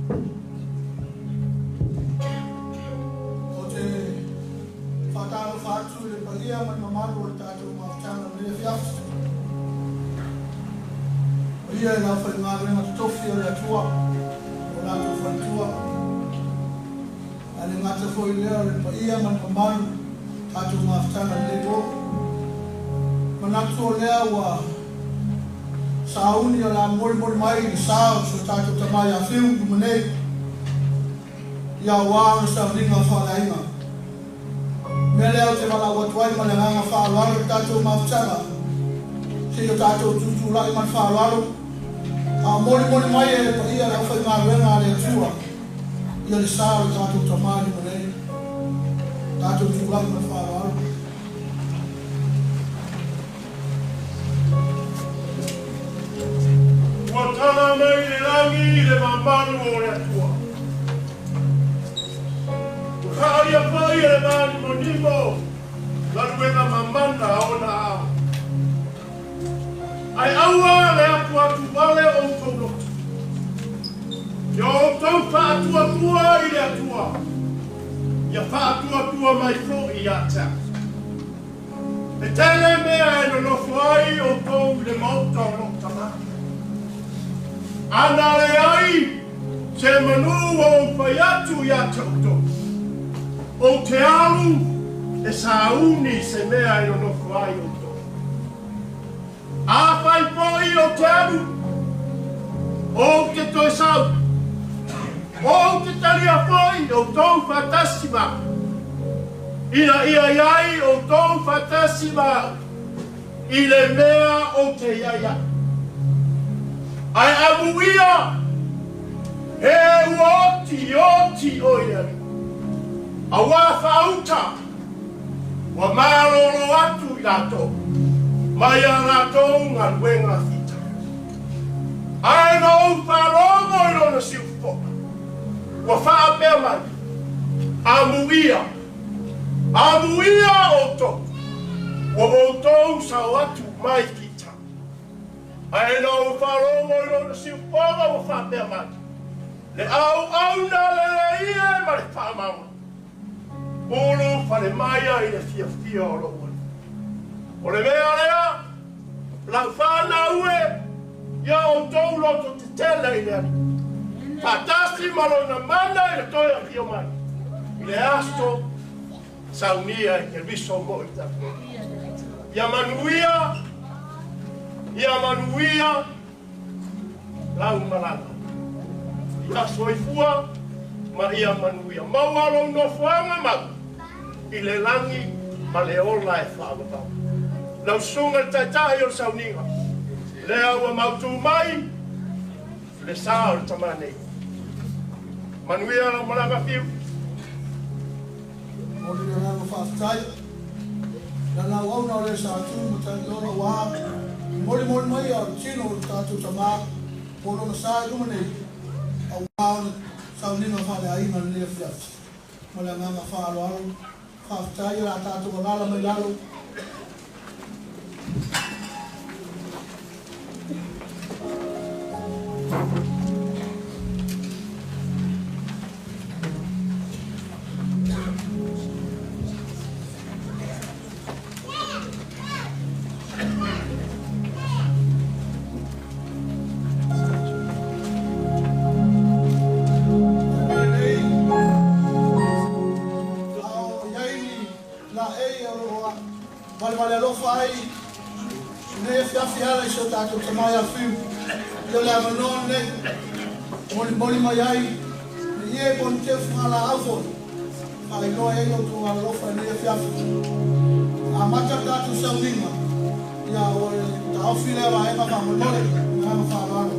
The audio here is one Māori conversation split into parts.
O te whātaro whātu le palia mai mamaru o tātou mawhtana le whiafu. O ia e lau whai ngā renga tofi o le atua, o lātou whantua. Ale ngata foi lea le paia mai mamaru tātou mawhtana le o. Manatu o lea wa sauni o la mori mai i sao so tātou tamai a whiu kumanei. Ia wā o sa ringa whalainga. Me leo te wala watuai ma le nganga whaalwaro tātou mawhtana. Si o tātou tutu lai man whaalwaro. A mori mai e pa ia la whai ngā renga le atua. Ia le sao o tātou tamai kumanei. Tātou tutu lai man whaalwaro. Wa tala mai le langi le mamaru o le atua. Kaya pai e mani monimo, la ruena mamanda ona au. Ai aua le atua tu vale o tono. Yo tau pa atua i le atua. Ia pa atua mai fo i ata. E tele mea e no fuai o tau le mauta o no tama. Ana le ai, se manu o pai atu i ata o tau. O te alu e sauni se mea i ono whai o tō. A whai poi o te alu, o te toi sau, o te taria poi o tō whatasima. Ina ia iai o tō whatasima i le mea o te iaia. Ai amuia, he oti o iari. A wā whauta, wa māroro atu i rato, mai a rato ngā ruenga whita. Ai no wharongo i rona siufoka, wa whaapea mai, amuia o tō, wa mōtou sau atu mai kita. Ai no wharongo i rona siufoka, wa whaapea mai, le au na le ia ma le whaamaunga. Olo whare maia i le fia o roa. O le mea lea, lau whana ue, ia o tau loto te tele i lea. Whatasi marona mana i le toi a pio mai. I le asto, saunia i ke riso mo i tapu. Ia manuia, lau marana. Ia soifua, ma ia manuia. Maualo no fuanga mau. I le langi ma le ola e whaamata. Lau sunga taitahi o sauninga. Le aua mautu mai, le sao le tamanei. Manuia la malanga fiu. O le ranga whaatai. La lau au na le sa atu matani ora wā. Mori mai a tino o tātou tamaa. Pono na sa lumanei. A wā o sauninga whale aina le fiat. Malanga whaaloaro. Whaatai la tātou ngala mai lalo. Vale alofa ai ne fiafiala i so tātou tamai a whiu. Io le amanon ne moli mai ai ne ie bon te whangala awhon. Ai noa e o tō alofa ne fiafi. A mata tātou sauninga. Ia o ta awhile wa e maka monore. Nga whaarano.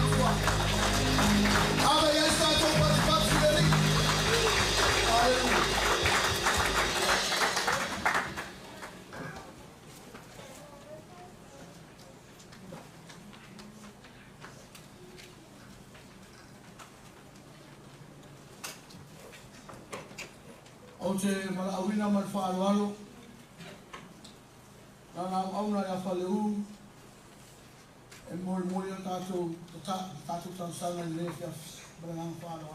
tua. Ava ia sta to pa fideli. Aleluia. Ote malawina malfa'alo. Nana auna ya faleu. E mori tato tansana le fia branang fa'alo.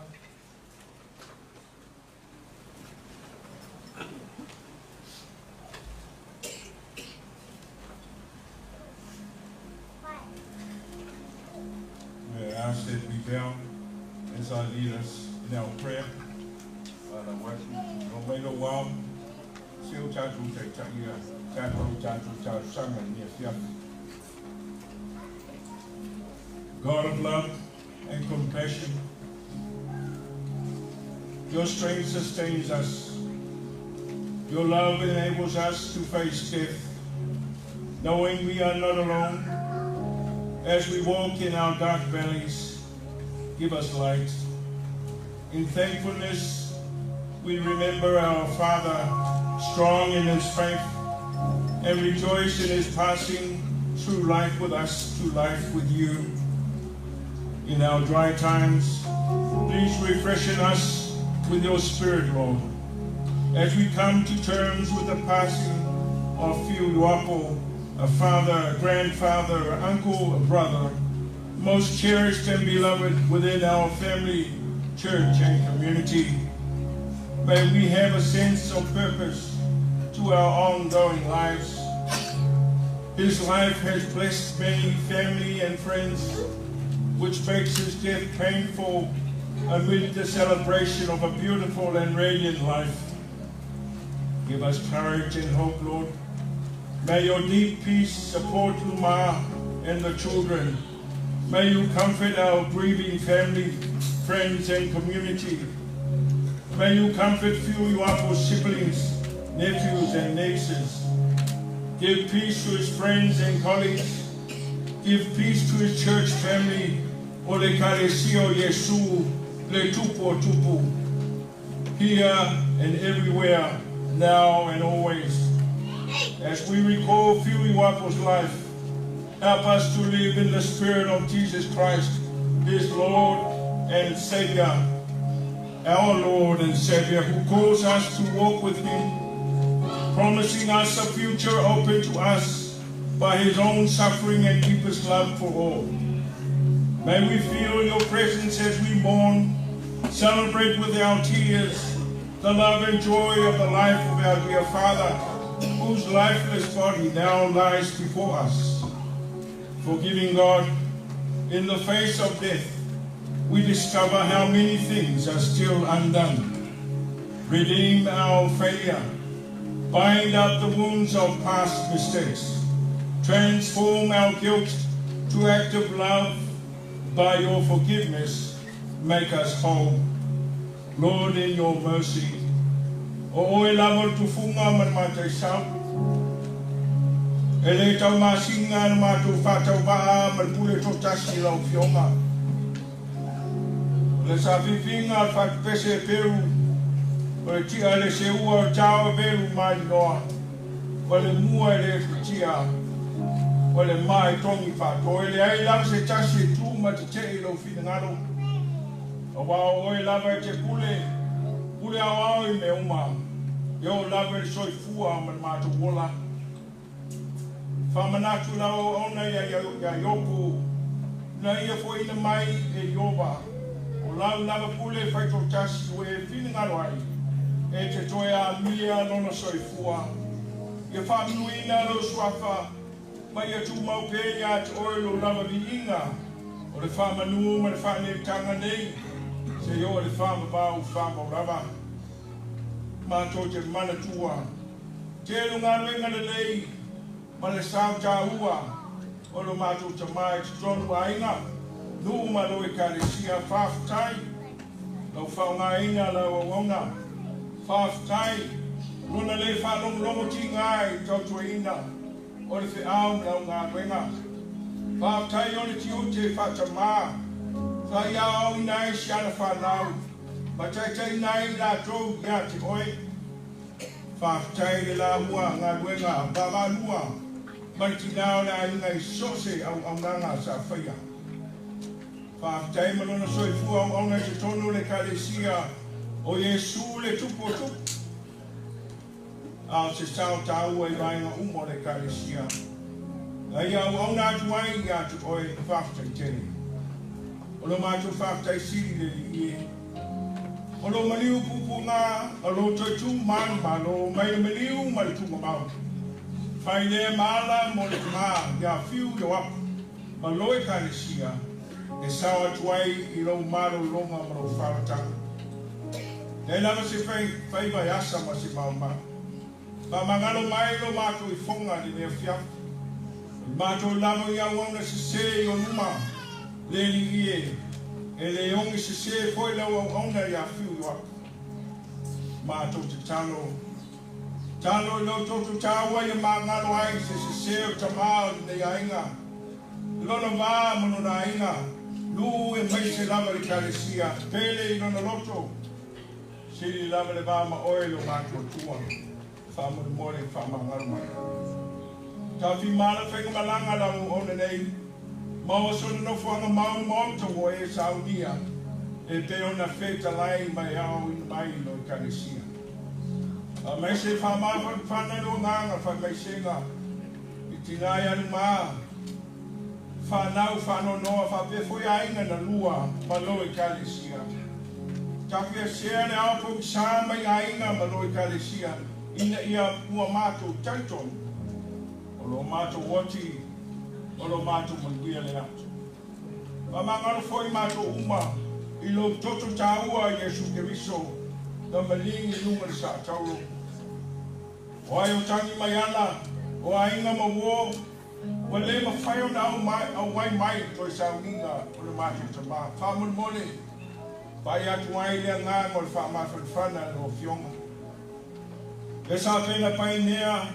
May I ask that we bow as I lead us in our prayer. God of love and compassion, your strength sustains us. Your love enables us to face death, knowing we are not alone. As we walk in our dark valleys, give us light. In thankfulness, we remember our Father, strong in his faith, and rejoice in his passing through life with us to life with you. In our dry times, please refreshen us with your Spirit, Lord, as we come to terms with the passing of Phil Yuapo, a father, a grandfather, an uncle, a brother, most cherished and beloved within our family, church, and community. May we have a sense of purpose to our ongoing lives. His life has blessed many family and friends, which makes his death painful amid the celebration of a beautiful and radiant life. Give us courage and hope, Lord. May your deep peace support Luma and the children. May you comfort our grieving family, friends, and community. May you comfort Phil Yuapo's siblings, nephews, and nieces. Give peace to his friends and colleagues. Give peace to his church family. O le Karesio Yesu, le tupo tupu. Here and everywhere, now and always. As we recall Phil Yuapo's life, help us to live in the Spirit of Jesus Christ, his Lord and Savior, our Lord and Savior, who calls us to walk with him, promising us a future open to us by his own suffering and deepest love for all. May we feel your presence as we mourn, celebrate with our tears the love and joy of the life of our dear Father, whose lifeless body now lies before us. Forgiving God, in the face of death, we discover how many things are still undone. Redeem our failure, bind up the wounds of past mistakes, transform our guilt to active love. By your forgiveness, make us whole. Lord, in your mercy, o e lama tu funga man matai sau, e le tau masinga ma tu whatau waa man pule to tasi lau fionga. Le sa whiwhinga what pese peru, o le tia le se ua tau peru mai noa, o le mua le tia, o le mai tongi whato, e le ai lau se tasi tu ma te te ilo whina ngaro. O wao oi lava te pule au i me uma. Yo lava e soi fua man matu wola. Whamanatu lau ona ya yoku. Na ia fo ina mai e yoba. O lau lava pule whaito tasi ue whina ngaro ai. E te toea mia nona soi fua. Ia whamuina lo swafa. Mai e tu mau pēia te oilo lava vi inga. O le whamanu ma le whane tanga nei. Se yo le whama bau whama rava. Mātou te mana tua. Te runga renga le lei. Ma le sao tā ua. O lo mātou te mai te tonu ainga. Nuu ma lo e karesia whawhtai. Lau whaunga inga lau awonga. Whawhtai. Runa le whanong longo ti ngai tau tua ina. O le whi au lau ngā renga. Whātai o le tiu te whatamā. Whai au nai siana whanau. Matai nai la trou ia te oe. Whātai le la mua ngā ruenga wamanua. Mariti nao le ainga I sose au nganga sa whaia. Whātai manona soifua au nei te tonu le kalesia o Yesu le tupu o tupu. Ao se sao tāua I vaenga umo le kalesia. Ai au nā tuai I atu oe whātai tene. O lo mātou whātai siri le li ie. O lo maliu pupu ngā, o lo toitu manu malo, mai le maliu ma le tunga mau. Whai le maala mo le mā, ia whiu i o apu, ma loe kalesia, e sao atuai I lo malo longa ma lo whāratanga. Nei lama se whai vai asa ma se mauma. Ma mangalo mai lo mātou I whonga ni mea whiafu. Mātou lamo I auauna se se I o numa, le li ie, e le ongi se se foi lau au auna I a whiu I apu. Mātou te talo. Talo I lau toto tāua I a māngalo ai se se o tamao nei ainga. Lona vā mono na ainga. Lu e mai se lava le kalesia. Pele I lona loto. Sili lava le vā ma oe lo mātou tua. Whamuri more whamangalo mai. Ta fi mala whenga malanga lau ona nei. Maua sona no whanga mau to wo e saunia. E te ona wheta lai mai au I mai no I kalesia. A mai se whamawa whana no nganga wha mai senga. I tinai anu maa. Whanau whano noa whape fwoi ainga na lua malo I kalesia. Takia sea ne apo I sa mai ainga malo I kalesia. Ina ia ua mātou taiton. O lo mātou wati. O lo mātou manguia le atu. Mamangaro foi mātou uma. I lo toto tāua Yesu Keriso. Na malingi lunga le sa tauro. O ai o tangi mai ala. O ainga mawo. O le mawhaio na au wai mai toi sa uninga. O le mātou tamā. Whamon mole. Pai atu ai lea ngā ngol whamawhanwhana no fionga. E sa pena pai nea,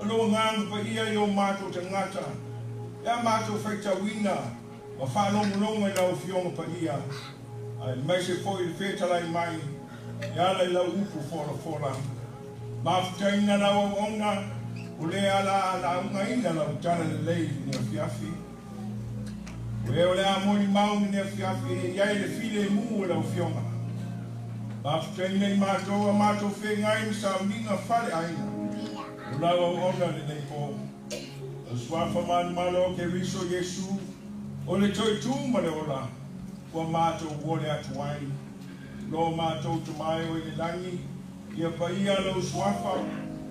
alo ngang pa ia I o mātou te ngata. Ia mātou whaitawina, ma whanongononga I lau fionga pa ia. Ai mai se foi I whetalai mai, ia lai lau upu fora. Mawhutaina lau au onga, o le ala unga ina lau tana le lei ni a fiafi. O e o le amoni mauni ni a fiafi, iai le file mu o lau fionga. Mawhutaina I mātou a mātou whengai ni sa minga whare aina. O lau au onga le nei po. O swafa manu malo ke riso Yesu. O le toi tūma le ola. Kua mātou wole atu ai. Lo mātou tumai o I le langi. Ia pa ia lo swafa.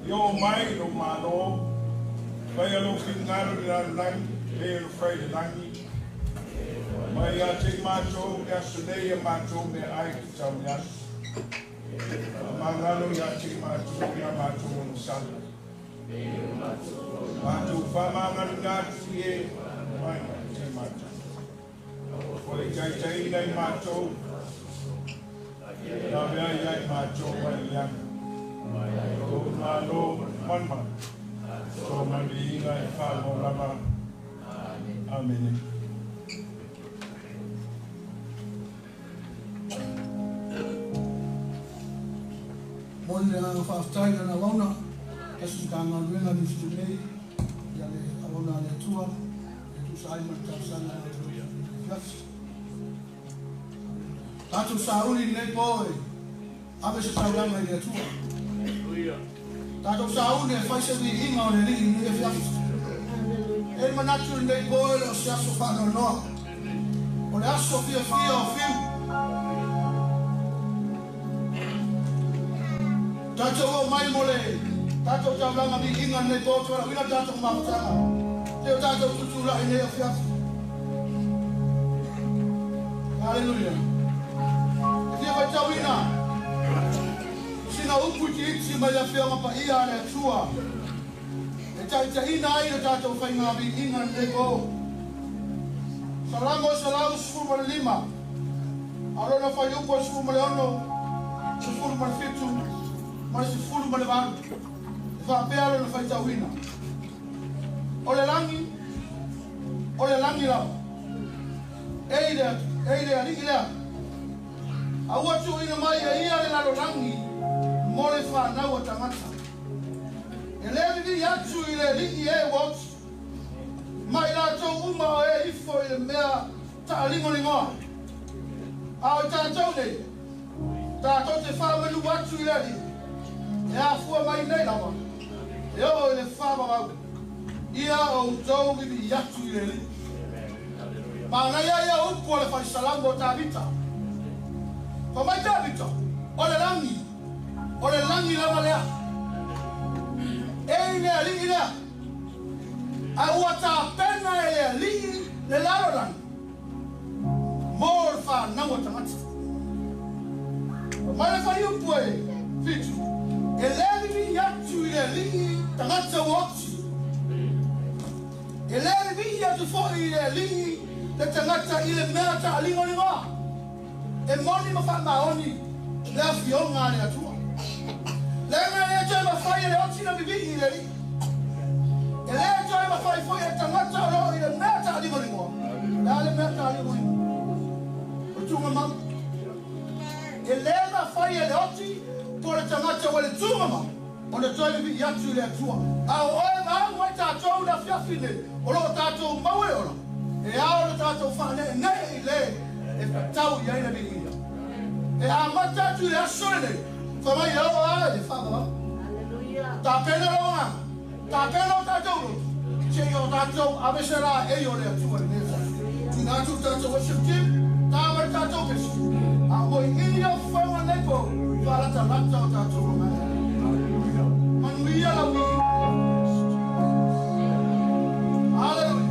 Ia o mai lo malo. Pai a lo whingaro le langi. E lo whai le langi. Mai a te mātou e aso nei a mātou me ai ki tau ni aso. Mangalo ia te mātou ia mātou o sala. Mātou whamangalo ngātu e mai te mātou. Koe kai nei mātou. Nā mea iai mātou mai iana. Tō mālo manma. Tō mani inga e whālo rama. Amen. Mole a whaftai na wauna, kasu ka ngā ruenga ni situ nei, ia le awana le tua, e tu sa aima tau sana le tua. Tātou sa uri nei poe, abe se tau ranga I le tua. Tātou sa uri e whaise ni inga o le ringi ni e whiafu. E manatu nei poe le o se aso whano noa. O le aso fia o fiu. Tātou o mai mole, tātou tau ranga mi inga nei tōtua, wina tātou mawhtanga. Teo tātou tutula I nei a whiafu. Hallelujah. E tia vai tau ina. Sina upu ki iti mai a whianga pa ia le tua. E tai ina ai le tātou whainga mi inga nei tō. Salango sifuru male lima. Arona whai upo sifuru male ono. Sifuru male fitu. Mas se fulu ma le vangu. E wha apea lo na whaitau ina. O le langi, o le langi la eile ali ilea aua tu ina mai ia le lalo langi mo le whanau a tangata e le li atu i le liki e wot mai la tau uma o e ifo i le mea ta lingo lingoa a o tātou nei tātou te whamanu atu i le li e a fua mai nei lawa e o i le whamau ia o tau i atu i le li ma na ia upu o le whaisalambo o tāwita ko mai tāwita o le langi lama lea e lea li lea a ua tā pena e lea li le lalo langi mo le whanau o tangata mai le whai upu e fitu e lea li atu i le li tangata uotu e lea li atu fo i le li le tangata i le mea ta alingo lingoa e moni ma wha maoni le a fionga le atua le mea le joe ma whai le oti na bibi i le li e le joe ma whai fo i le tangata o lo i le mea ta alingo lingoa le mea ta alingo lingoa o tunga ma e le ma whai le oti po le tangata o le tunga ma o le joe bibi i atu le atua a o e ma ngoi tātou na fiafine o lo tātou maue ora e ao le tātou whane nei le e tau i aina bilia e a mata tu le asore nei whamai au a le whama tā pena ronga tā pena o tātou che o tātou avesera e o le atua le nesa tina tu tātou o shiftim tā mai tātou pesi a moi ini o whaima nei po whalata lata o tātou ronga manuia la wiki Hallelujah.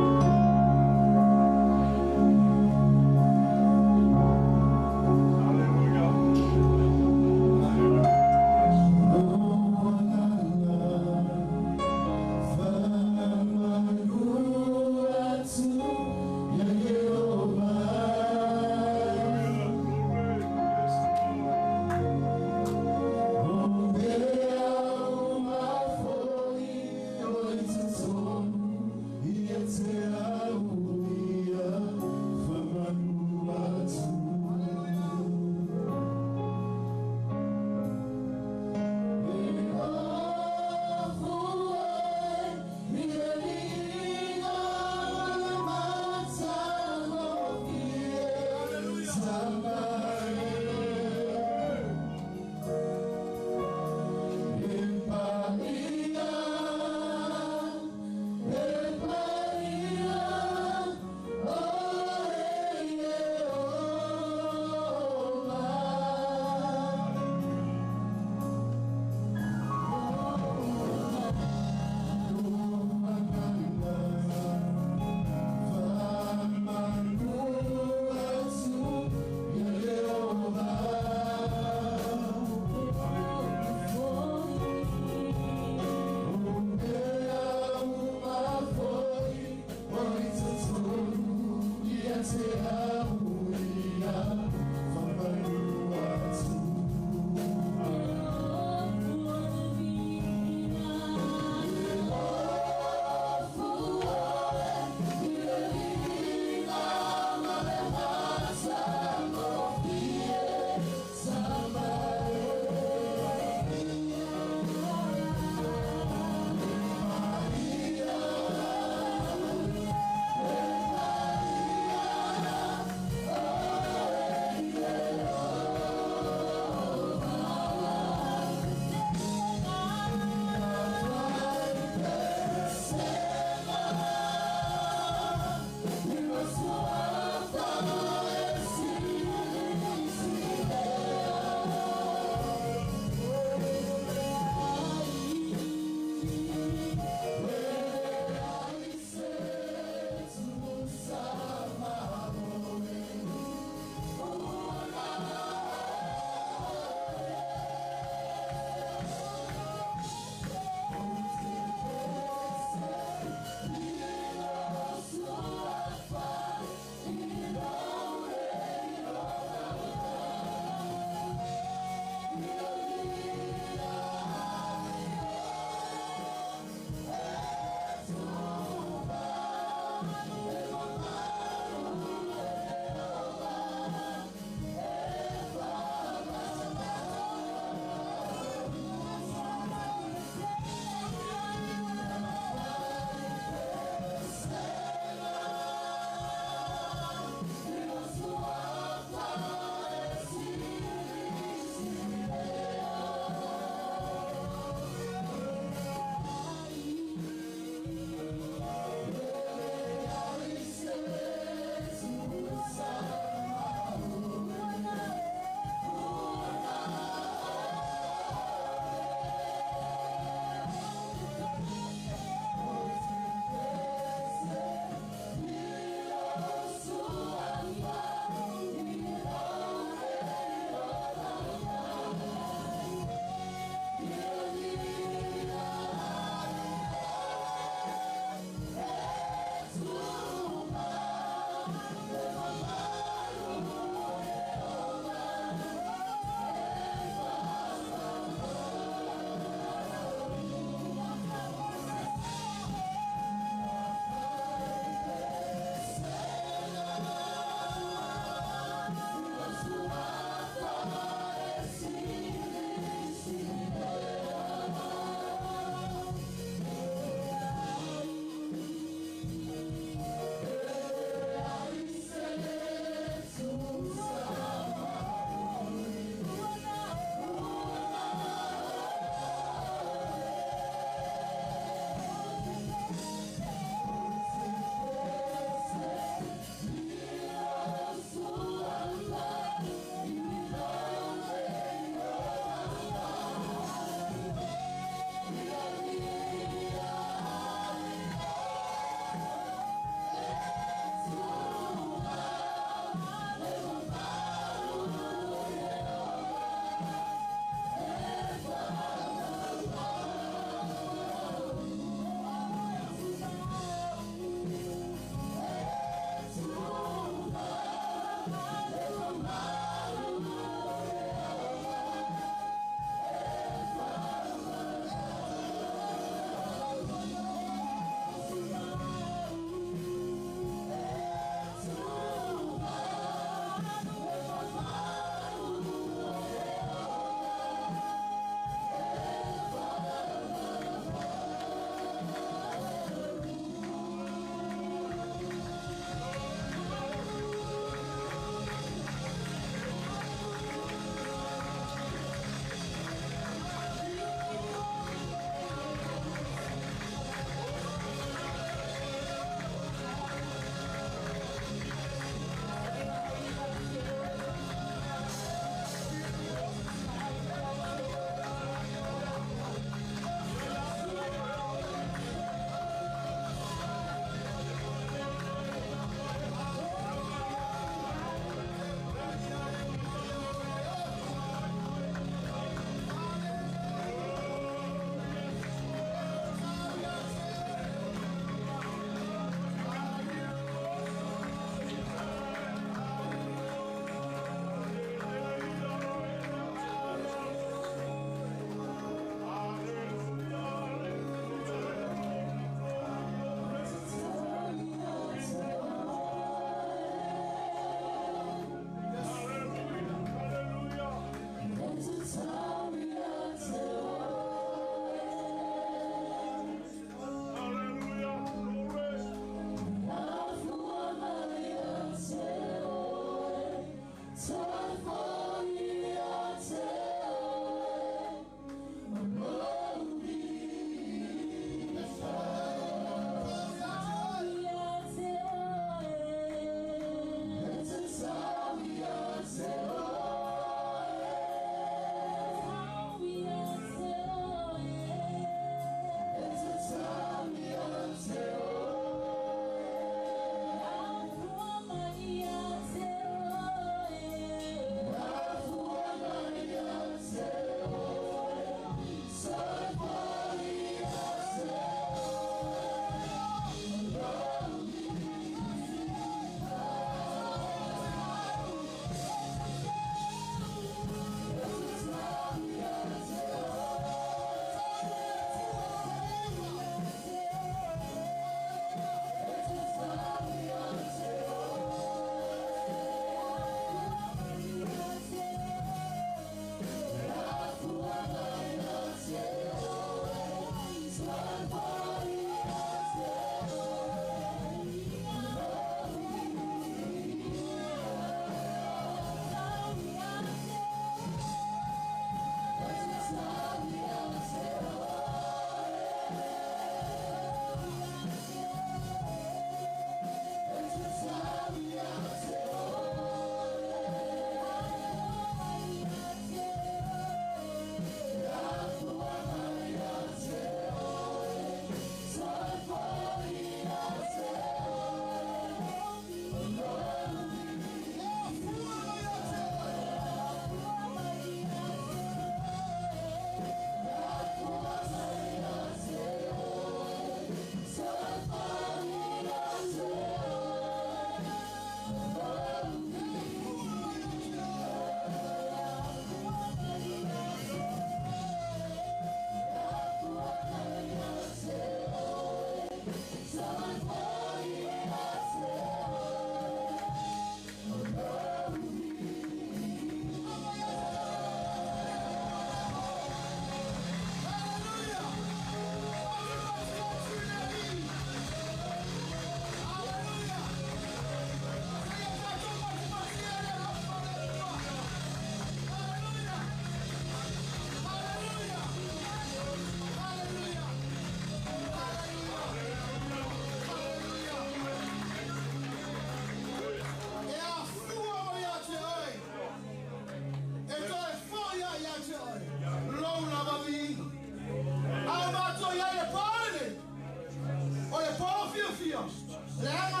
Lea na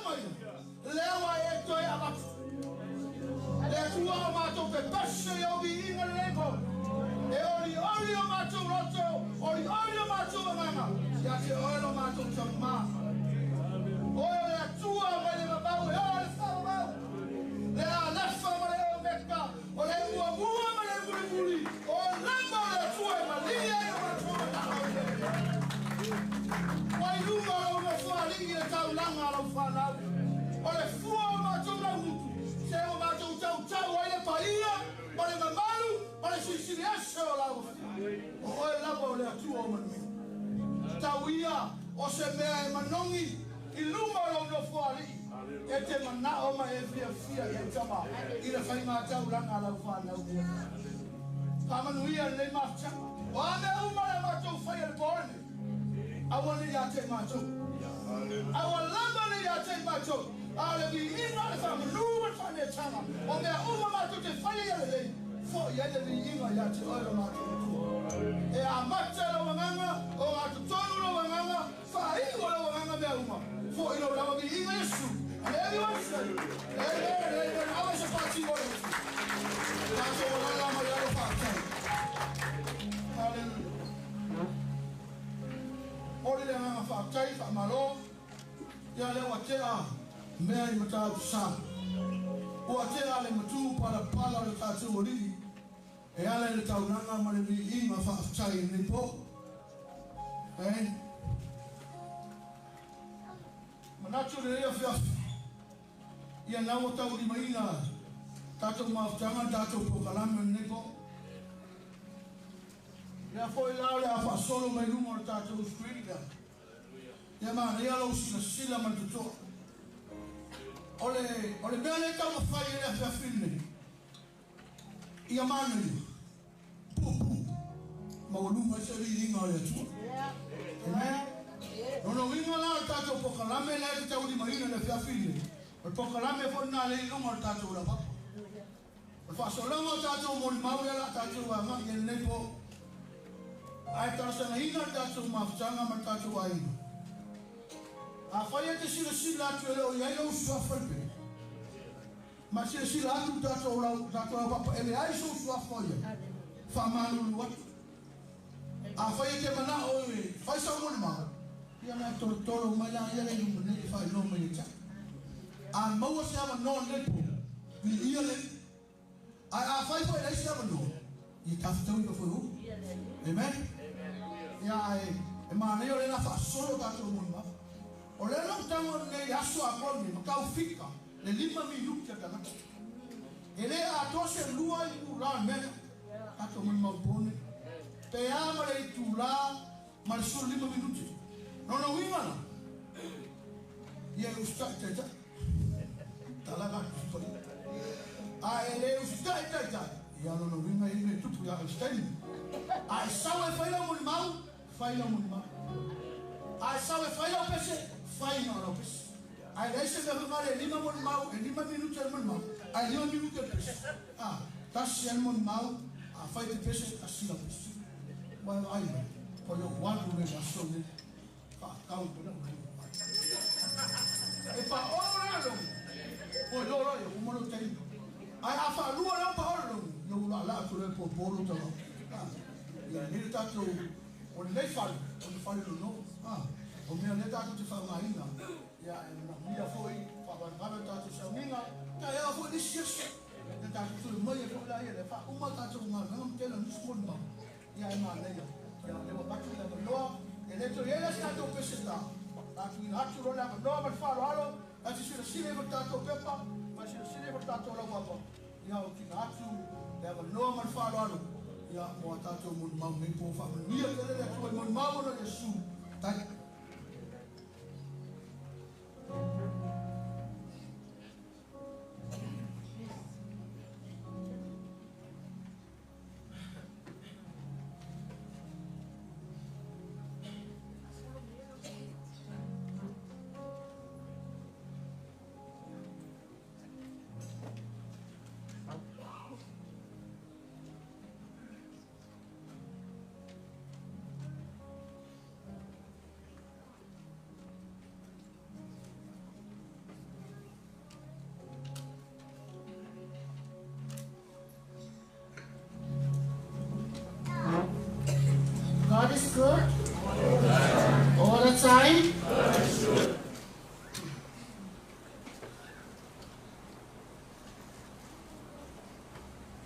mai. Lea wa e toi amatu. Lea tua o mātou pe pese o vi inga leko. E ori o mātou roto. Ori o mātou manga. Ia te oi o mātou tamā. Oi lea tua mai le mabau. E ori whamau. Lea lefa ma le o meka. O le mua ma le muri. O lama le tua e malia e o mātou manga. Wai lunga o me wharingi e tau langa lau whanau. O le fua o mātou lau mutu. Se o mātou tau ai le paia. O le mamalu. O le sisiri ase o lau. O oe lava o le atua o manu. Tau ia o se mea e manongi. I lunga o lau no wharingi. E te mana o ma e fia e tama. I le whainga tau langa lau whanau. Kamanuia le mafta. O ame umare mātou whai le borne. Awali ya te macho. Awalamba ni ya te macho. Ale bi ina le fama nuwa fane chama. O me uma macho te fale ya le. Fo ya le bi ina ya te oilo macho. E a macha lo wanganga. O a tutonu lo wanganga. Fa ingo lo wanganga me uma. Fo ilo la bi ina yesu. Ale bi wansa. Awa se pati mo le. Tato wala ma ya lo fa. Hallelujah. Ori le nga whaatai, whaamalo, ia le watea mea I matau sa. Watea le matu pala le tātou oriri, e ale le taunanga ma le mi inga whaatai ni po. Manatu le rea whiawhi, ia nawa tau ni maina, tātou maafutanga, tātou pokalame ni po. Ia foi lao le afa solo mai lunga o tātou Australia. Ia mana ia lau sila man tutoa. Ole mea le tau mawhai e le awhia whine. Ia mana ia. Pupu. Maulunga se ri inga o le atua. Amen. Nono winga la o tātou pokalame le te tau di mahina le awhia whine. O pokalame fo na le lunga o tātou la papa. O whasolanga o tātou mori maure la tātou wa ngang e nepo. Ai tarasana ina tātou mawhtanga ma tātou aina. A whaia te sila atu ele o iai au suafaipe. Ma sila atu tātou lau papa ele ai so suafaia. Whamanulu atu. A whaia te mana o e whaisa umone maa. Ia mea toro mai la ia le iungu nere whai no mai e ta. A maua se ama no nepo. I ia le. A whaipo e leisi ama no. I tafitau i foi hu. Amen. Ya e mana yo le na fa solo tātou muna. O le no tango ne aso a koni ma kau fika le 5 minuti ka na. Ele a tose lua I ura mena. Tātou muna pone. Pe ama le tula ma so 5 minuti. No winga na. Ia usta tata. Talaga ko. A ele usta tata. Ia no winga I tupu ya stay. Ai sawe faila mo mau, faila mo mau. Ai sawe faila pese, faila no pese. Ai leise me mare 5 mo mau, 5 minutos mo mau. Ai 5 minutos pese. Ah, tas mo mau, a faila pese asila pese. Wa ai, ko yo wanu me vaso ne. Pa kau bona. E pa ora lo. O lo yo mo lo tenho. Ai afa lua la pa ora lo. Yo la tu le po polo talo. Ia nere tātou o nei whare, o nei whare no. O mea ne tātou te whangaina. Ia e mia foi, whapanana tātou sauninga, ka ea foi ni siasa. Ne tātou tūre mai e kōla ia, le wha uma tātou ngā ngam tēnā nuskoni mau. Ia e maa neia. Ia lewa batu le manoa, e leto e elas tātou pese tā. Tātou ina atu role a manoa ma wharo alo, ati sile ma tātou pepa, ma sile ma tātou lau wapa. Ia o kina atu, le a manoa ma wharo alo. Ya mo tātou mo mau me po fa mia tele le ko mo mau no Yesu tai time.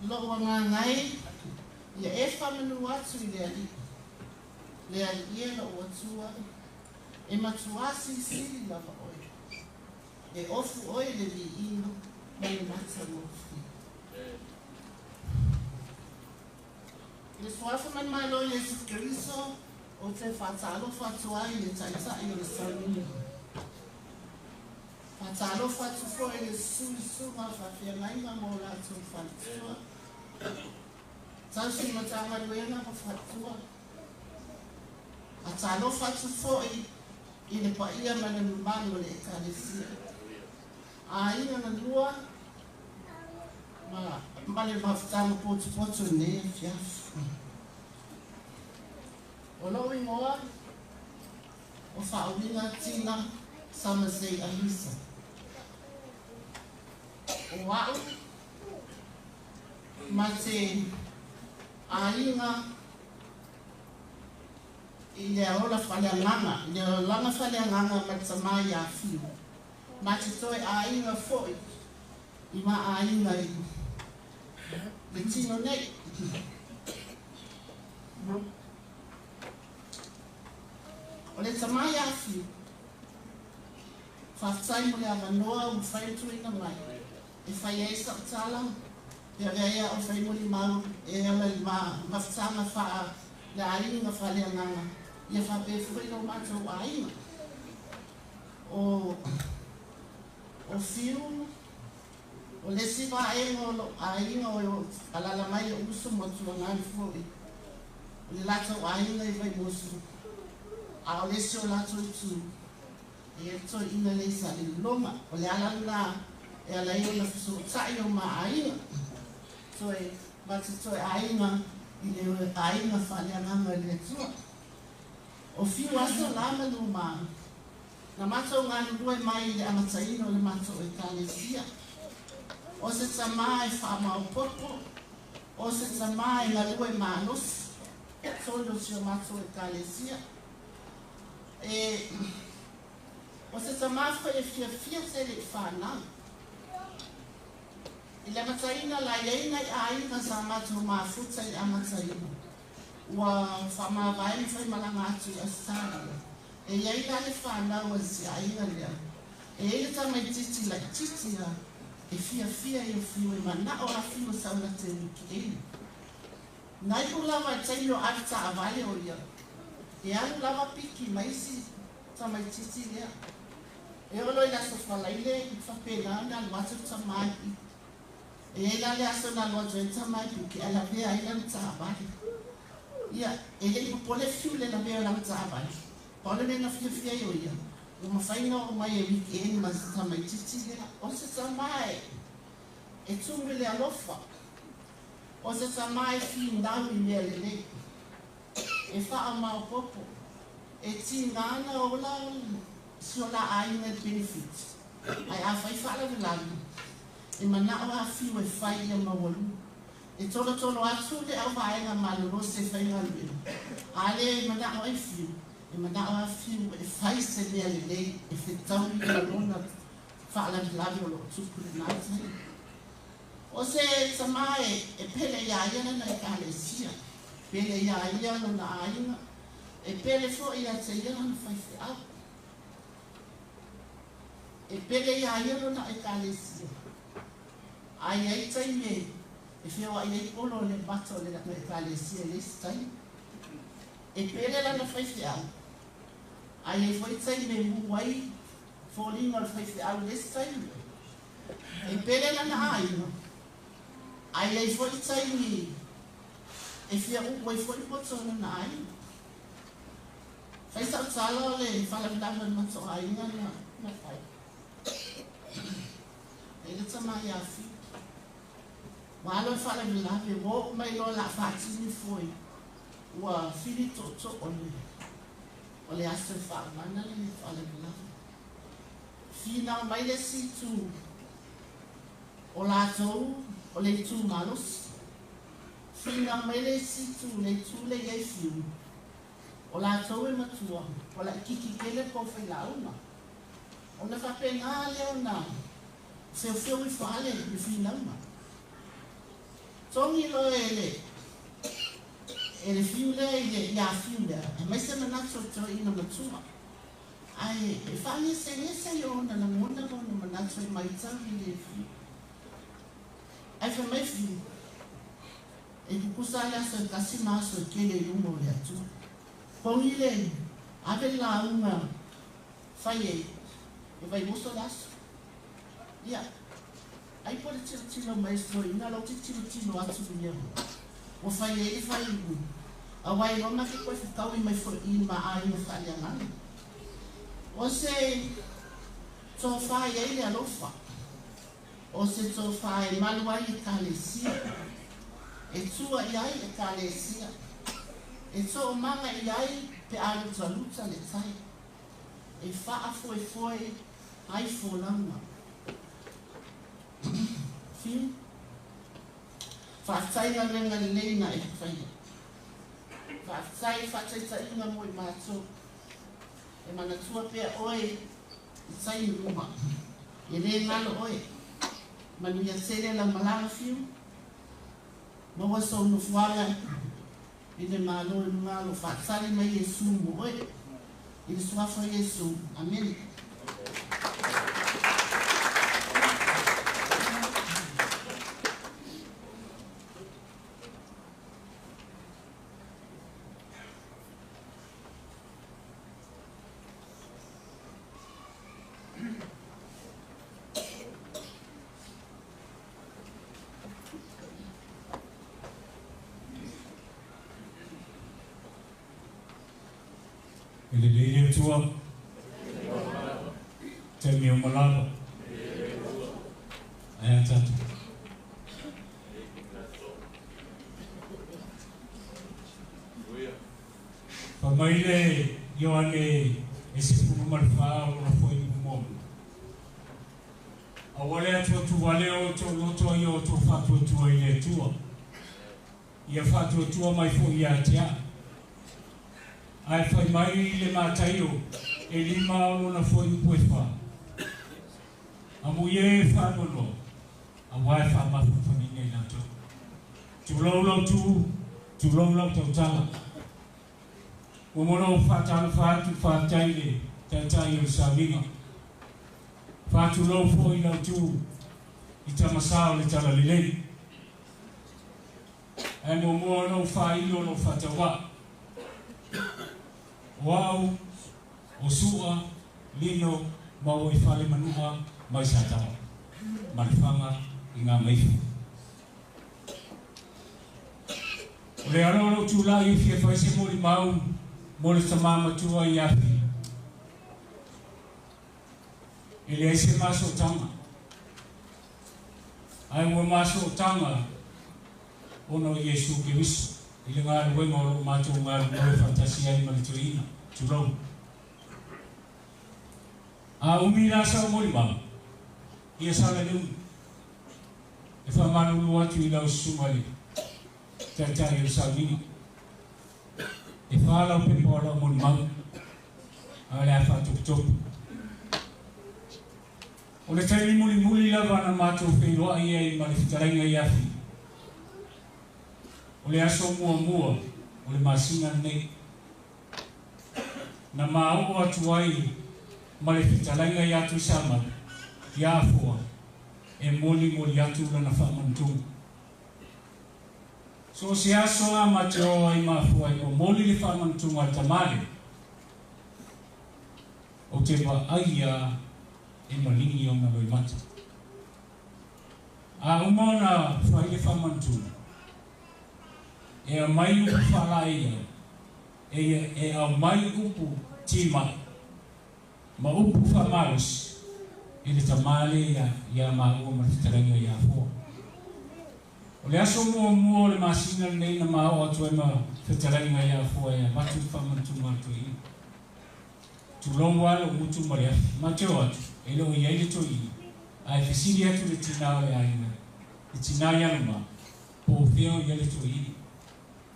Lo nga ngai ya e whamanu atu I le ali ia lo atua e matua sili lava oi e ofu oi le li ino ma le mata mofi le suafa man mai lo Yesu Keriso o te whatalo whatua I le taita I le sauni whatalo whatufo I le sui ma whawhia ngai ma mo la tu whatua Tausi matanga luenga pa whatua a talo whatufo I le paia ma le manu le ekalesia a ina na lua ma le mawhitanga potu ne fiafu o lo ingoa o whaawinga tina Samasei Alisa o wau ma te ainga I le aola whaleanganga, le langa whaleanganga ma tamai a whiu. Ma te toi ainga foi, I ma ainga I le tino nei. O le tamai a whiu, whaftai mo le avanoa o whaetuina mai, e whai eisa o tala, e rea o whai mo li mau, e ala li mawhtanga wha le ainga whaleanganga. Ia whapewhai no mātou ainga. O whiu, o le siwa ainga o ainga o alala mai o uso motu o ngāi fwoi. O le lātou ainga I vai mosu. A o le si o lātou tu. E e toi ina le isa le longa. O le alana e ala i o na fiso tai o ma ainga. Toi, mati toi ainga I le ainga whaleanganga le tua. O fiu asa lama luma. Na matou ngānu rue mai le amataina o le matou ekalesia. O se tamā e whaamau popo. O se tamā e ngā rue mānosi. Tōno si o matou ekalesia. O se tamā whae fia te le whanau. I le amataina la ieina I aina sa matou mafuta I amataina. Wa whama vai whai malanga atu I Australia. E iei le whanau a si ainga lea. E ele tamai titi lai titi a e fia I o fiu e mana o a fiu sauna te wiki e. Nai ku lava e taino arta a vale o ia. E anu lava piki maisi tamai titi lea. E olo I laso whalaile I whapena na luatu tamai. E ela le aso na luatu e tamai piki ala vea ila ta a vale. Ia, e le pole fiu le na vea na tāwai. Pole le na fia I o ia. O mawhaina o mai e wiki ma se tamai titi lea. O se tamai e tungu le alofa. O se tamai fiu nau I mea le le. E wha mau popo. E ti ngana o la si o la aina benefit. Ai a whai whala vilani. E mana o a fiu e whai ia mawalu. E tolo atu le au vaenga maluro se whainga lue. Ale mana o e fiu. E mana o a fiu e whai se lea le lei. E whetau I la lona whaala lavi o lo tupu le nātai. O se tamae e pele ia iana na I kalesia. Pele ia iana na ainga. E pele fo ia te iana na whai au. E pele ia iana na I kalesia. Ai ai tai me. E whio ai nei polo le bato le na ekalesia le stai. E pele la na whaiwhiau. Ai ei whaitai me muai wholinga le whaiwhiau le stai. E pele la na aina. Ai ei whaitai me e whia uwai whaipoto na aina. Whaitau tala le whalamdama mato aina na whai. E le tamai a whiu. Walo fala mi la ve wo mai lo la fati ni foi. Wa fili to ole. Ole aso fa mana ni fala mi la. Fina mai le si tu. Ola to ole tu malos. Fina mai le si tu le tu le ye fiu. O la tau e matua, o la kiki kele ko fai launa. O na whapenga leo na, feo I whaale I whinauma. Tongi lo ele fiu le ia fiu le, e mai se manatso to ina matua. Ai, e whaale se yo na mona lo na manatso I mai tawi le fiu. Ai fa mai fiu, e kukusa le asa kasi maso kele yumo le atu. Pongi le, ave la unga, whai e vai moso laso. Ia, ai pole tilo maestro, ina lau tilo atu vineo. O whai e whai igu. A wai rona ke koe whikau I mai fo I ma a ina whai angani. O se, tō whai e le alofa. O se tō whai maluai e kālesia. E tua I ai e kālesia. E tō manga I ai pe aluta le tai. E wha foi ai fo langa. Fiu. Whaatai na renga leina e whaia. Whaatai inga mo I mātou. E mana tua pia oe I tai ruma. E re ngalo oe. Manu ia tere la malanga fiu. Maua so nufuala. I le malo I ngalo whaatai mai Yesu mo oe. I le suafa Yesu. Amen. Ele tua te mio malava ai tatu pa mai le Ioane e se fu malfa o na foi mo a wale atu tu wale o to loto io to fatu tu ile tua ia fatu tua mai fu ia tia ai fai mai le mataio e lima o na foi puefa a muie fa no a wai fa ma fa ni nei na to tu lo tu tala o mono fa tai le o saminga fa tu lo foi na tu I tamasao le tala le ai mo no fa ilo no fa tawa Wow, o sua, lino, mau I whale manua, mai satao. Marifanga, I ngā maifu. O le aroro tūla I fia whaise mori mau, mori tamama tua I afi. E le aise maso tanga. Ai ua maso tanga, ono Yesu ki wisu. I le ngā ruenga o mātou ngā ruenga fantasia I malituina, tūrau. A umira sa o mori mau, ia sala leu. E whamanu ulu atu I lau sumari, taitai o saumini. E whalau pepo ala o mori mau, a le a whatukutopu. O le taimi muli lava na mātou whairoa ia I malifitarenga I afi. O le aso mua, o le masinga nei. Na mao atu ai, ma le fitalainga I atu sama, I afua, e moli atu na whamantunga. So si aso a mateo ai mafua I o moli le whamantunga tamare, o te wa aia e malingi o na loi mata. A umona whai le whamantunga, e a mai upu whalaia, e a mai upu tima, ma upu whamaus, e le tamale ia maua maritarangia ia fua. O le aso mua le masina nei na mao atu e ma whitarangia ia fua e matu whamantunga atu I. Tulongo ala umutu maria, mateo atu, e leo ia ile to I, ai whisiri atu le tinao le aina, le tinao ianuma, po whio ia le to I.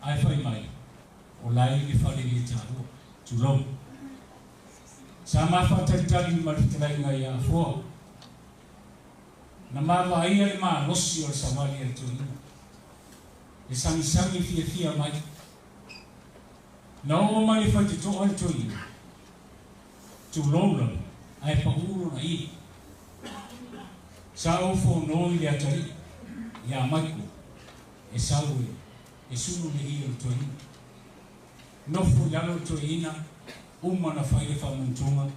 Ai whai mai, o lai ni fale ni tahu tulong sama fatalitali maritelai ngai a fo na mava ia le ma losi o samali e tuina e sangi fia mai na o mai fati to al tuina tulong ai paulu na i sa o fo no i atari ya maiko e saue e sunu le i o tuina no fu yalo tuina uma na fai fa muntunga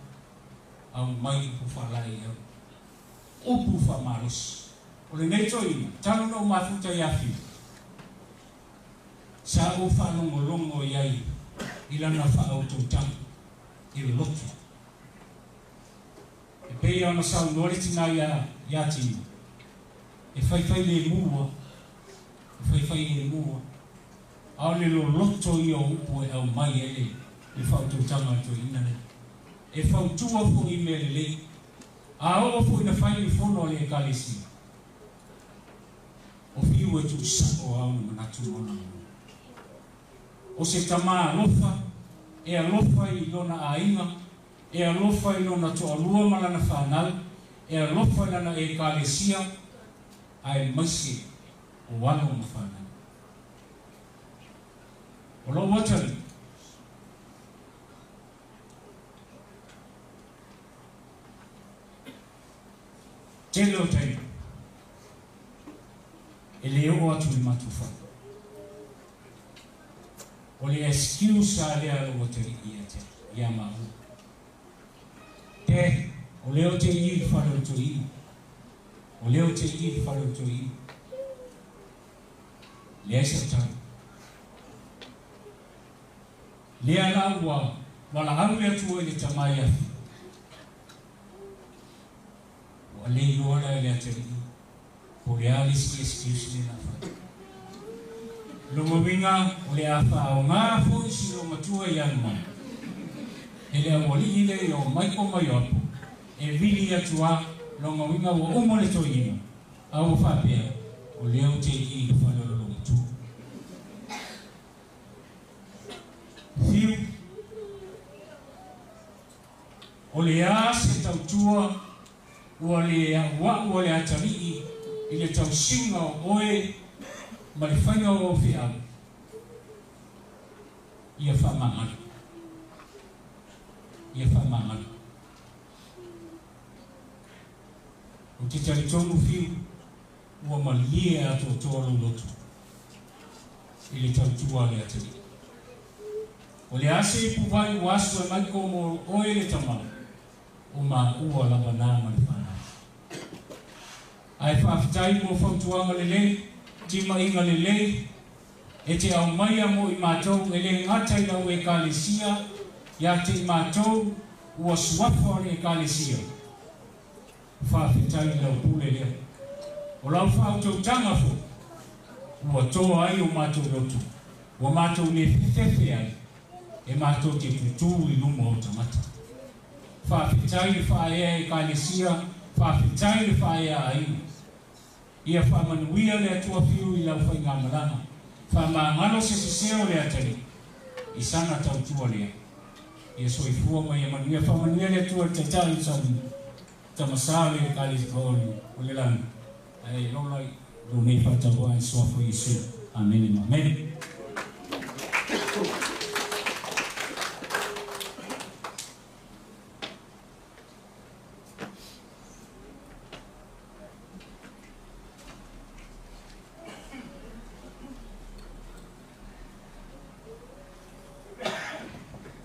au mai pu fa lai o pu fa maros o le nei tuina tano no mafuta ya fi sa o fa no longo yai ila na fa o tutang i lotu e pe ona sa no le tina ya ti e fai le mua fai le mua au le loto i o upu e au mai ele e fautu tanga to ina e fautu fo i mele le a o fo ina fai i fono le kalisi o fiu e tu sako au na tu ona o se tama lofa e alofa i lona ainga e alofa i lona to alua malana whanau e alofa lana e kalisia ai maisi o wano mawhanau o lo watari tele o taina e le o atu i matufa o le excuse a le alo watari i a mahu te o leo te i whare o tui o leo te i whare o tui le aisa tau le ala wala aru le atu o le tamai afi o le iora le atari o le alisi excuse le na whare Lungo winga ole afa o ngā fōi si o matua i anu mai. E lea wali ile i o mai o mai opo. E vili atua longa winga o umole to ina. Au whapea o leo te i whalolo lo matu. Fiu o le a se tautua ua le atari i le tau singa o oe ma le whainga o whiau ia whamangana o te tari tonu whiu ua ma lie ato tōro lotu i le tautua le atari o le ase i puwai o asu e mai komo oe le tamau o ma ua lava nā ma le whanau ai whaafitai mo whautuanga le lei tima inga le lei e te au mai amo i mātou e le ngata i lau e kālesia ia te i mātou ua suafa le e kālesia whaafitai lau pule leo o lau whautautanga fo ua toa ai o mātou lotu ua mātou le whiwhewe ai e mātou te putu i lumo o tamata whaafitai le whaea e kālesia whaafitai le whaea ai ia whamanuia le atua whiu i lau whai ngā marana. Whamangalo se seo le atari. I sana tautua lea. Ia soifua mai e manuia whamanuia le atua te tau i sani. Tamasāle e kāli kōli o le lani. Ai lolai do nei whatawa e soafo i su. Amen. Amen.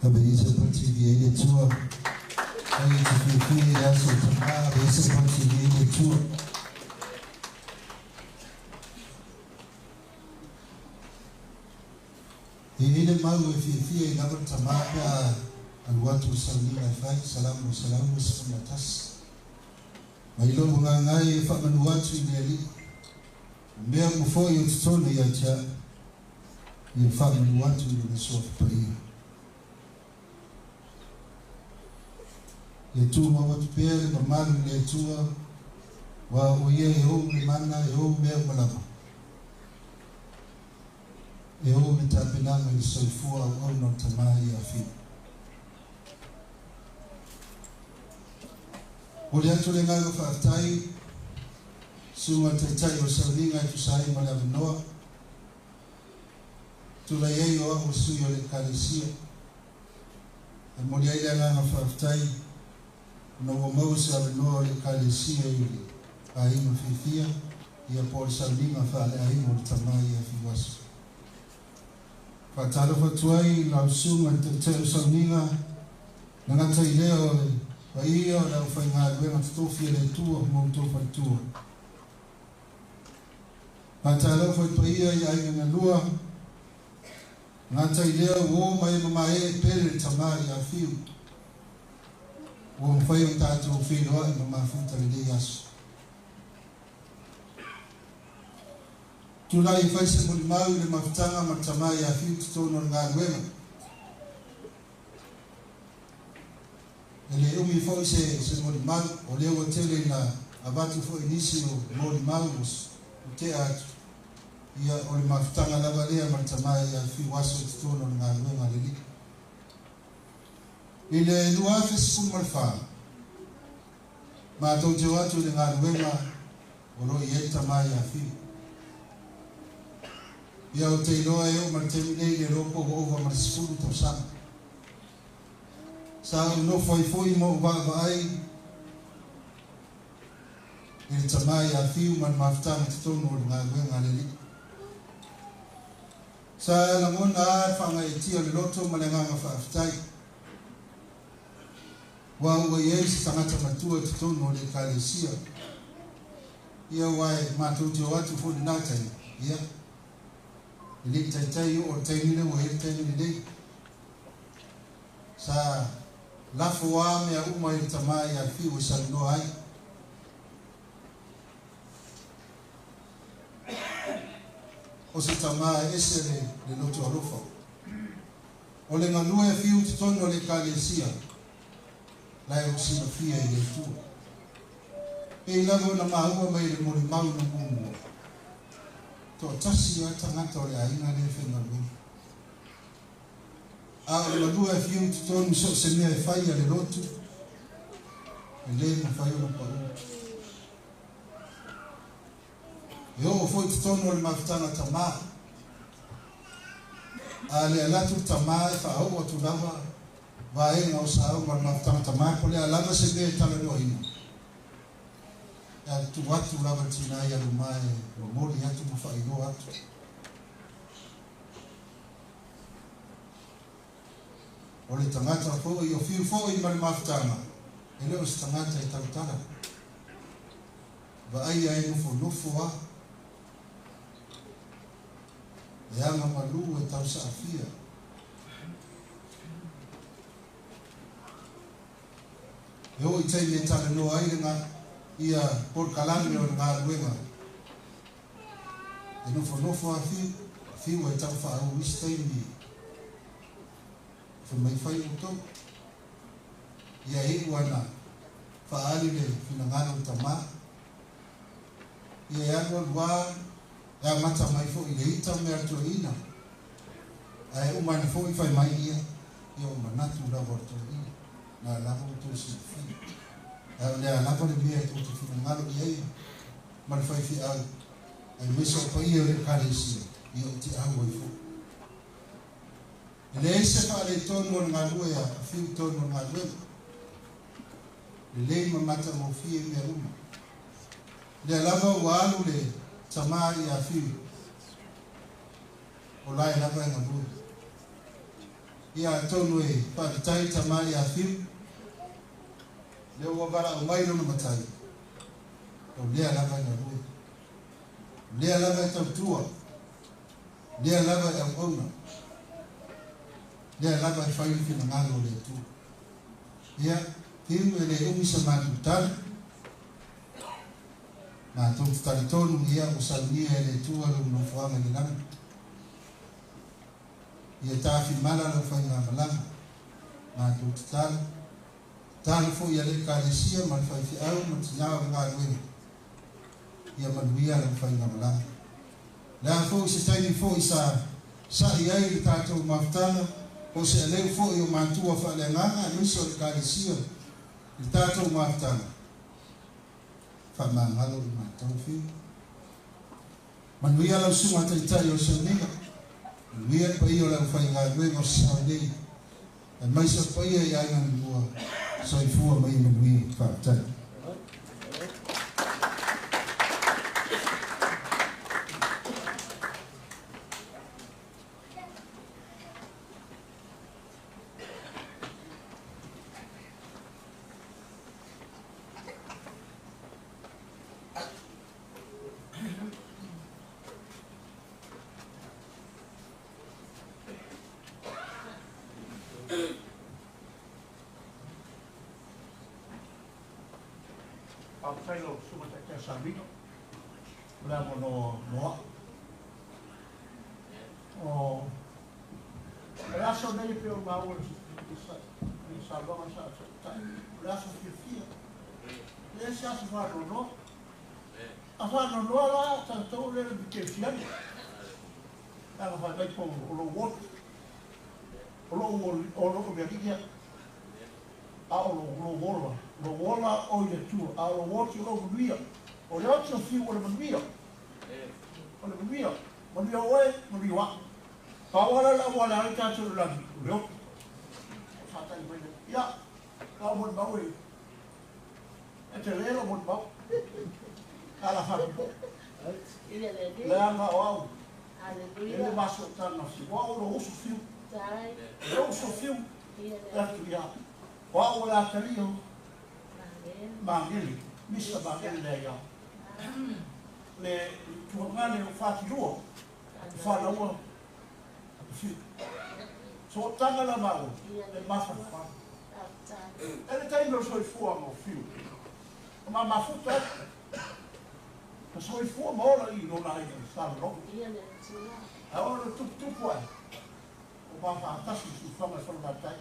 Abisa partilhei de tua, aí te fiquei essa tomada, abisa partilhei de tua. E ele mal o fiquei na tomada, alwatu salina fai, salamu samatas. Mas logo ngai fa manuatu nele, mea mo foi o tonu ya cha, e fa manuatu no sof pai. Le tua watu pere na malu le tua wa oye e o le mana e o mea malama. e o me tapinanga i soifua au no tamai a fi. O le atu le nganga whaatai, sunga te tai o sauringa i tu sai ma le avanoa, tula iei o aho sui o le kalesia, e mo le aile nganga whaatai, na ua mau se avanoa o le kalesia i le a ima fifia, ia po le sauringa whaale a ima o le tamai a fi wasu. Whaatalo whatuai lau sunga te teo sauringa, na ngata i leo le wa ia o lau whai ngā ruenga tutofi e le tua mou tofa tua. Pata lau whai pa ia i ainga ngā lua, ngā tai leo o mai mama e pere tamari a fiu. O mwhai o tātou whiroa i mama futa le dei asu. Tūlai whai se mori mau le mawhitanga ma tamari a fiu tutono ngā ruenga. Ele umi foi se mori mau o leo tele na abatu foi nisi o mori mau o te atu ia o le mafutanga lava lea martamai a fi waso tutono ngā ruenga le li. Ile lua fe sikun marfa ma tau te watu le ngā ruenga o roi e tamai a fi. Ia o te iloa e o martemi nei le roko o ova marsikuru tau sama. Sa no foi mo va ai ele tamai a fiu man maftang tono ngā ruenga le li. Sa la mona whanga e tia le loto malenga ngā whaaftai. Wa ua iei si tangata matua tono le kalesia. Ia wai mātou te o atu fōni nātai. Ia. Ili taitai o tainile o e tainile dei. Sa lafo wa mea uma i tamai a fiu e salino ai. O se tamai ese le loto arofa. O le nganua e fiu titono le kalesia. Lai o sina fia i le tua. E ilago na mahua mai le mori mau na mungu. To tasi a tangata o le aina le whengaru. A o le lua e fiu titono so se mea e whai a le lotu. E le ma whai o na paru. E o foi titono le mawhitanga tamaa. A le alatu tamaa e whaau o tu lava. Vai ngau sa o ma mawhitanga tamaa. Po le alava se mea e tala no ina. E tu watu lava tinai alu mai. O mori atu ma whaino atu. O le tangata fo i o fiu fo i ma le mawhitanga. E leo se tangata e tautara. Va ai ai nufo a. E anga malu e tau sa afia. E o i tei e tala no ai nga ia por kalami o ngā ruenga. E nufo a fiu e tau wha au istei ni. Fa mai whai o tau. Ia e wana wha ali le finangana o tamaa. Ia e anua lua e mata mai fo i le ita mea to ina. Ai umana fo i fai mai ia. Ia umanatu lava to ina. Na lava o to si fi. Lea lava le mea to te finangalo i eia. Mara fai fi au. Ai mesa o pa ia le kalesia. Ia o te au ai fo. E le eise fa le tonu o ngā lua a fiu tonu o ngā lua. Le lei mamata mo fie mea uma. Le lava o alu le tamari a fiu. O lai lava e ngabui. Ia tonu e pakitai tamari a fiu. Le ua wara o mai lona matai. O lea lava e ngabui. Lea lava e tautua. Lea lava e auna. Lea lava e whai fina ngalo le tu. Ia fiu e le umi sa matu tari. Ma tau tari tonu ia o saunia e le tua lo no whaanga ni lana. Ia tāwhi mala lo whai ngā malanga. Ma tau tari. Tāna fo ia le kālesia ma whai fi au ma tinawa ngā ruenga. Ia manuia lo whai ngā malanga. Lea fo i se taini fo i sa sa ia i tātou maftana o se aleu fo i o mātua whaaleanganga niso le kālesia i tātou maftana whamangalo i mātou whiu manuia lau sunga taitai o Saninga manuia pa i o lau whainga luenga o Saunei e maisa pa ia i ainga mua soifua mai manuia whaatai Taylor suma te Sabino la mono no o la so dei per un baul di salvama sa la so fia le si ha fatto no a fanno no la tanto le che fia la fa dai con lo vuoto lo come dice lo wola o le tu a lo wote lo via o le otro fi o le via oe via pa wala la wala ta tu la lo fata i bene ya ka mo ba we e te le lo mo ba ala fa la ma o ele baixo tá no si o lo uso fio eu uso fio ya tu ya o la talio Mangeli, misa Mangeli le ia. Le tuangane o whati rua, whanaua. So tanga la mau, le mafa wha. Ele taimero soi fua mo fiu. Ma mafuta, ka soi fua maola I nona ai ni staro no. A ora tupu ai. O ma whaatasi su whanga whanamatai.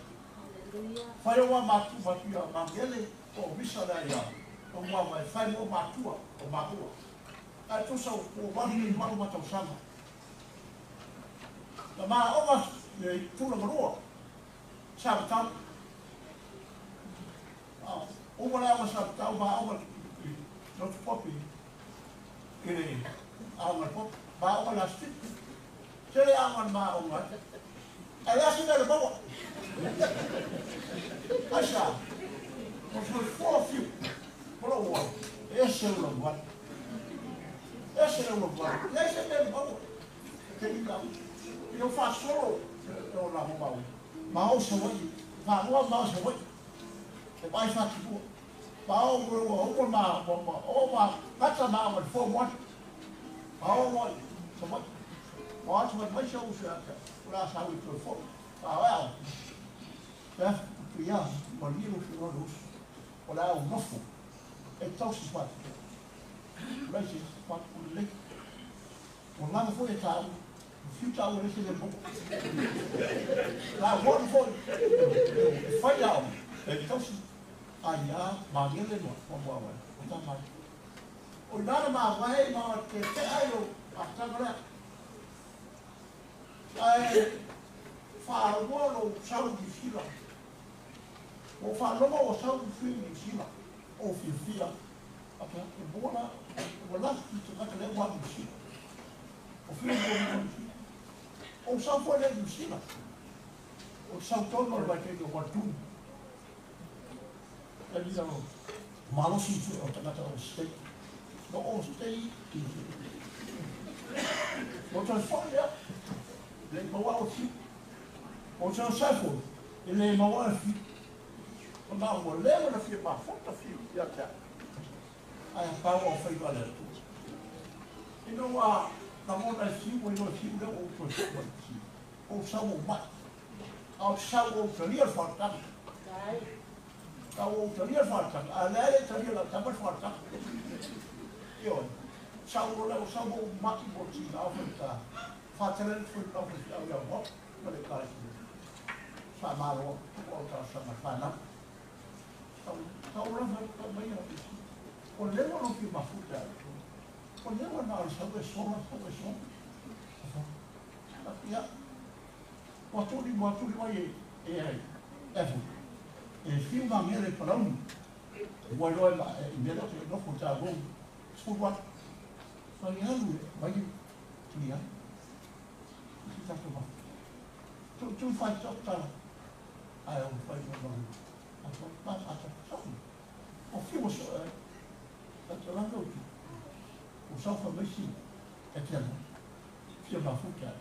Whai oa matua Mangeli, o misa la ia o mua mai fai mo matua o mahua ai tu sa o wani maru matau sama la ma o ma tu la marua sa tam o wala ma sa tam ma o ma not popi ele a ma pop ba o la stit se le a ma o ma ai asu le bawa asha Porque foi fio. Falou, esse é o lugar. Esse é o lugar. Esse é o lugar. Eu faço eu lá no baú. Baú só vai. Baú só vai. Você vai fazer tudo. Baú o ma passa ma o for one. Baú só vai. Baú só vai show o lá sabe o que for. Ah, é. Já, mas não foi luz. Olha o novo, então se faz. Mas se faz o leite. O lá não foi tal, o fio tal ele se levou. Lá o outro foi lá. Então se aí a magia levou, vamos lá, vamos lá. O nada mais vai, mas que aí o até aí faz o chão de fila. O whanoma o sau whiu ni sila, o whiwhia, aka e bona, o lafi ki te kaka le wā ni sila, o whiu ni sila, o sau fua le ni sila, o sau tono le mai kei o watuni. E ni alo, malosi tu o tangata o stei, no o stei ki o tai whaia, le maua o whiu, o sau saifo, e le maua o whiu, o nā ua lewa na whia mawhota whiu ia te ai a pāua o whaiwa le tu. Ino wā, na mona whiu o ino whiu leo o tō whiu o sau o mai. Au sau o te ria whataka. Sau o te ria whataka. A lea te ria la tamas whataka. Io, sau o leo sau o maki o tina au whita. Whataren whiu au whita au ia wot. Mare kāre whiu. Sa maro o tā sama whanau. Kau orang tak banyak itu. Kalau lewat orang pergi mafuta, kalau lewat nak sampai solat. Tapi ya Watuli mai e fiu ma mere palau wa lo ma mero que no futa bom sua fa ya lu vai tu ya si ta to tu fai ta ai o fai no o fiu so ta la no o sa fa messi e ti amo fiu ma futa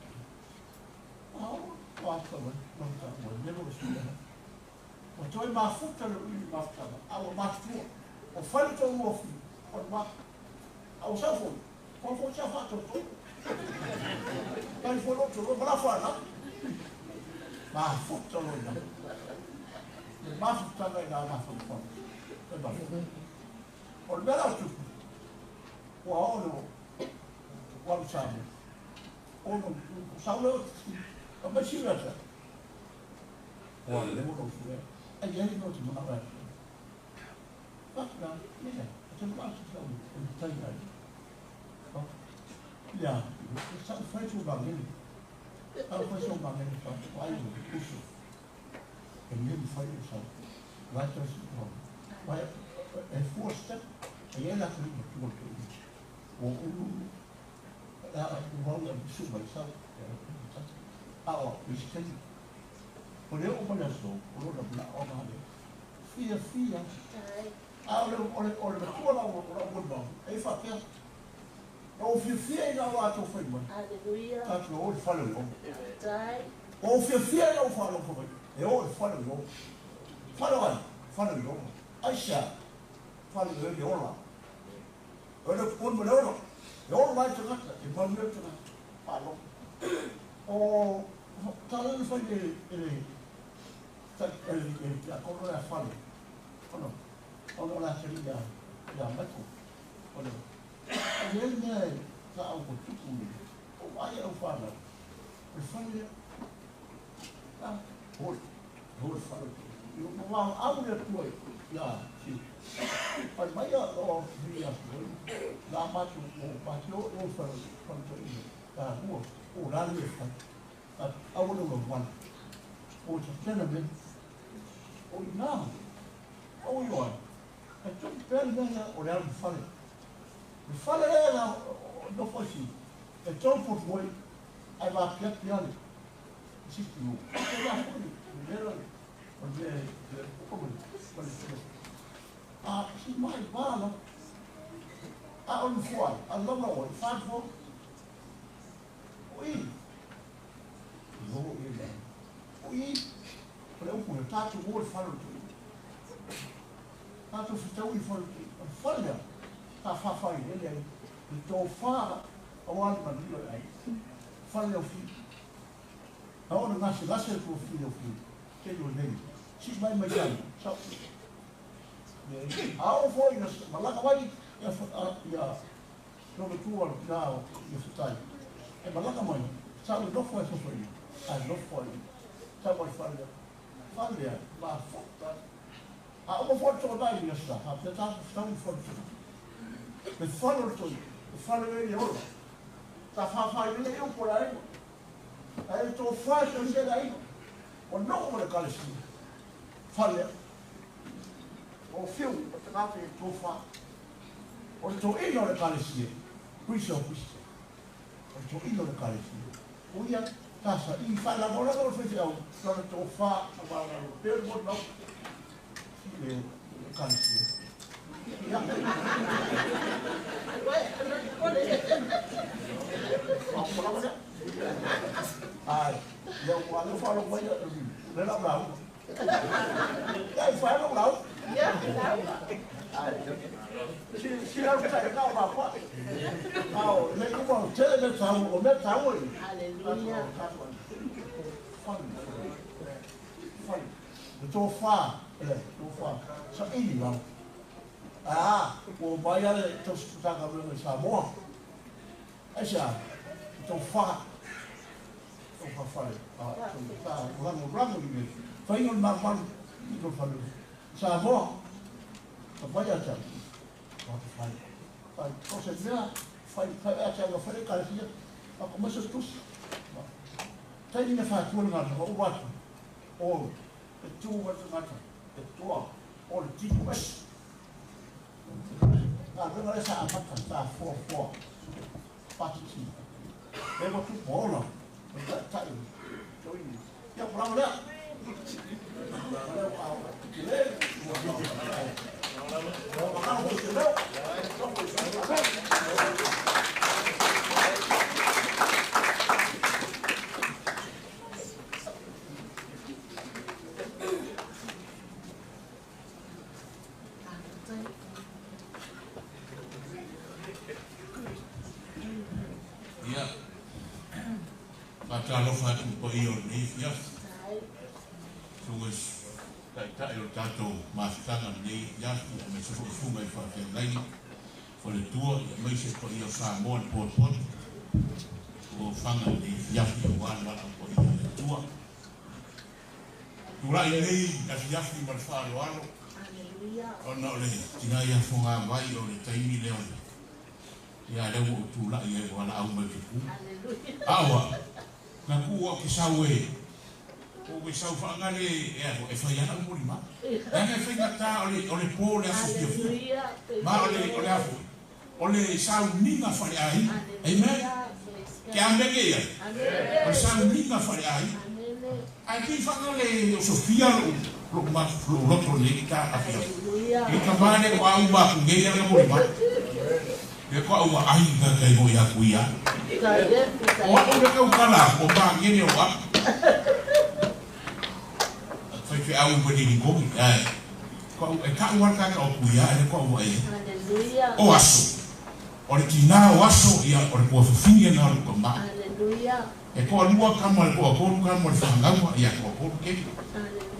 Pasta, non so, devo studiare. Ma tu hai ma futta lui basta. Alo ma tu. O fare tu uofi. O ma o sa fu. Quando ci ha fatto tu. Dai fuori tu, non la fa, ma futta lui. Ma futta lei la ma futta. E basta. O il bella tu. O no. Qual sabe? O non sa Apa sih rasa? Wah, lemu dong sudah. Jadi no tu mana rasa? Pasal ni lah, macam mana sih kita tanya? Oh, ya, saya faz bangun. Kalau faz bangun, saya faz usul. Ini faz usul. Vai terus, vai força. Aí ela tem que o vale usul besar. Cristiano. Por eu começou, por uma hora, filha. Olha, o bom. Aí faz que eu filha não lá tô foi bom. Aleluia. Tá que eu falo bom. Sai. O filha não falo bom. Eu falo bom. Falo bom. Aisha. Falo bom lá. Olha o melhor. Eu vai te dar, e pode me te dar. Falo. O talvez foi ele a coroa é falha, quando ela chega já matou, olha, ele né já algo tipo, o pai é o falha, o falha, ah, hoje fala, eu não vou abrir tudo, já, sim, mas vai ó via, lá matou, eu falo, quando tá rua o lá ele faz a outra one o treinamento o não o eu é tudo perde olhar de fala ela não foi assim é tão por foi aí vai criar piada existe no primeiro como se mais bala onde foi a logo faz for oui, para o meu tato o olho fala tudo, tato fica o olho fala, tá fafai ele aí, então fala o ano para mim aí, fala o filho, a hora nasce o filho, que ele olha, se vai mais já, só, a hora foi mas lá vai já não tua já fitai é balaga mãe, sabe, não foi sofrer, não foi, sabe, falha, mas foda, uma foto só dá isso, até tá uma foto, mas fala tudo, fala ele olha, tá fazendo ele eu por aí tô fazendo ele aí, ou não como é que ele se falha, o filme, o trato é tô faz, ou tô indo na calice, puxa. Então, indo na cabeça. O ia casa e fala agora que eu fiz eu, só que eu faço agora o pergunto não. E cabeça. Eu falo com ele, não bravo. Aí fala bravo. Se eu sair não vai fora. Nem como você me salvo, o meu salvo. Aleluia. Estou fá, só ele não. O Bahia estou escutando a minha Samoa. É já, estou fá. Estou fá, lá no Branco mesmo. Foi no normal, estou falando. Samoa, o Bahia já. Faz, você vê, faz essa, eu falei, cara, a começa tudo. tai ni fa tu ngata o watu o tu watu ngata tu o ti bas na sa amata sa 4 pati ti e mo tu bola ta ya bravo la Patalo fatu po iyo ni ya. Sungus ta yo tato masanga ni ya me so funga fa fe lai. For the tour me se po iyo sa mon pot o fanga ni ya wan po iyo tour. Tura ini ya fi mar fa lo alo. Hallelujah. Ono le tina ya funga mai o le taimi le on. Ya le wo tu la ye wala au me ku. Hallelujah. Awa. Na kuwa kisawe o we sau fangale e fa ya na muri ma na me fe ngata ole pole asu ki ma ole afu ole sau ninga fa ai amen ke ambege ya ole sau ninga fa ai ki fangale o sofia lo ma lo to ni ka afia ni ka bane wa u ba ku nge ya muri ma e ko au ai ga kai mo ya ku ya o udah kau kalah, o bang ini o apa? Foi au berdiri kau, kau kau warga kau punya, ada kau buat ini. O aso, orang Cina o aso, ya orang kuah fingi na orang kembang. Kau luar kamu, kau kamu faham, ya kau kau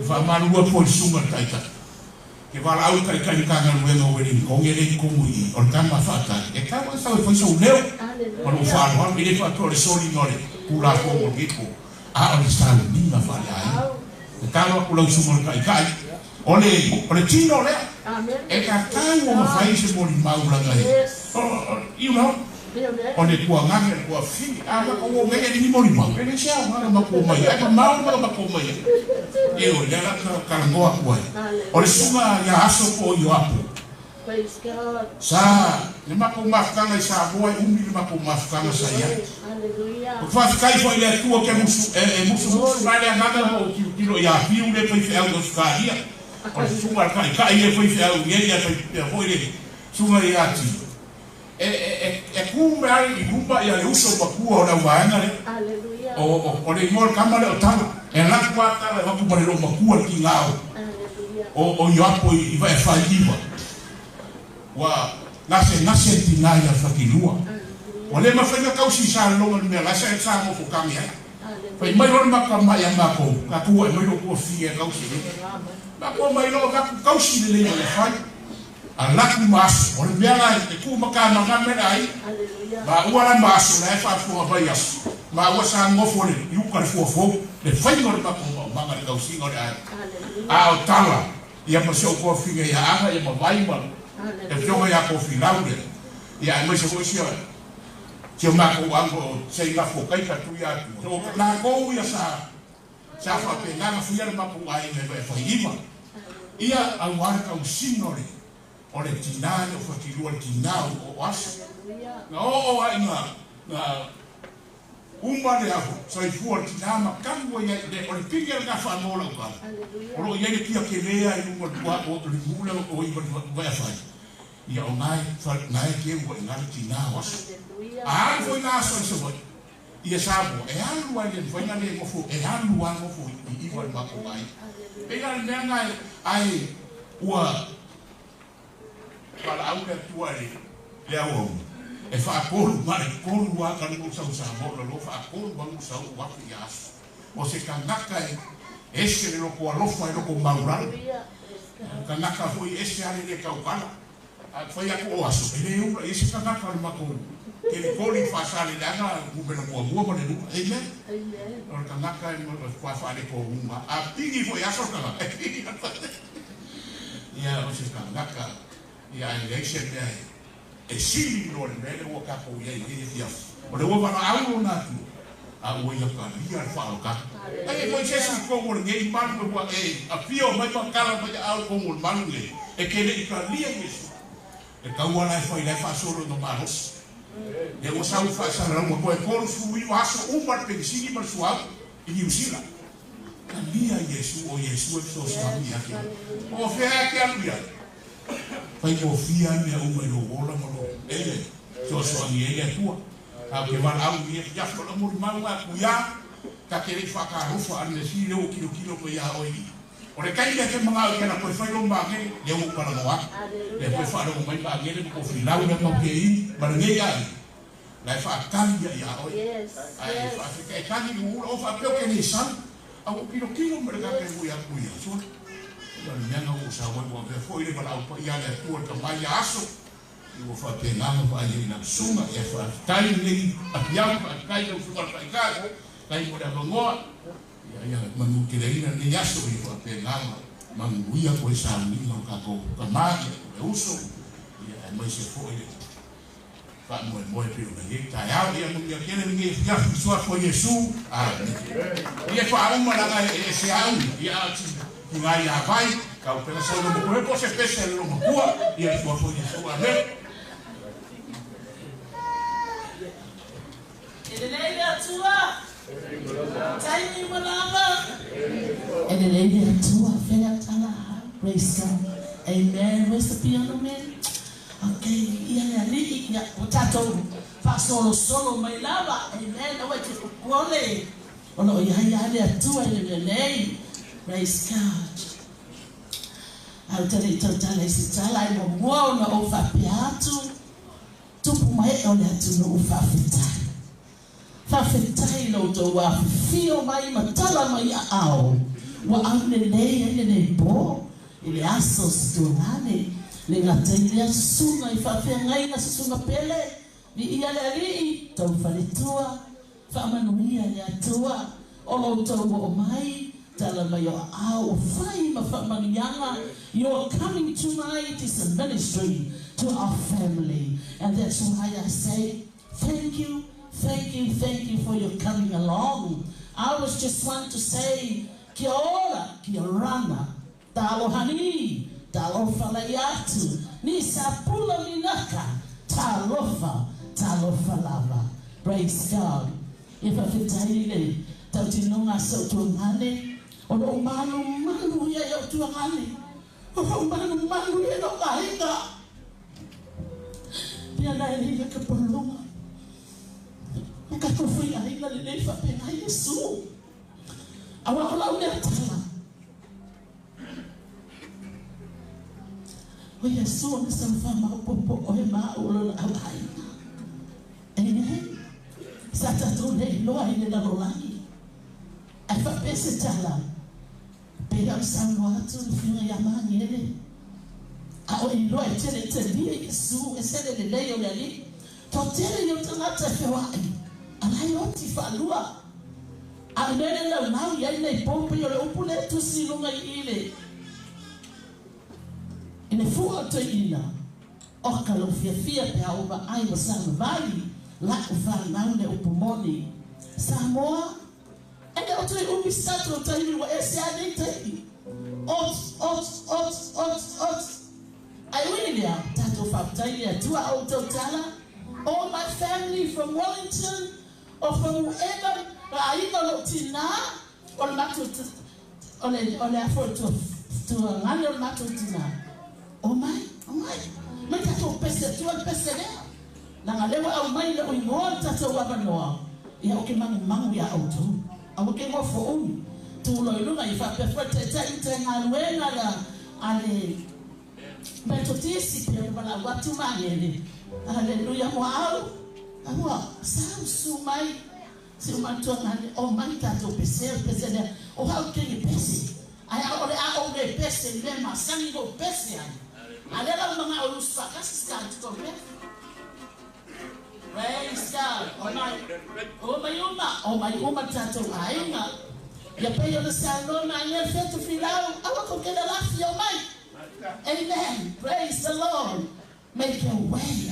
faham luar pun sungai kita. Kau lau kai kangan luar berdiri kau ini kau mui, orang kamu faham. Kau tahu foi so leu. Quando falo, mi detto attore soli nore, pula como tipo, a ole sta ni na fale ai. Kalo pula sumo kai kai. Ole chino le. E ka kai mo fai se mo ni maula kai. You know? Ole tua ngake tua fi, ama ko mo ngai ni mo ni mau. Ele sia ma ko mai, ka mau ma ko mai. E o le ka ngoa ko. Ole sunga ya aso ko yo apo. Sa, lima ko mafkanga sa boy umi lima ko mafkanga sa ya. Hallelujah. Fa kai fo ile tua ke musu vale ngana o kilo ya fiu le foi fel dos caria. O sunga kai ele foi fel ele ya foi ele. Sunga ya ti. Kumba i kumba ya uso pa kuo na wanga le. Hallelujah. O le mol kamale o tala. E la kwa tala va ku pare lo makua ki ngao. Hallelujah. O yo apo i vai fa iva. Wa nase tinaya fakilua wale mafanya kausi sa longa me la sa mo ko kamia fa mai ron makama ya mako ka ku mai ro ko fie kausi ba ko mai lo ka kausi le le fa ala ku mas wale biala e ku makama ngame ai ba wala mas na fa fu ba ya ma wa sa mo fo le yu ka fo le fa no ba ko ba ngal kausi ngore ai a tala ya mo so ko fie ya aga ya mo vai ba e fionga ya ko finaude ya mo se ko sia ke ma ko ango se la fo kai ka tu ya to la ko ya sa fa pe na fu ya ma ko ai me fa iva ia al war ka usinore o le tinano fa ki lu al tinao o as no ai na umba le afo sai fu al tinama kango ya de o le pinga ka fa mo lo ka o lo ya le kia ke lea i mo tua o le mula o i va fa ia o mai ke o ngai tina was a foi na so so ia sabo e alu ai foi na le mo fu e alu wa mo fu i va ma ko mai e ga le ngai ai ua para au le tua le au e fa ko ma ko wa ka no sa mo lo fa ko ba mo sa wa ia o se kanaka ese le ko alofa e lo ko maura kanaka foi ese ale le kaukala foi a ko aso ele u ese kanaka le mako que le coli fa sale danga u belo mo mo le nu amen o kanaka mo fa le ko uma a pigi foi aso kanaka ia o se kanaka ia ese le e sili no le mele o ka ko ia ia o le wa na au na tu a o ia ka ria fa o ka ai mo se si ko mo ngai man mo a pio mai pa kala mai au ko mo man le e ke le ka ria Yesu e ka wala fa ile fa solo no manos e o sa fa sa ra mo ko e ko su i aso o par pe si ma su a i usila ka ria Yesu o Yesu e so sa mi aki o fe ke a ria fai mo fia me o me lo ola mo ele so so ni ele tua a ke va au ni ya so lo mo ma ku ya ka ke ri fa ka ro fa ne si le o kilo ko ya o i o re kai ke mga ke na ko fai lo ma ke le o para no wa le ko fa lo mai ba ke le ko fi la una mo ke i ba ne ya la fa kan ya o ai fa ke kan ni o fa pe ke ni san a o kilo mo re ka ke ya so Nanga usa wa ke foi le para o ia le tua ka mai aso i wo fa pe ngama pa ia na suma e fa tai ni a piau pa kai o fu pa kai mo da ngo ia manu ke le ina ni aso i fa pe ngama manu ia ko sa ni no ka ko ka mai e uso ia mai se foi le fa mo pe o ni ka ia ia mo ia ke ni ia so ko Yesu ia fa uma na e se au ia Ngai ya vai, kau pela sa no ko ko se pese no ko e a sua foi sua ne. Ele atua. Tai ni manava. Ele atua fela tala. Praise God. Amen. Where's the piano man? Okay, ia ali ia o tato fa solo mai lava. Amen. O te kole. Ono ia atua ele. Praise God. Au tale tala isi tala i mo na o fa piatu. Tupu mai o le atu no o fa fitai. Fa fitai no to wa fio mai matala mai a ao. Wa au ne bo. Ile aso stonane. Le ngata ile sunga i fa fia ngai na sunga pele. Ni ia le ali to fa le tua. Fa manuia le atua. O lo to o mai. You're coming tonight is a ministry to our family, and that's why I say thank you for your coming along. I was just want to say kia ora, kia rana, talohani, talofalaiatu, ni sapula minaka, talofalava. Praise God. If I could tell you tautinonga so tuangane. Ono manu ya yo tuangani. Ono manu ya no kahinga. Pia na ile ke polonga. Ukatofui ahinga le fa pena Yesu. Awa ola une tala. O Yesu on sanfama popo o ma olo ahinga. Amen. Sata to le lo ahinga la rolani. Afa pese tala. Pega sangue atu fina ya mani ele. A o ilo e tele Yesu e sele le leyo ali. To tele yo tana te wai. Ala yo ti falua. A nele la na ya ile pompe yo le upule tu silunga ile. Ine fuwa to ina. O kalo fia pe aoba ai mo sana vali. La ufa naune upumoni. Samoa and I'll tell you, we start to tell you what I tell you. I really am. Tato Fabtalia, 2 out of Tala. All my family from Wellington or from wherever, I know Tina or Matutina, or afford to a land of Matutina. Oh my. Make a to pester 12 pester there. Nangalewa au mai le uingoa tato wabanoa. Ya oke mangu ya auto. Awoke mo fo umi tu lo ilunga ifa perfecta ita ngalwenga la ale metotisi pe bala watu mangele haleluya mo awa samsu mai si umanto ngale o manta to pese de o how can you pese ai ore a o pese le masangi go pese ale la manga o usaka start to be. Praise God. Oh my tato ainga. Ya peyo de salona ya fetu filau. Awako keda lafi yo mai. Amen. Praise the Lord. Make your way.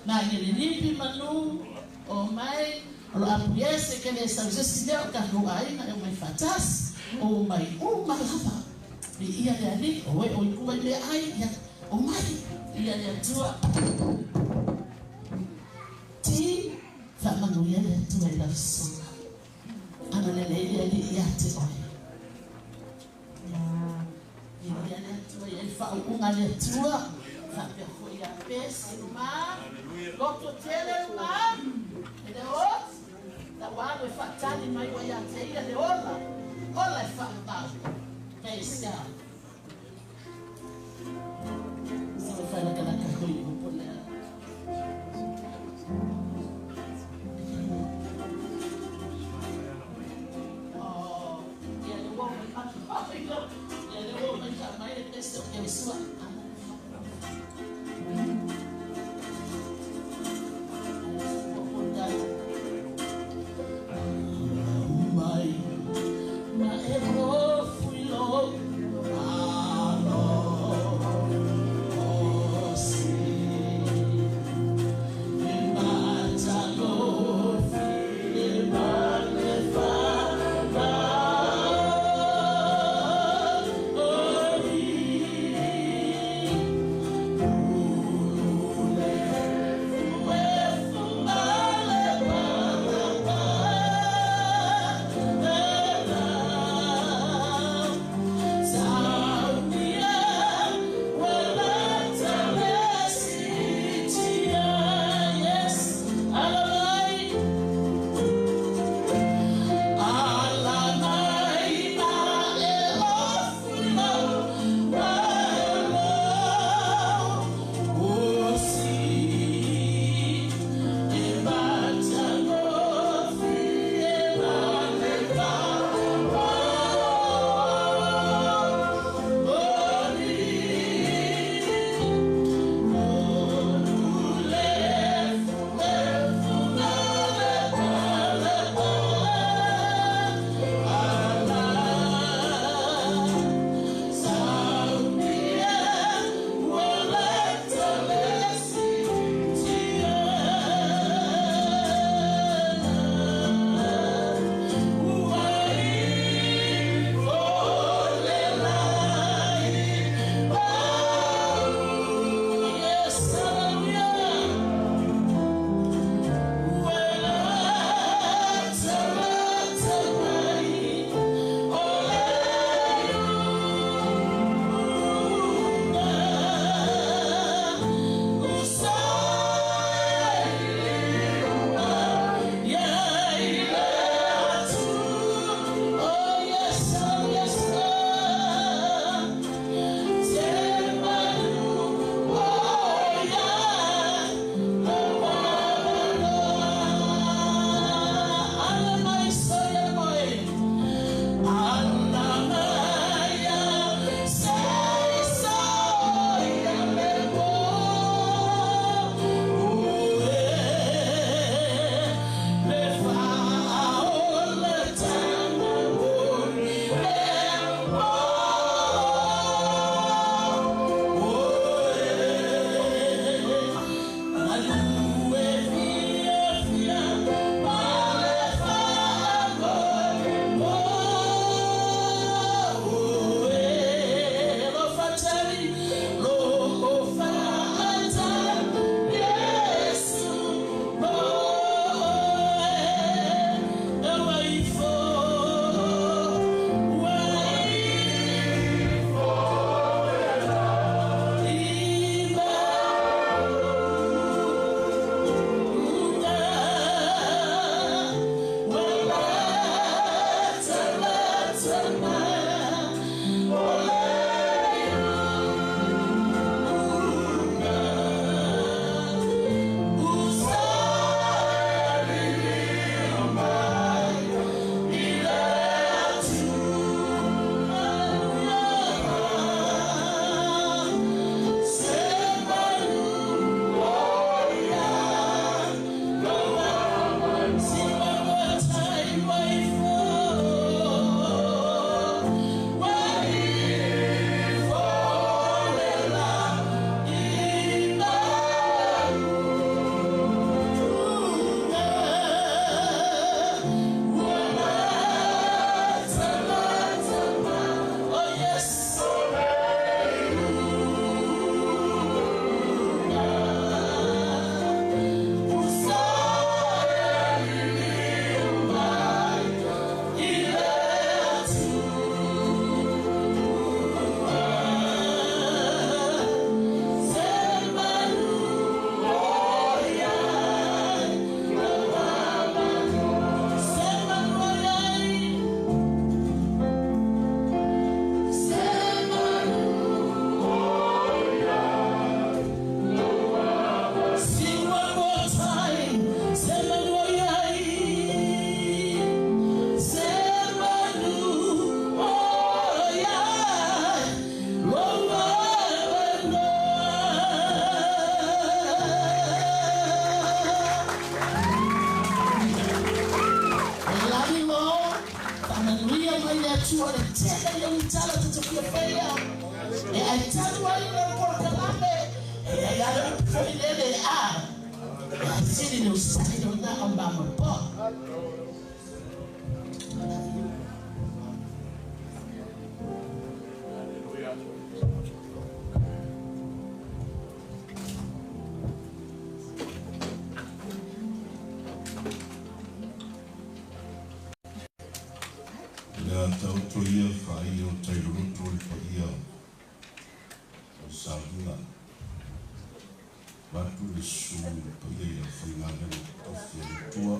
Na nililipi manu. Oh my. Alo apu yese kele sa jesi leo ka ai na mai fatas o mai lava. Ia le ali o e o ikua le ai ia o mai ia le atua. Ti fa manu ia le atua i la songa. Ana le ia le ia te oi. Ia le atua ia fa unga le atua. Fa pe ho ia pes ma. Loto tele ma. E le ot. Da walo e fa tali mai wa ia te ia le ola. Ola e fa ta. Pes ya. Só faz aquela carrinha no poder. Oh, e ele vai chamar ele pensou que eu sou fia feia. E ai tatu ai no portalame. E ai ala foi nele a. Siri no sai no da amba mo po. Tau to ia whai o tai roto i pa ia o Sāhina. Watu le su pa ia i a whainganga ni tofi a tua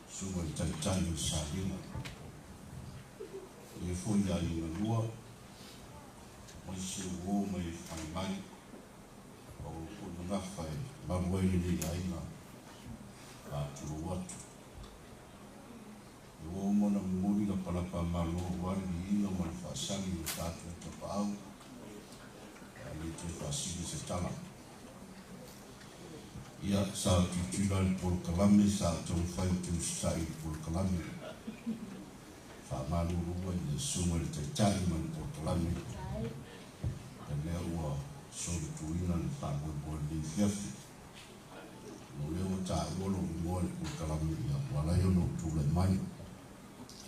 su a tai tai o Sāhina. Ia fwoi a i ngalua mai se uo mai whai mai o nga whai maruai ni aina a turu watu. Yo mona mori na palapa malo wali ina mo fasani o tatu to pau ali te fasini se tala ia sa titula por kalame sa ton fai tu sai por kalame fa malu ruwa ni sumo te tali man por kalame le wa so tu ina fa bo ni fiafi no le o ta lo mo por kalame ia wala yo no tu le mai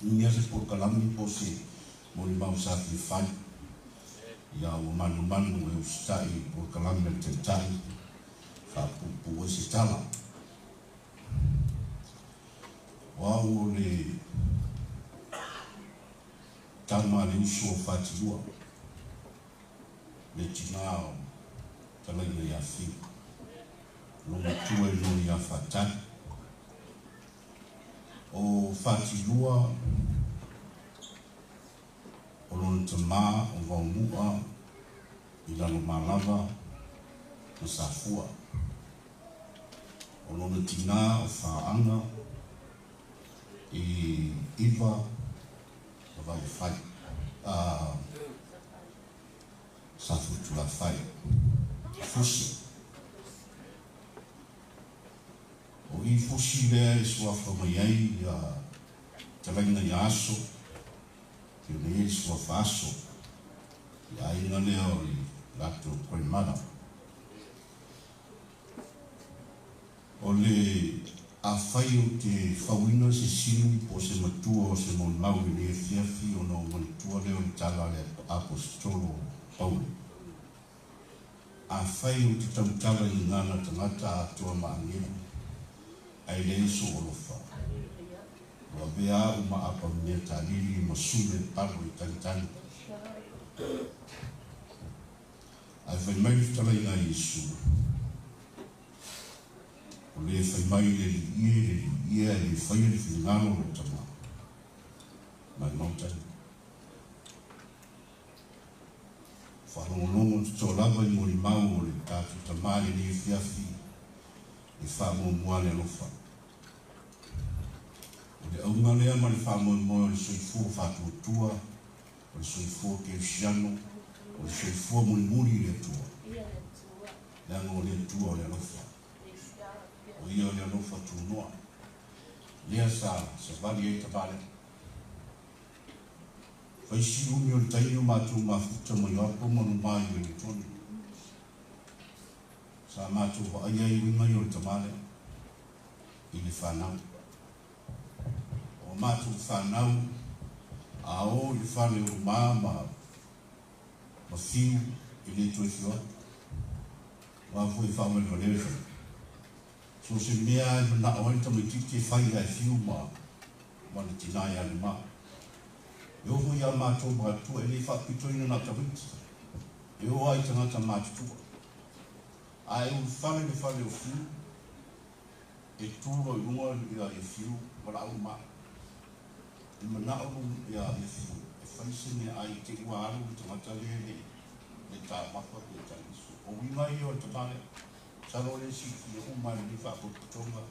Nia se por kalami po se mori mau sa ki fai ia o manu e ustai por kalami te tai fa pupu o se tala wau le tama le uso fati ua le tinao tala ina ia fi longa tua e no ia fatai o fatilua o lona tamā o vaumua i lalo malava na safua o lona tinā o faaanga i iva o vai fai safutula fai fusi o i fusi lea e suafa mai ai ia talaina i aso ke nei e suafa aso ia inga lea o i lato koimana o le a fai o te whawina se sinu po se matua o se mon mau i le fiafi o no manitua leo i tala le apostolo Pauli a fai o te tautala i ngana tangata atua maangina ai le so olofa wa bea uma apa meta lili masule palo i tantani ai fai mai tala ina Yesu o le fai mai le ia le fai le finalo lo tama mai mountain whanongongo tolava i mori mau o le tatu tamari le fiafi i whamo muane lofa o le aunga lea ma le whamo moe o le soifua whatu tua o le soifua ke usiano o le soifua muri le tua leanga o le tua o le lofa o ia o le lofa tunoa lea sa vali e tabale faisi umi o le taino matu mafuta mo yapo manu mai o le tonu sa matu wa aia i winga i o le tamale i le whanau o matu whanau a o le whane o ma fiu i le tue fio wa fui whaumel o le so se mea i na oen tamitiki whai ai fiu ma le tinai ale maa yo ho ya mato ba tu e fa pito ina na tabit yo ai tanga mato tu ai un fale o fu e tu lo lungo ya e fiu wala o ma na o ya e fiu e fa sine ai te wa alu tanga tale le ta ma fa ko ta su o wi mai o tale sa lo le si ki o ma ni fa ko tonga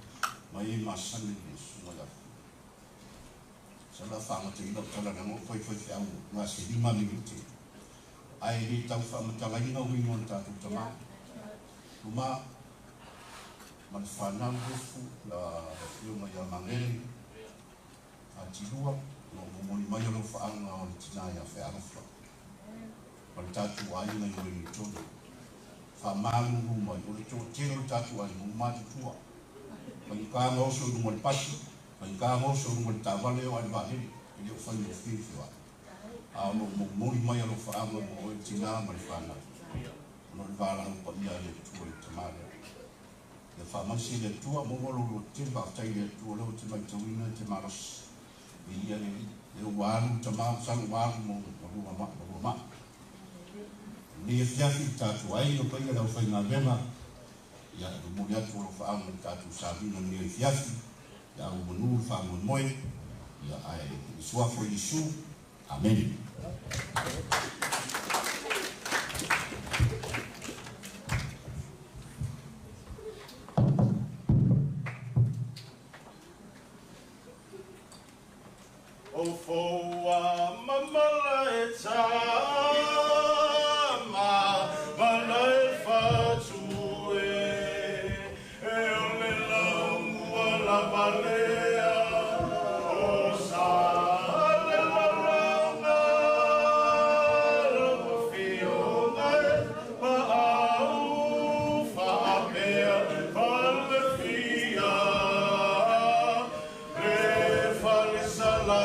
mai ma sane ni su wala la fama te ino tala na mo foi au na se 5 minuti ai ni tau fama tala ina wi mon ta tu tama uma man fana fu la yo ma ya mangere a tilua no mo ni mai no fa anga o tina ya fe alfa o le tatu ai na i ni tonu fa malu mo o le tonu tatu ai mo ma tua o i ka mo so mo le pasi o i ka mo so mo le tavale o ai va ni i o fa ni fifi wa a mo mai lo fa mo o tina ma le fana no le vala o ia le tua le tamale le fa masi le tua mo lo te fa tai le tua lo te mai tawina te maras ia le walu tama sang walu mo ma ni fiafi tatu ai no pai la fa na bema ya mo ya tu lo fa mo tatu sabi no ni fiafi ya o no fa mo moi ya ai sua fo isu amen. O foa mamala e tama mana e fatue e ole lamua la balea o sa le maranga lo fiona ma au fa mea fa fia le fa sala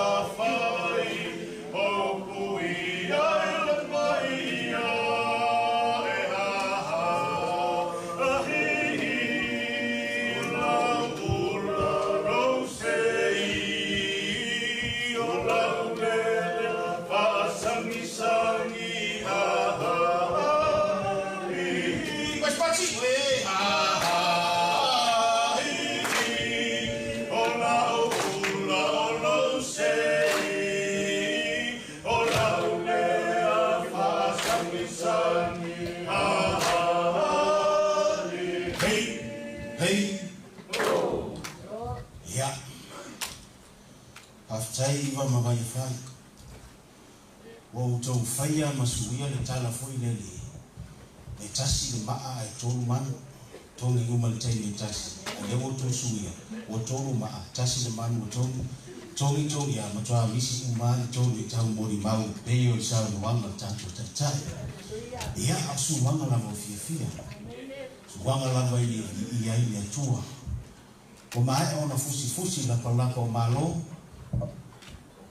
tai wa mawai fai wo tau faia masuia le tala foi le le tasi le maa ai tolu manu tolu nguma le tai le tasi le wo to suia wo tolu maa tasi le manu wo tolu ya matwa misi umani tolu tau mori mau peo sa no wanga tatu tatai ya asu wanga la fia wanga la vai ia ia tua o mai ona fusi la palapa o malo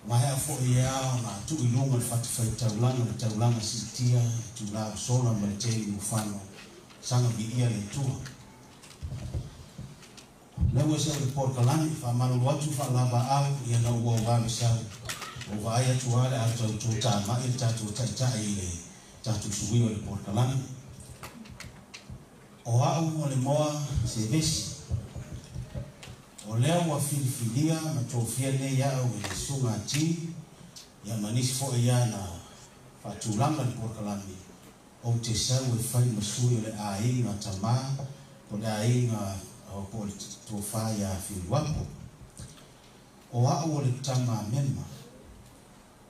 Maya fo ia na tu ilunga fai taulanga sitia tu la sola maletei mufano sanga biia le tua lewa sa report kalani fa malu watu fa lava au ia na uwa wa sa o vai tu ala atu tu ta ma il tatu ta ile tatu suwi report kalani o au le moa se vesi o leo wa filifilia matofia ne ya o le sunga ti ya manisi fo ya na fatulanga le porkalami o te sau e fai masui le ai na tama o le ai na o po to fa ya filwapo o au le tama mema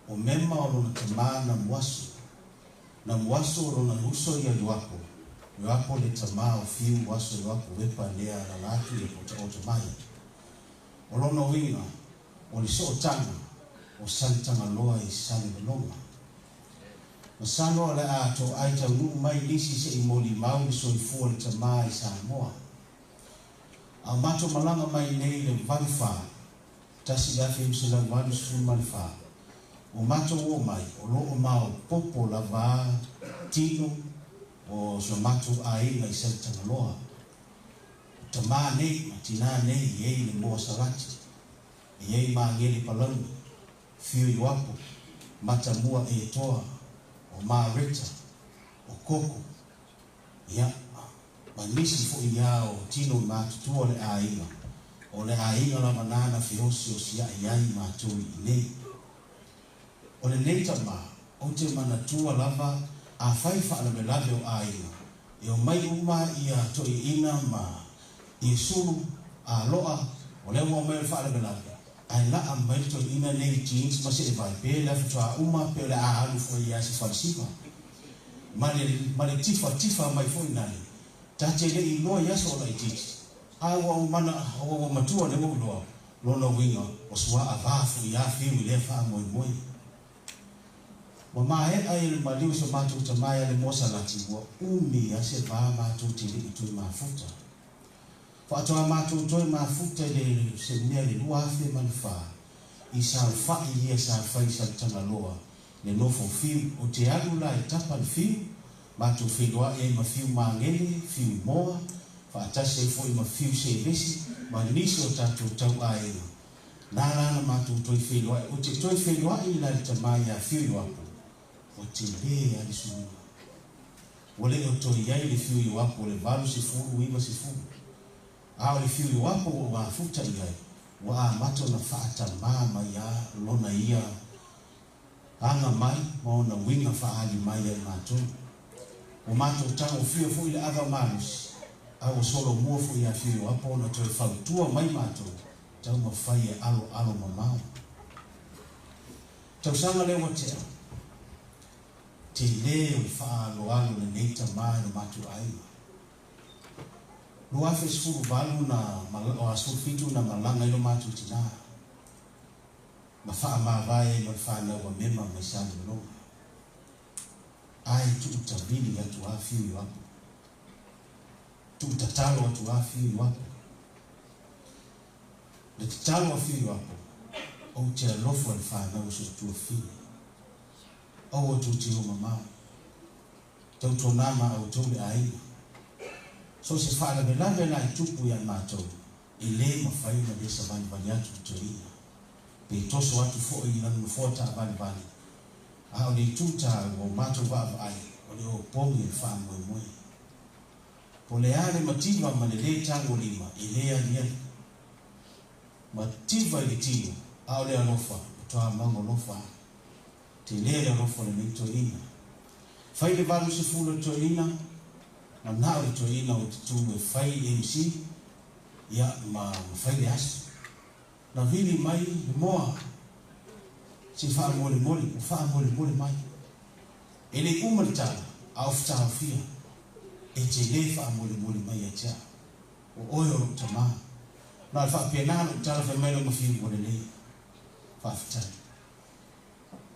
o mema o le tama na muaso o na uso ya luapo le tama o fiu waso luapo wepa lea la latu le o tamai o lona winga o le so tanga o santanga loa I sale longa o sano le ato ai tau nu mai lisi se I moli mau so I fu le tamai sa moa a mato malanga mai nei le vanfa tasi da fim se la vanu su malfa o mato o mai o lo mau popo la va tino o so mato ai la santanga loa tama nei tina nei ye le mo salati ye ma ngeli palon fiu iwapo mata mua e toa o ma reta o koko ya manisi fo ia o tino ma tuo le aiga o le aiga la manana fiosi o sia iai ma tu nei o le nei tama o te mana tua lava a faifa ala melave o aiga e o mai uma ia to ina ma Yesu a loa o le mo me fa le la ai la a mai to ina nei jeans ma se vai pe la fa uma pe la a lu fo ia se fa sipa male tifa mai fo ina le ta te le I loa ya so la I a wa mana o matua le mo loa lo no winga o swa a va fu ia fi le fa mo Wa mae ai le maliu so matu tamaya le mosa lati wa umi ase va matu tili itu mafuta. Fa toa matu toi mafuta le se mea le luafe manfa. Isa fa ia sa fa isa tanaloa le nofo fiu o te alu la etapa le fiu matu filoa e ma fiu mangele fiu moa fa tase fo ma fiu se besi ma nisi o tatu tau ai na matu toi filoa o te toi filoa i la tamaya fiu wapo o te le ali sunu wole o toi ai le fiu wapo le valu se furu iwa se furu a le fiu wapo o mafuta ia wa mato na fata mama ya lona ia anga mai mo na winga faali mai ya mato o mato tango fio fu ile ava manus au solo mo fu ya fio hapo na toe fautua mai mato tau mafai alo mamao tau sanga le wote te leo fa alo le neita mai no mato ai no afes fu balu na o asu fitu na malanga ilo matu tina mafa ma vai no fa na wa mema mesani no ai tu tabili ya tu afi wapo tu tatalo watu afi wapo le tatalo afi wapo o te lofu al fa na uso tu fi o tu ti o mama tu tonama o tu ai so se fa la belanga na tupu ya mato ile mafai na desa bani bani atu toia pe toso watu fo ina mfota bani bani au ni tuta o mato va ai o le o pongi fa mwe pole ale mativa manele tango lima ile ya nia mativa ile au le alofa toa mango lofa tele alofa le mitoina fa ile valu se fulo toina na nao toina o tuwe fai MC ya ma fai le asu na vili mai moa si fa mole mai ele umalta auf tafia ejele fa mole mai ya cha o oyo tama na fa penana tala fa mai no fi mole le fa fta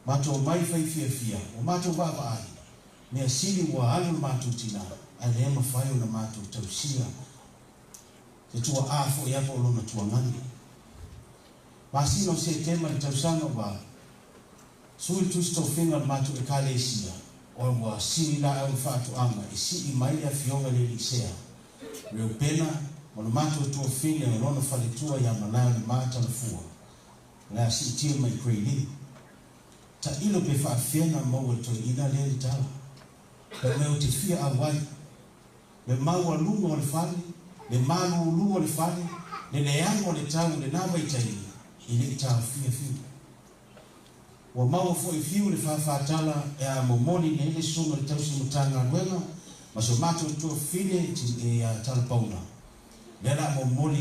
mato mai fai fia o mato baba ai me asili wa alu mato tina alema fayo na mato tausia se tua afo ya polo na tua ngani basi no se tema tausanga ba sui tu sto finga mato e kalesia o wa sila au fatu anga isi mai ya fionga le lisea le pena o mato tu finga no no falitua ya malaya mata na fua la si tia mai kredi ta ilo pe fa fiena mo to ina le tala pe me o te fia awai le mau alunga o le fale, le manu ulunga o le fale, le leango o le tau le nava itai, ile itau fia. Wa mau fo i fiu le whawhatala e a momoni ne ile sunga le tau simutanga nuenga, maso mato tu file e a talapauna. Le la momoni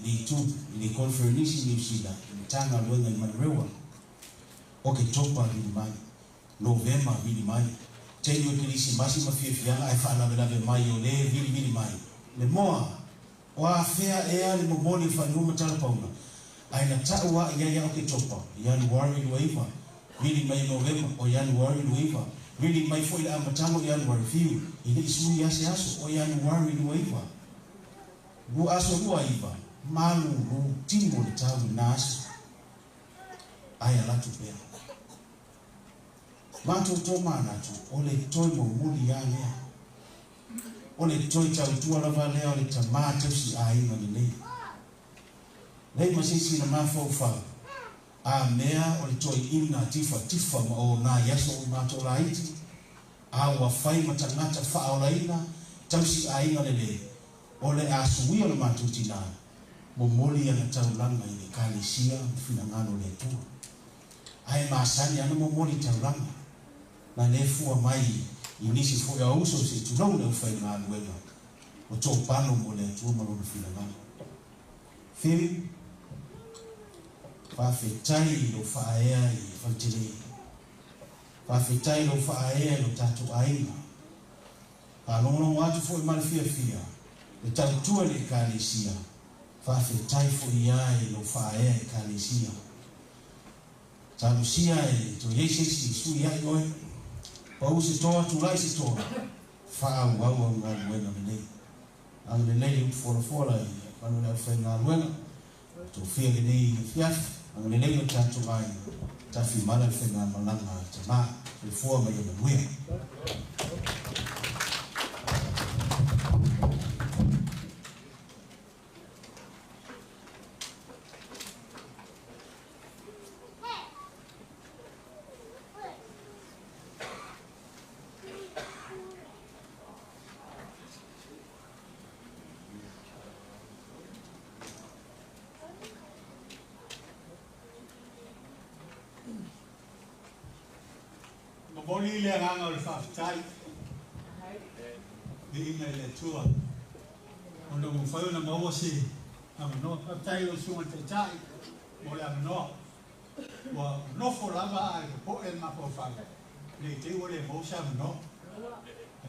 i tu, i konferenisi ni usida, i tanga nuenga i manrewa. Oke topa vili mai, November vili mai, tenyo kilisi masi mafia ai fa la mai o le vili mai le moa o afea e ale momoni fa numa tala pauna ai na taua ya o ke topa yan worry waiva vili mai November o yan worry waiva vili mai foi la matano yan worry fiu ile isu ya se aso o yan worry waiva bu aso bu aiva malu ru timo le talu nas ai ala tu pe mato toma na tu ole toi mo muli ya lea ole toi tau tua lava lea ole tamata si ai mani lei masisi na mafo a mea ole toi ina tifa ma o na yaso mato laiti a wa fai matangata fa o laina tau si ai mani ole asui ole mato tina mo muli ya na tau langa ile kalisia fina ngano le tu ai masani ana mo muli tau langa na lefu mai inisi fo ya uso se tu no le fai na luega o to pano mo le tu mo no fina na fim fa fetai lo fa ai fa tiri fa fetai lo fa ai lo tatu ai pa no no watu fo mal fia le tatu le kalisia fa fetai fo ai lo fa ai kalisia talusia e to yese si sui ai oi o se toa tu lai se toa fa au ngā nei ang nei fola panu na fa ngā luena to fia nei fiaf ang nei o tatu ai ta fi mala fa ngā malanga te ma le fo mai le mue Boli le nganga o whaftai di ina le tua o no mo whau na maua si amanoa whaftai o sunga te tai mo le amanoa wa nofo lava ai po e mapo whanga le te o le mo sa amanoa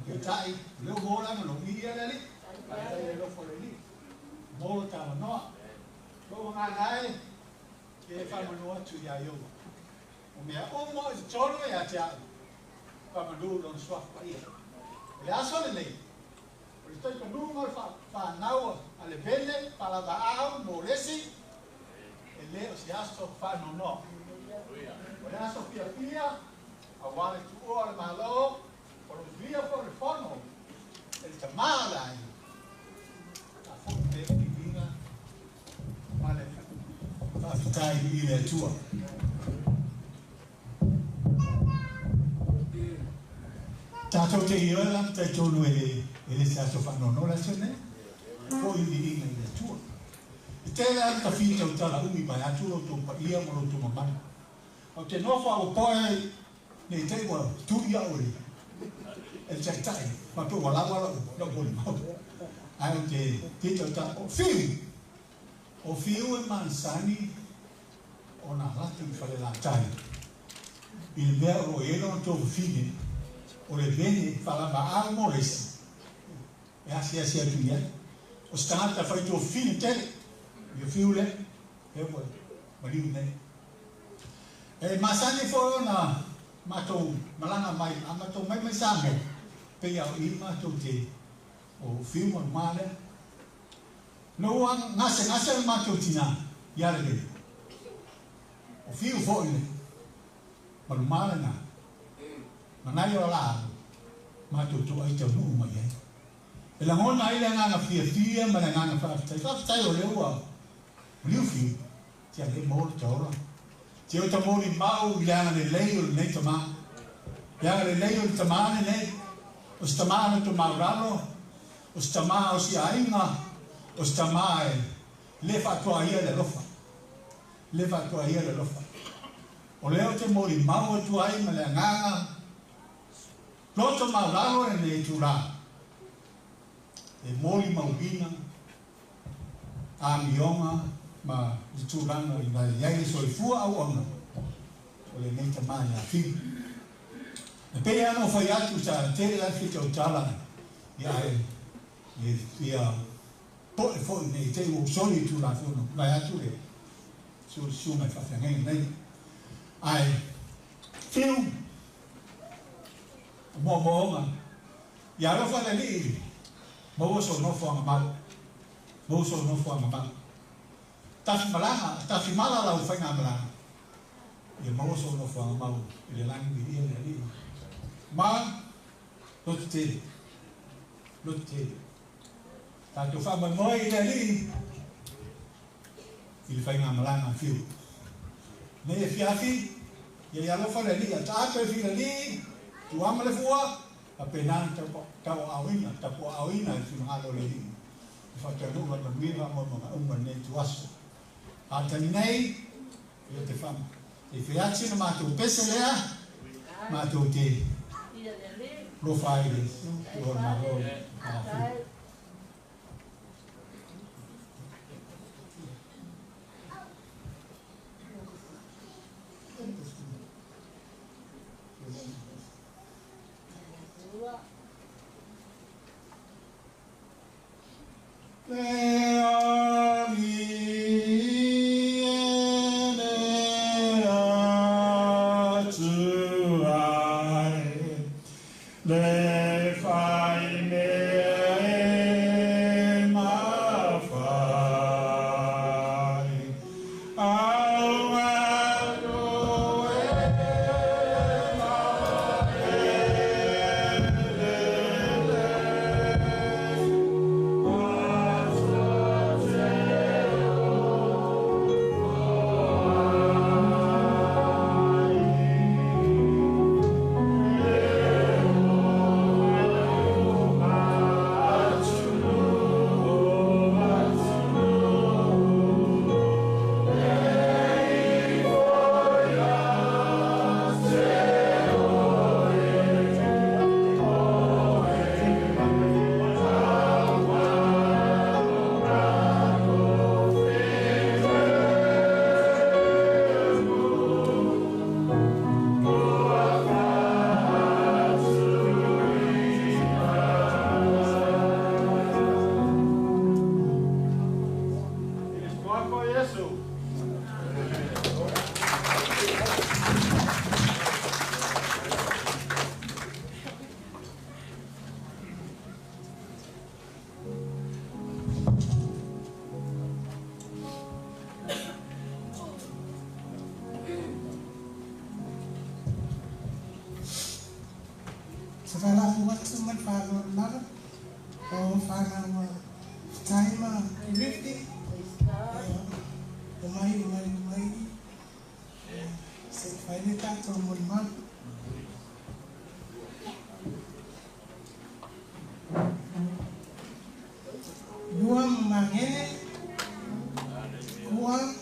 te tai leo mo la no i ia le le nofo le li mo ta amanoa ko nga ngai ke whamanoa tu ia yo o mea o mo i toro e a te au Pamadu don swaf paia. Le aso le lei. Por estoy con un fa nau ale bene para da au no lesi. Le si aso fa no. Le aso pia awale tu o al malo por via por el fono. El tamala. La foto de divina. Vale. Fa tai ile tua. Tato te io la te tonu e le sta so fanno no la sene poi di ina le tua te la ta finta o tala umi ba atu o to pa ia mo to mama o te no fa o poi ne te wa tu ia o le el chatai ma to wala no bol ma ai te ta o fiu e mansani o na ratu fale la tai il vero ero to fine o le bene fala ba a molesi e asia tu ia o stata fai to fine tele io fiule e mo mali ne e masani fo na mato malanga mai amato mai same pe ia i mato te o fiu male no an ngase mato tina ia le o fiu fo ile male na manai o la ma tu ai te no mai e la mona ai la nga fia ma la nga fa o le wa liu fi ti ale mo te ora ti o te mo ni mau ya le lei nei te ma ya le lei te ma ne o sta ma no to mauralo o sta ma o si ainga o sta ma le fa to ai le lofa o leo te mo ni mau tu ai ma la nga Loto maulalo e ne tura e moli maubina a mionga ma i turanga i na iai soifua au ona o le nei tamai a fi e pe ano fai atu sa te la fita o tala ia po e fo nei te o soli tu la fono mai atu le su mai fa nei ai fiu mo ya lo fa le mo so no fo ma ta fi mala la fa nga mala ye mo so no fo ma le lang bi le ma lo te ta to fa mo le il fa nga mala na fiu ne fiafi ye ya lo fa le ta pe fi le tu ama le fua a pena ta o awina fi ngalo le ni fa ta no ma mira mo ma ne tu aso a nei io te fam e fiaci na ma tu pese lea ma tu te lo fai tu ma lo Te ami lifting. Umay. Say, find it out on one month. Guam mangene. Guam.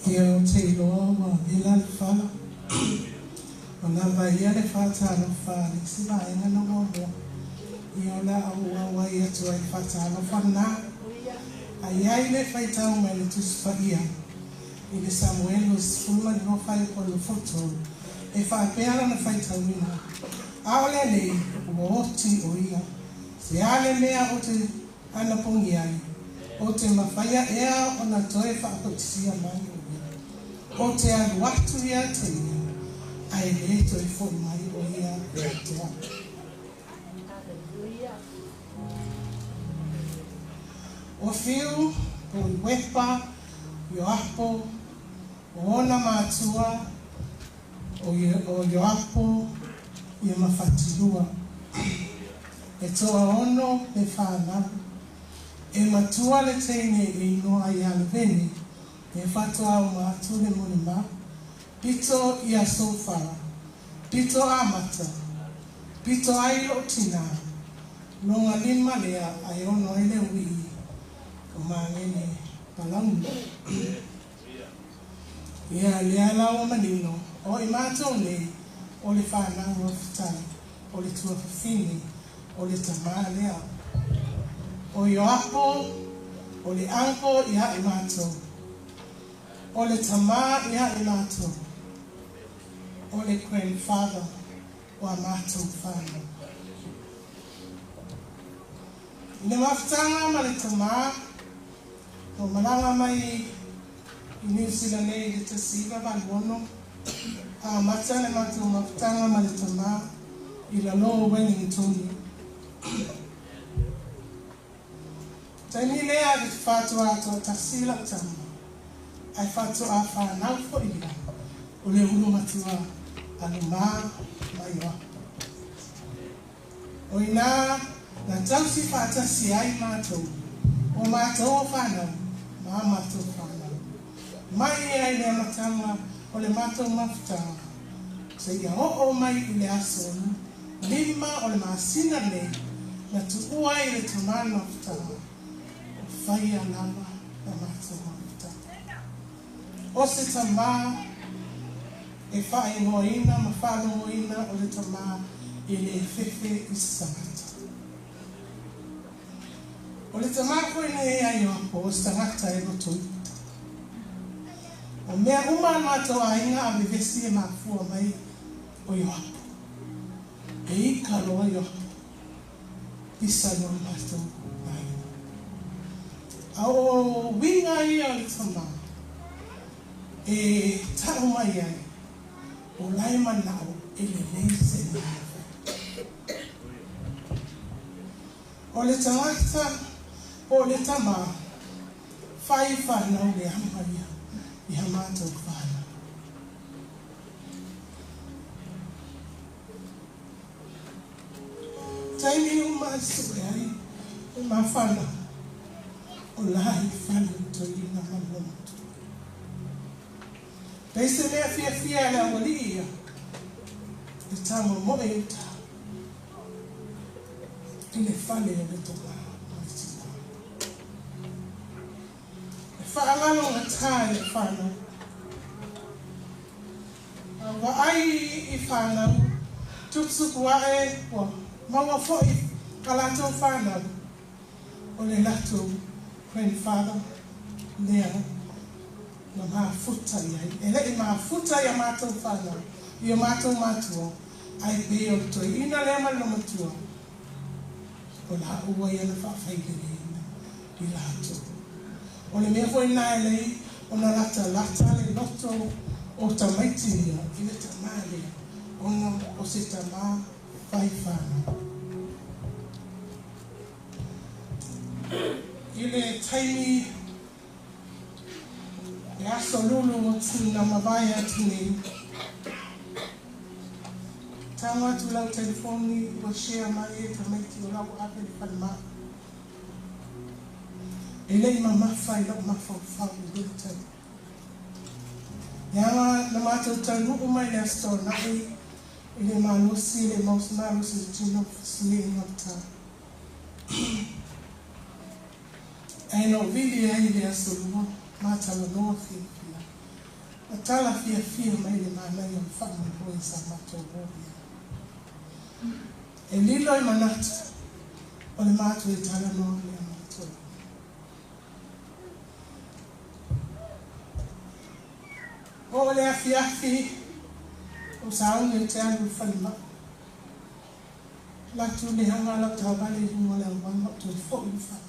Yo te loa ila fala. Ona vai ele fata no fala, se vai na no modo. Yo la au wa ya tu ai fata no fana. Ai le faita o mele tu sfaia. Ile Samuel was fuma no fai con lo foto. E fa pera na faita wina. Aole le woti oia. Se ale mea o te ana pongiai. O te mawhaia ea o na toe whakotisia mai o ia. O te anu atu ia te ia, ai le toi fo mai o ia e te anu. O whiu, o i wepa, i o apo, Ona matua o Yoapo ia mafatilua. E toa ono le whanau. E matua le teine e inoa i alveni. E whatua o mātu le monima. Pito ia sofara. Pito amata. Pito ai o tina. Longa lima lea ai ono ele ui. O mangene palangu. Ia lea lau manino. O i mātou le o le whanau o fitai. O le tua fafini. O le tamaa lea. O Yoapo, o le anko ia i mātou. O le tamaa ia i mātou. O le grandfather o a mātou whanau. I le mawhitanga ma le tamaa, o malanga mai i New Zealand e le tasiva Valuono, a mata le mātou mawhitanga ma le tamaa i la loa Wellington. Taini lea le whatua ato tasila tama. Ai whatua a whanau fo ila. O le ulu matua anu maa maiwa. O ina na tausi whatasi ai mātou. O mātou o whanau. Maa mātou whanau. Mai ai le matanga o le mātou mawhitanga. Se ia o mai i le asonu. Lima o le maasina le. Na tuua i le tamana mawhitanga. Whaia lava na mātou mawhitanga. O se tamā e whae ngoina ma whalo ngoina o le tamā i le whewhe i sangata. O le tamā koe ne e ai oapo o sangata e roto ita. O mea uma mātou a inga a vevesi e mafua mai o Yoapo. E I kaloa Yoapo. Isa no mātou mai. A o winga I o le tamā. E tau mai ai. O lai manao e le leise nāwha. O le tangata, o le tamā, whai whanau le hamaia I ha mātou whanau. Taimi o mai sue ai, o ma whanau, o lai whanau to I na mamontu. Pei se mea fia la walia, e tamo mo e uta. I le whale o le toka maitina. E whaangalo ngā tāi e whanau. Wa ai I whanau, tutsuku wa e wa maua foi ka latou whanau. O le latou grandfather, lea. Na mafuta ia e le mafuta ia mātou whanau ia mātou mātua ai pe o toi ina le ma no matua o la ua ia na whawhaigere ina I lātou o le mea foi nā e lei o na lata le loto o tamaiti ia I le tamale o se tamā whai whanau I le taimi e aso lulu o tina mawai atini. Tanga tu lau telefoni o share mai e tamaiti o lau ape li palma. E lei ma mawhai lau mawhau whau I dita. E anga na mātou tanu o mai le asto nai e le malusi le maus malusi le tino fusini I ngata. E no vili ai le aso lulu. Mātala noa whiawhia. A tala whiawhia mai le mānai o whanau hoi sa mātou hōhia. E lilo I manata o le mātou e tala noa le mātou. O le awhiawhi o sa aunga te anu whanima. Latu le hanga la tawale hunga le awanga to le fo I whanau.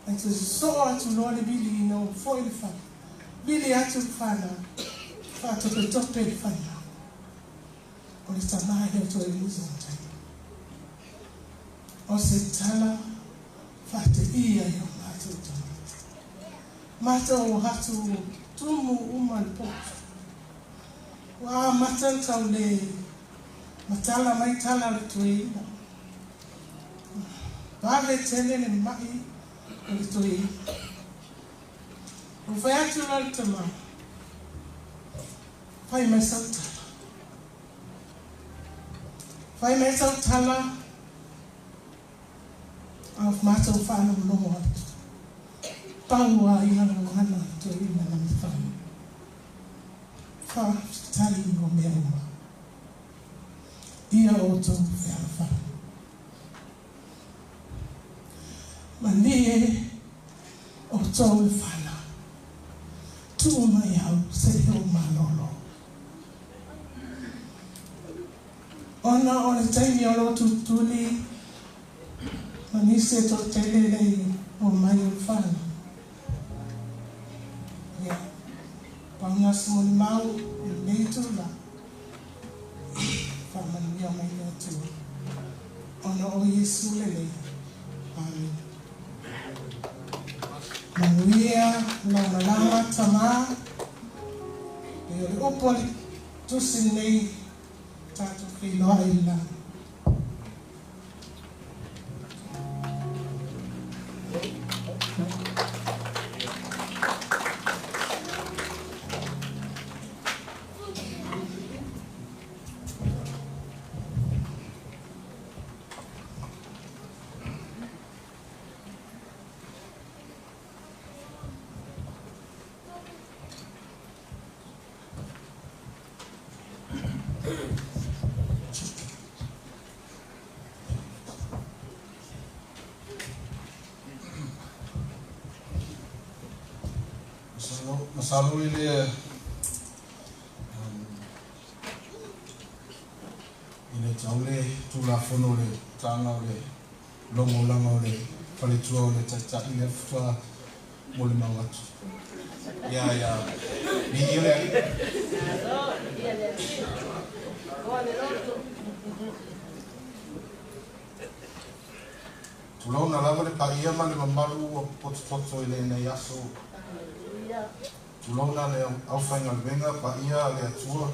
E tu so atu loa le bili no foi le whana. Bili atu le whana. Whato pe tope le whana. O le tamai o to e muzo tai. O se tala whate ia I o mātou tamai. Mātou o hatu tumu uman po. Wa matan tau le matala mai tala le tuina. Pave tele le mai le tuina. Ufai atu lal tama. Fai mai sau tala. Fai mai sau tala. Auf mata ufana mnoa. Paua ina ngana tuina na mfana. Fa tali ngo meuma. Ia oto fa. Manie oto fana. Tu mai au se o manolo. Ona taimi o tutuli. Mani se to telele o mai fana. Ya. Pangas mo mau neto la. Faman ya mai neto. Ona o Yesu lele. Amen. Manuia na lama tama. E opoli tusinei tatu filoa ila. Masalo ile taule tula fono le tanga le longo langa le pale tua le tata ile ftua mole mawatu ya ni ile tulona lava le paia ma le mamalu o poto ile na yaso tulona le au fainga le venga paia le atua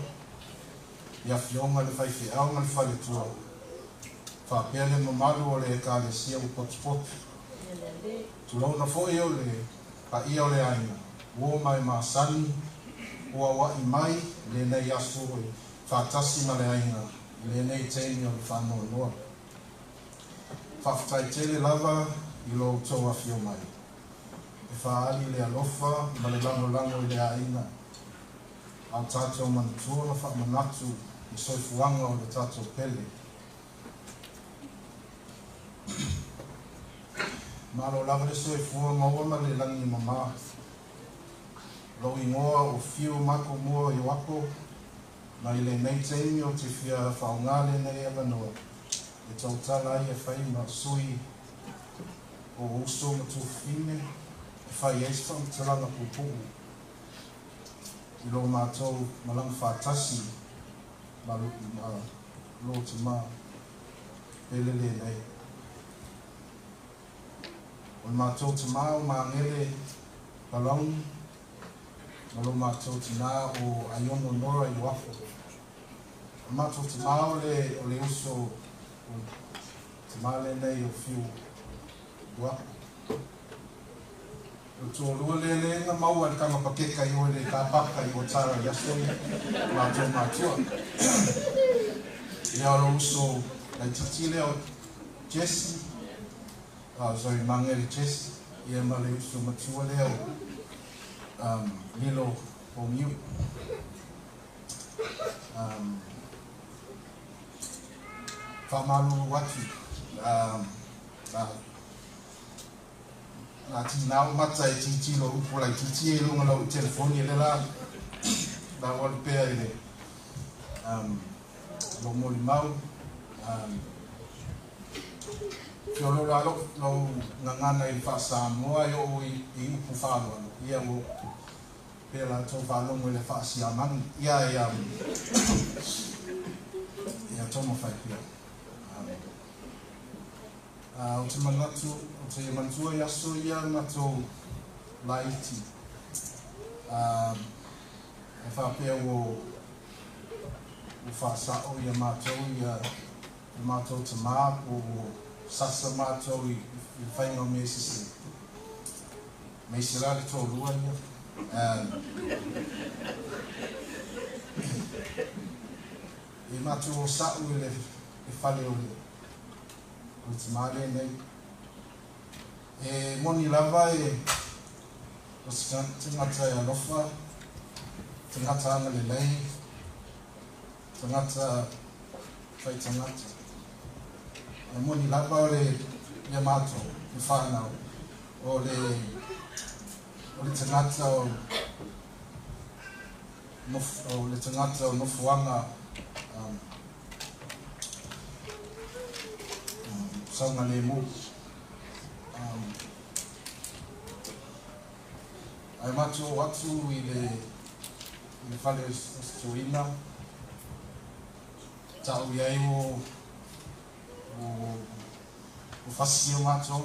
ia fionga le fai fiaunga le fale tua. Whapea le mamalu o le ka le sia u pot. Tulauna fo'i o le pa ia o le aina. Ua mai maasani, ua wai mai, le nei asu o whatasi ma le aina, le nei teini o le whanau noa. Whaftai tele lava i lo toa fio mai. E whaali le alofa, ma le lango i le aina. Au tātou manatua na whamanatu, i soifuanga o le tātou pele. Malo lava le soifua maua ma le langi mama. Lo ingoa o fiu mako mua i wako, na i le nei teimi o te fia whaungale nei avanoa. E tautala i e whai ma sui o uso ma tu fine, e whai eista o te langa pupuhu. I lo mātou malang whātasi, ma lo te mā, pelele nei. O mātou te mā o mā ngere palang, ma lo mātou te nā o aiono nora i wafo. O mātou te mā o le uso, te mā le nei o fiu wafo. O tō lua le nga maua ni kama pakeka i oe le kāpaka i o tara i asoi mātou mātua. Ia ora uso lai titile o Jesse, mangere Jesse, ia ma le uso matua leo Lilo o Miu. Whamalu watu, na tinau mata e titi lo upola i titi e lunga lau telefoni e le la na walu pea i le lo moli mau Kio lo lalo lo ngangana i wha Samoa i o i upu whanua ia o pea la tō whanongo i le wha Siamang ia tōma whai pia o te manatu, o te mantua i aso ia na tō laiti. e whapea o whaasao i a mātou i mātou te mā o sasa mātou i whainga me sisi. Me se rāre tō rua ia. I mātou o sao i le whale o te māre nei. E moni lava e o te ngata e alofa, te ngata anga le lei, te ngata whai te ngata. E moni lava o le ia mātou, i whanau, o le te ngata o le te ngata o nofuanga saunga le mū. Ai mātou atu i le whale Austrina, tau i ai o whasi o mātou,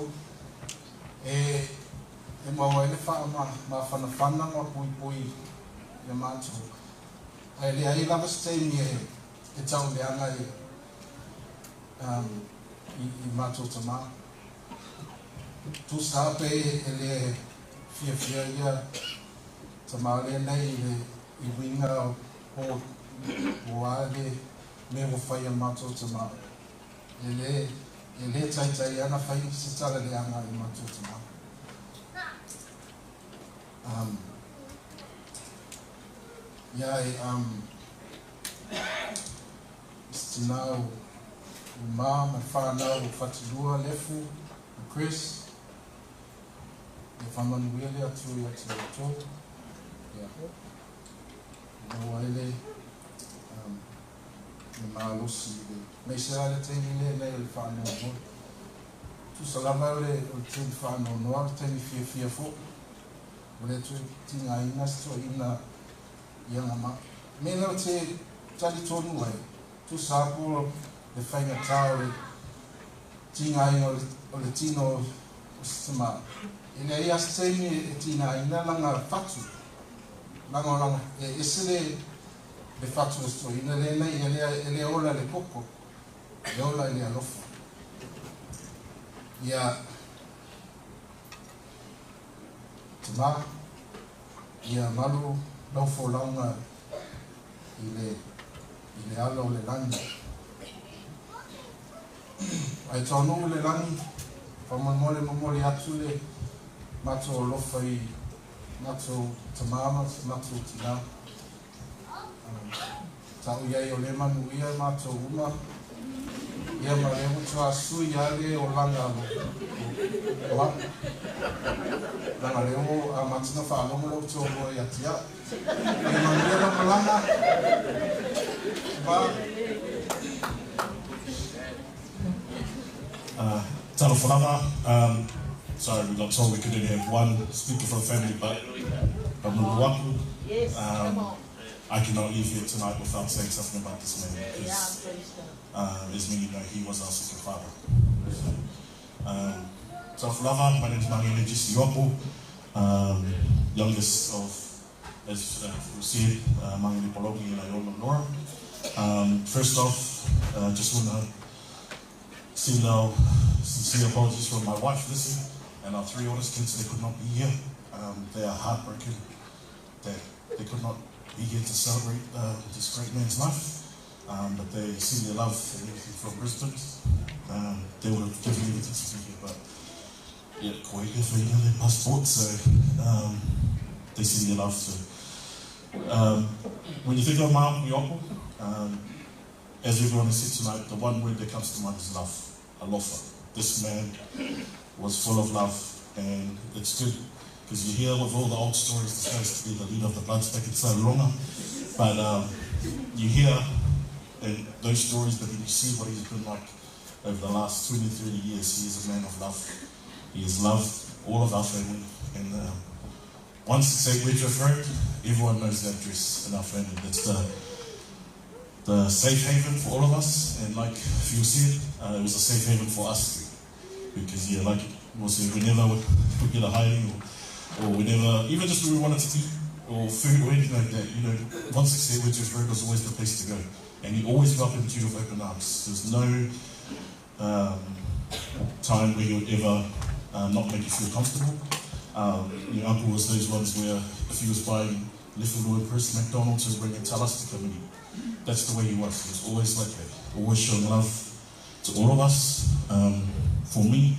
e maua ele wha ma whanawhana ma pui i mātou. Ai le ai lava steini e tau le anga i mātou tamā. Tu sape e le fia ia tamā le nei i winga o ale me o whai a mātou tamā. E le tai ana whai si tala le anga i mātou tamā. Iai, stinau o mā, mai whanau o whatilua lefu, o Chris, e whamanuele atu i atu o tō. Nau aile, e mālosi le. Mei se ale teini le nei o le whanau o. Tu salama o le teini whanau noa, le teini fia fo. O le tu tinga ina, sto ina ianga ma. Mena o te tali tonu ai. Tu sapo le whainga tau le tinga ina o le tino o sistema. E le ia steini e tina ina langa fatu. Langa. E se le fatu o sto ina le nei e le ola le koko. Le ola e le alofa. Ia te mā. Ia malu lau fōlaunga i le alo le langi. Ai tonu le langi, whamamole atu le mato lofa i mato tamama, mato tina. Tau iai o le manu ia mato uma. Ia ma le mutu asu i ale o langa o hapa. Langa leo a matina whaalonga lau tō roa i atia. E manuia la malanga. Talo whanama. Sorry, we got told we could only have one speaker for the family, but Muluwaku, I cannot leave here tonight without saying something about this man, because as many know, he was our second father. Talo whanama, my name is Mangele Jisi Yopo, youngest of, as we said, Mangele Pologi and Iona Nora. First off, just want to send our sincere apologies from my wife, Lissy, and our three oldest kids. They could not be here. They are heartbroken that they could not be here to celebrate this great man's life. But they see their love and everything from Brisbane. They would have given everything to be here, but yeah, quite for their passport, so they see their love. So when you think of Mount Miopo, as everyone has said tonight, the one word that comes to mind is love, alofa. This man was full of love, and it's good because you hear with all the old stories, this guy used to be the leader of the Bloods back in Saronga, but you hear in those stories, but then you see what he's been like over the last 20, 30 years. He is a man of love. He has loved all of our family, and once it's at Wedgeworth Road, everyone knows the address in our family. That's the safe haven for all of us, and like Phil said, it was a safe haven for us too. Because yeah, like we'll say, whenever we get a hiding or whenever, even just when we wanted to eat or food or anything like that, you know, 168 Wedgeworth Road was always the place to go. And he always welcomed you with open arms. There's no time where he would ever not make you feel comfortable. Your uncle was those ones where if he was buying Lefulu and Chris McDonald's, he would bring and tell us to come and eat. That's the way he was. He was always like that, always showing love to all of us. For me,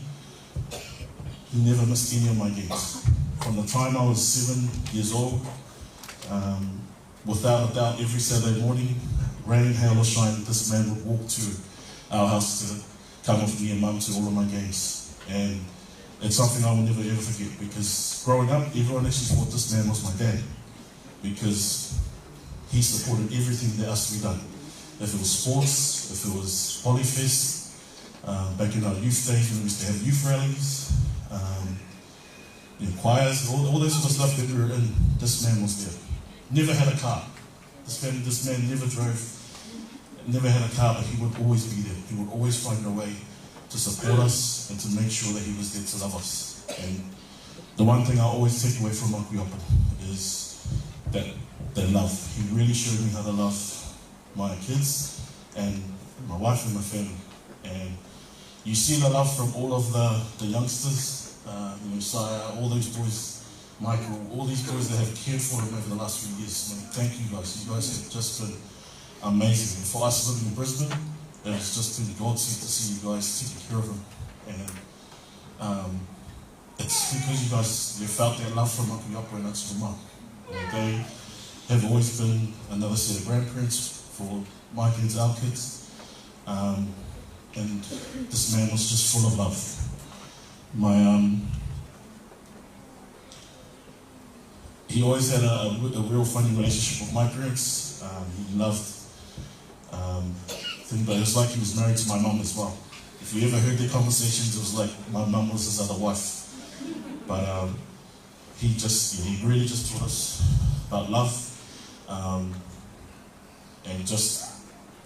he never missed any of my games. From the time I was 7 years old, without a doubt, every Saturday morning, rain, hail or shine, this man would walk to our house to come with me and mum to all of my games. And it's something I will never ever forget, because growing up, everyone actually thought this man was my dad, because he supported everything that us we done. If it was sports, if it was Polyfest, back in our youth days when we used to have youth rallies, choirs, all that sort of stuff that we were in, this man was there. Never had a car. This man never drove, never had a car, but he would always be there. He would always find a way to support us and to make sure that he was there to love us. And the one thing I always take away from Akuiapa is that love. He really showed me how to love my kids and my wife and my family. And you see the love from all of the youngsters, Messiah, all those boys, Michael, all these boys that have cared for him over the last few years. I mean, thank you guys. You guys have just been amazing. And for us living in Brisbane, it's just been godsend to see you guys taking care of him. And it's because you guys have felt that love from Akuiapa and Atsumama. They have always been another set of grandparents for my kids, our kids. And this man was just full of love. He always had a real funny relationship with my parents. He loved things, but it was like he was married to my mum as well. If you ever heard their conversations, it was like my mum was his other wife. But he really just taught us about love and just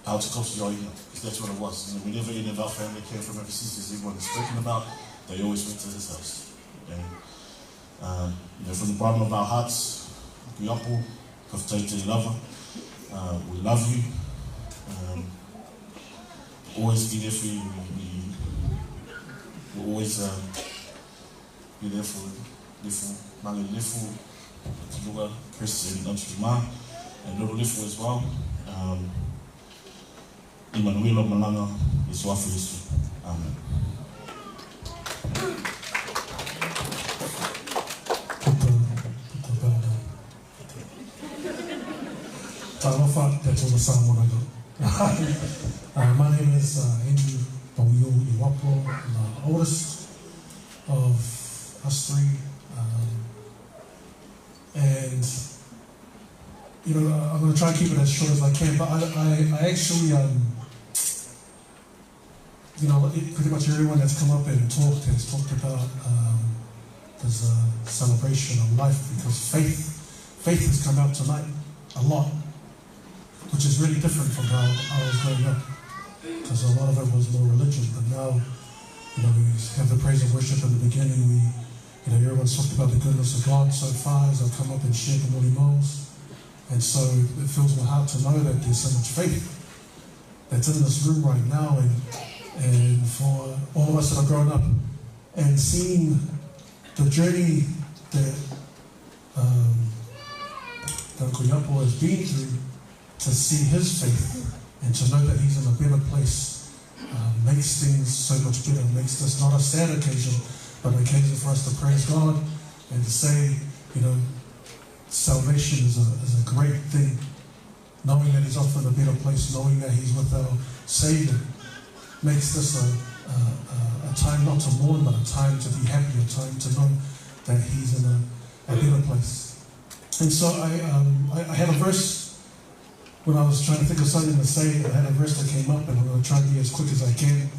how to coach the argument, because that's what it was. Whenever any of our family came from overseas, as everyone has spoken about, they always went to his house. And from the bottom of our hearts, Akuiapa, Kafutaiti Lava, we love you. Always be there for you. We always be there for Mali Lefu, Tuluga, Chris, and Antrima, and Lolo Lefu as well. Emmanuel Malanga, Iswafu Yesu. Amen. Talofa, that's all the sound I got. My name is Andrew Pauyo Iwapo. I'm the oldest of us three. And, I'm going to try and keep it as short as I can, but I actually, pretty much everyone that's come up and talked has talked about there's a celebration of life, because faith has come out tonight a lot, which is really different from how I was growing up, because a lot of it was more religion. But now, we have the praise and worship in the beginning. Everyone's talked about the goodness of God so far as I've come up and shared the Morning Moles. And so it fills my heart to know that there's so much faith that's in this room right now, and for all of us that have grown up and seen the journey that Akuiapa has been through, to see his faith and to know that he's in a better place makes things so much better, makes this not a sad occasion, but an occasion for us to praise God and to say, salvation is a great thing. Knowing that he's off in a better place, knowing that he's with our Savior, makes this a time not to mourn, but a time to be happy, a time to know that he's in a better place. And so I had a verse when I was trying to think of something to say. I had a verse that came up, and I'm going to try to be as quick as I can.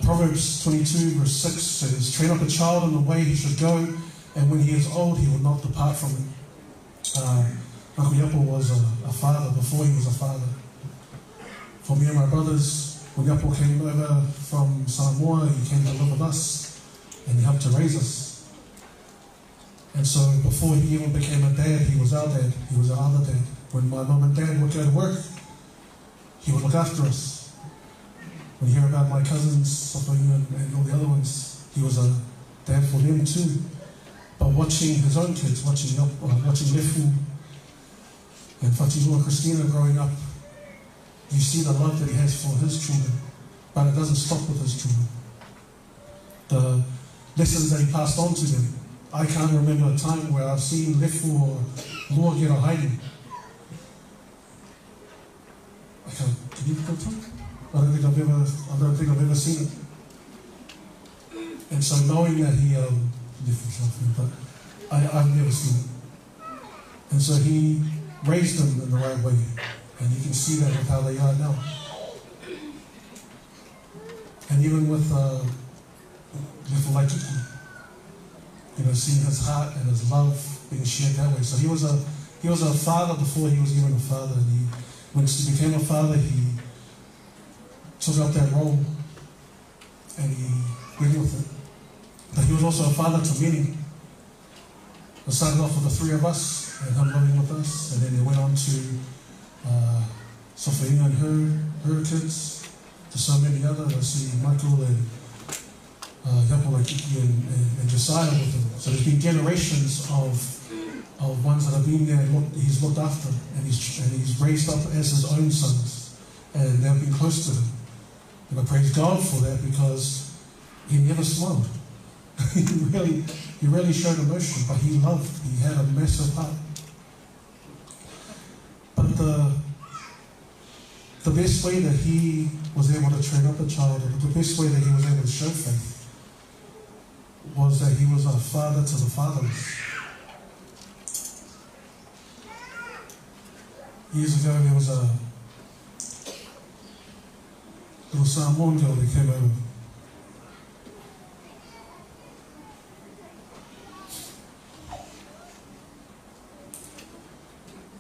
Proverbs 22 verse 6 says, "Train up a child in the way he should go, and when he is old, he will not depart from it." Akuiapa was a father before he was a father. For me and my brothers, when Yapo came over from Samoa, he came to live with us, and he helped to raise us. And so before he even became a dad, he was our dad. He was our other dad. When my mum and dad would go to work, he would look after us. When you hear about my cousins, and all the other ones, he was a dad for them too. But watching his own kids, watching Lefu and Fatirua Christina growing up, you see the love that he has for his children. But it doesn't stop with his children. The lessons that he passed on to them. I can't remember a time where I've seen Lefu or Lua get a hiding. Can you go to it? I don't think I've ever seen it. And so knowing that he but I've never seen it. And so he raised them in the right way. And you can see that with how they are now. And even with Lefu Laituku, seeing his heart and his love being shared that way. So he was a father before he was even a father. And when he became a father, he took up that role and he went with it. But he was also a father to many. It started off with the three of us and him living with us, and then they went on to Sophia and her kids, to so many others. I see Michael and Yapo Kiki and Josiah with him. So there's been generations of ones that have been there and he's looked after, and he's raised up as his own sons, and they've been close to him. And I praise God for that, because he never smiled. he really showed emotion, but he loved. He had a massive heart. But the best way that he was able to train up a child, the best way that he was able to show faith, was that he was a father to the fatherless. Years ago, there was a little Samoan girl that came over.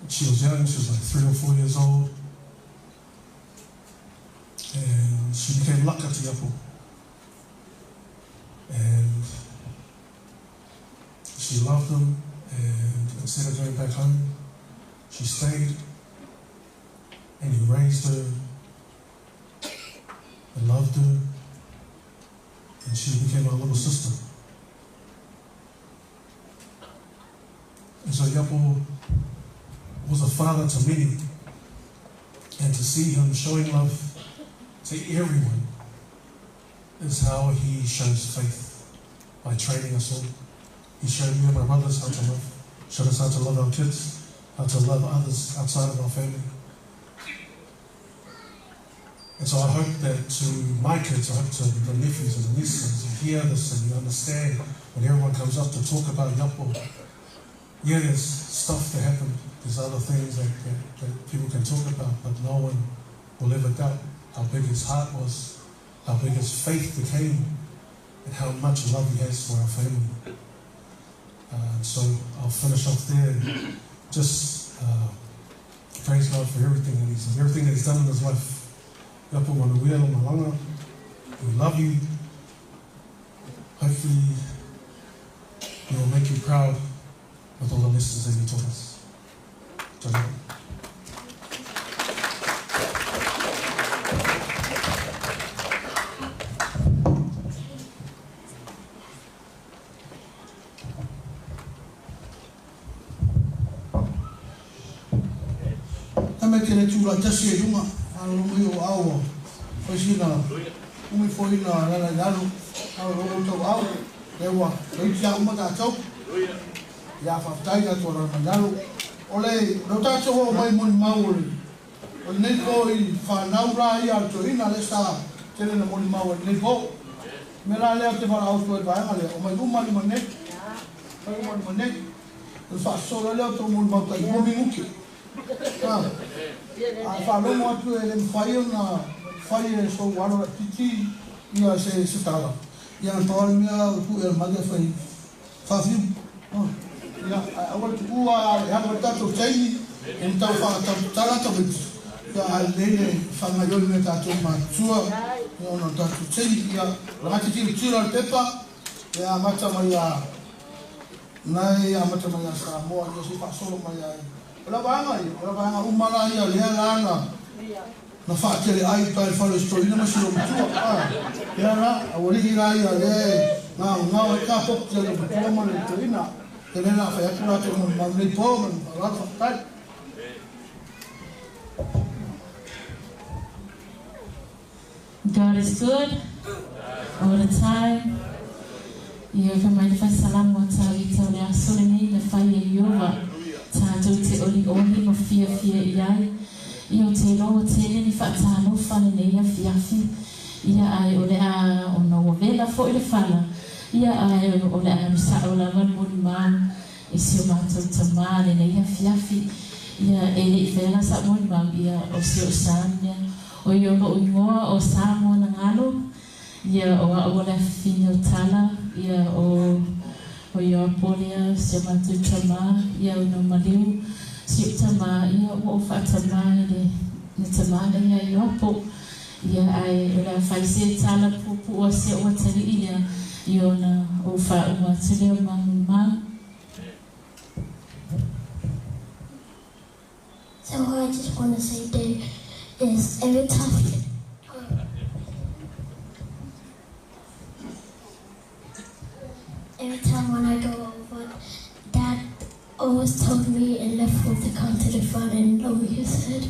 She was young, she was like 3 or 4 years old. And she became laka to Yapo. And she loved him, and instead of going back home, she stayed, and he raised her and loved her, and she became our little sister. And so Yapo was a father to many, and to see him showing love to everyone is how he shows faith, by training us all. He showed me and my brothers how to love, showed us how to love our kids, how to love others outside of our family. And so I hope that to my kids, I hope to the nephews and the nieces, you hear this and you understand when everyone comes up to talk about Yapo. Yeah, there's stuff that happened, there's other things that people can talk about, but no one will ever doubt how big his heart was, how big his faith became, and how much love he has for our family. So I'll finish off there and just praise God for everything that he's done in his life. Yapo Manuel Malanga, we love you. Hopefully he will make you proud with all the lessons that he taught us. Jai. Kene tula tasi e runga, alo mui o awa, oisina, umi foina, rana yaro, alo tau awa, ewa, eiti a umata tau, ia whaftai atu rana yaro, ole, no tato ho mai moni mauri, ole nei ko I whanau rā I ato ina le sa, tene na moni mauri, nei ko, me rā leo te whara auto e vaenga leo, o mai umani mane, mai umani mane, e whaasora leo tau moni mauri, I momi muki, a whalomo atu e le mwhaia na whaia e so waro titi ia se tara. Ia na tawari mea ku e magia whai whawhiu. Ia awal tu ua e hanga tato teini e mtau whakatara tawiti. Ia a lene whangaioli me tato matua ia ona tato teini ia rangati tiri tira al pepa ia mata mai a Nai amata mai Samoa ni si pasolo mai ai. Ola banga umanga ia le langa. Na faatele ai pa falo story na masiro mtua. Ya na awori ira ia le. Na e ka pop te le mtua man le tuina. Tele na fa ya kura te mo mamli po man ra fa. God is good all the time. Ia ka mai fa salam wa tawi tau le asole ni le fa ye yova. Tātou te oli mo fia iai. Ia te loa te ni whaatano whane nei a fiafi. Ia ai o le a o na wavela fo i le whala. Ia ai o le a nusa o la mani mau. E si o mātou tamāne nei a fiafi. Ia e le i whela sa mani mau ia o si o sānia. O i o ingoa o Samoa na ngalo. Ia o a o le whina o tala. Ia o ia polia si o mātou tamā. Ia o no maliu. Si o tamā, ia o whaatamā ne tamā ia i opo. Ia ai o la whaise tala pupu o se o tali ia i o na o whaunga tele o mau. So what I just want to say there is every time when I go over, Dad always told me in Liverpool to come to the front and know what you said,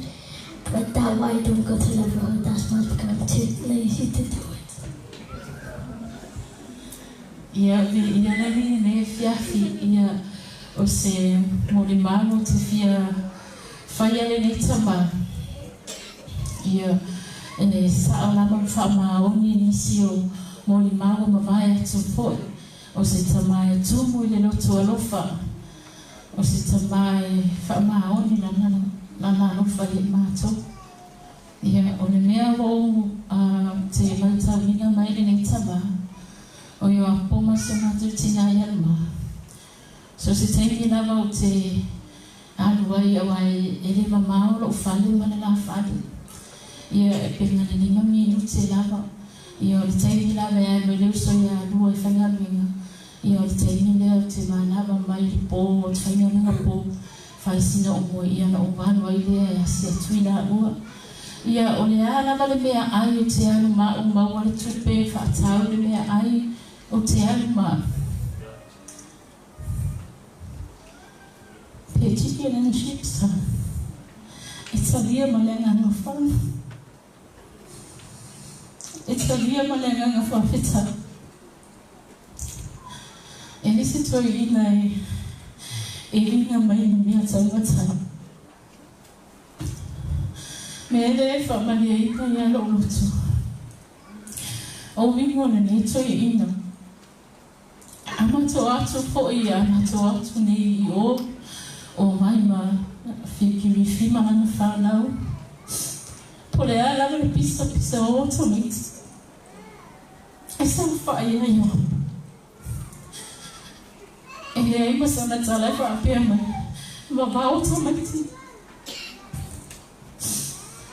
but that why I don't go to Liverpool, that's not because I'm too lazy to do it. Ia na vini ne fiafi ia o se molimano te fia whaiale nei tama. Ia e sa'alama whaamaoni nisi o molimano mawai atu poi o se tamai tumu i le lotu alofa. O se tamai whaamaoni na alofa i mātou. Ia o ne mea o te mautawina mai nei tama. O yo apoma se mātou tina i alma. So se teimi lava o te aluai au ai ele mamao lo whale mana la whale. Ia e pengane ni mami inu te lava. Ia o le teimi lava e ai leo so ia alua e whangaluinga. Ia o le teimi leo te manava mai li pō o te whangaluinga pō. Whaisina o mua ia na o wanu ai lea e asi atuina alua. Ia o le lava le mea ai o te alu ma o maua le tupe whaatau le mea ai o te alu ma. Pe tiki e shipsa. E talia malenga nga whanu. E talia malenga nga whawhita. E nisi toi ina e ringa mai na mea tauatai. Me ele e whamalia ina i alo lotu. O wingona ne toi ina. Amato atu po i amato atu nei i o mai ma whikiri whima ana whanau. Po le a lawa le pisa o automate. E sa whai ai o. E le ai masana tala e whapea mai. Ma wa automate.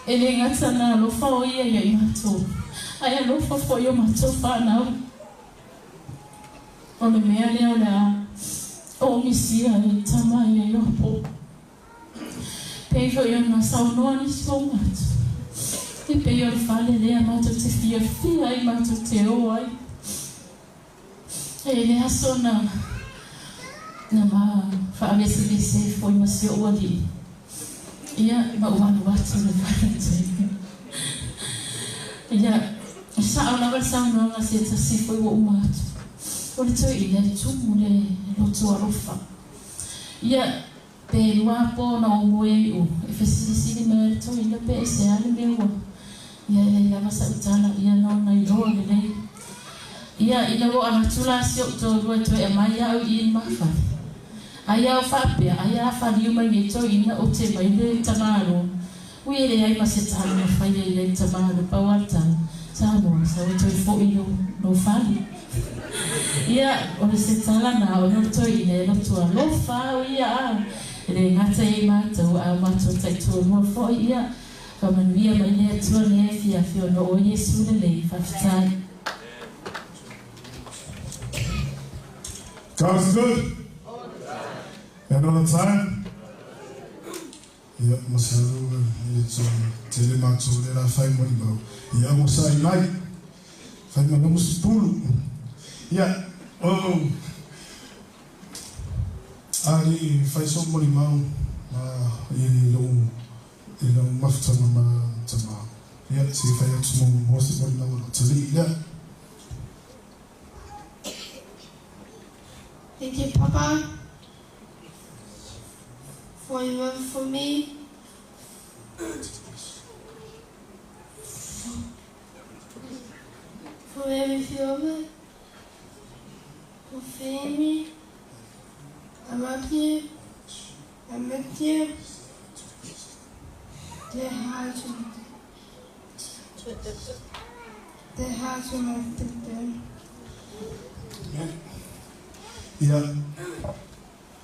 E le ngata na alofa o ia i mato. Ai alofa fo i o mato whanau. O le mea leo le a o misia e tama i e opo. Pei o na saunoa ni si o matu. E pei o le whale lea matu te fia i matu te o ai. E le aso na ma whaamese le se fo i masi o ali. Ia ma uanu atu le whale te. Ia sa o lawa saunoa nga se ta si fo i o matu. O le toi i le tumu le lotu arofa. Ia, pe lua po na o moe i o. E whesilisili me le toi le pe e se ale me ua. Ia e lava sa utala, ia no na i roa le lei. Ia i lawo anatula si o to rua toi e mai au i mawhai. Ai au whapea, ai a whari umai e toi ina o te mai le tamaro. Ui e le ai ma se talo na whai e le tamaro pawatana. Tānoa, sa o toi fo i no whali. Ia, o le se tala na o no toi ne lotu a lofa o ia a. E le ngata i mātou a mātou taitua mua fo ia. Ka manuia mai ne atua ne e fia fio no o Yesu le lei whawhitai. God's good Another time. Yeah, masalu it's tele matso le la fai mo ba. Yeah, mo sai nai. Fai mo mo stulu. Yeah. Ali fai so mo limau lo mafta ma tama. Yeah, see if I have some more to lead. Yeah. Thank you, Papa, for your love for me. For everything of it. For feeding me. I love you. I miss you. They had to make them. Yeah.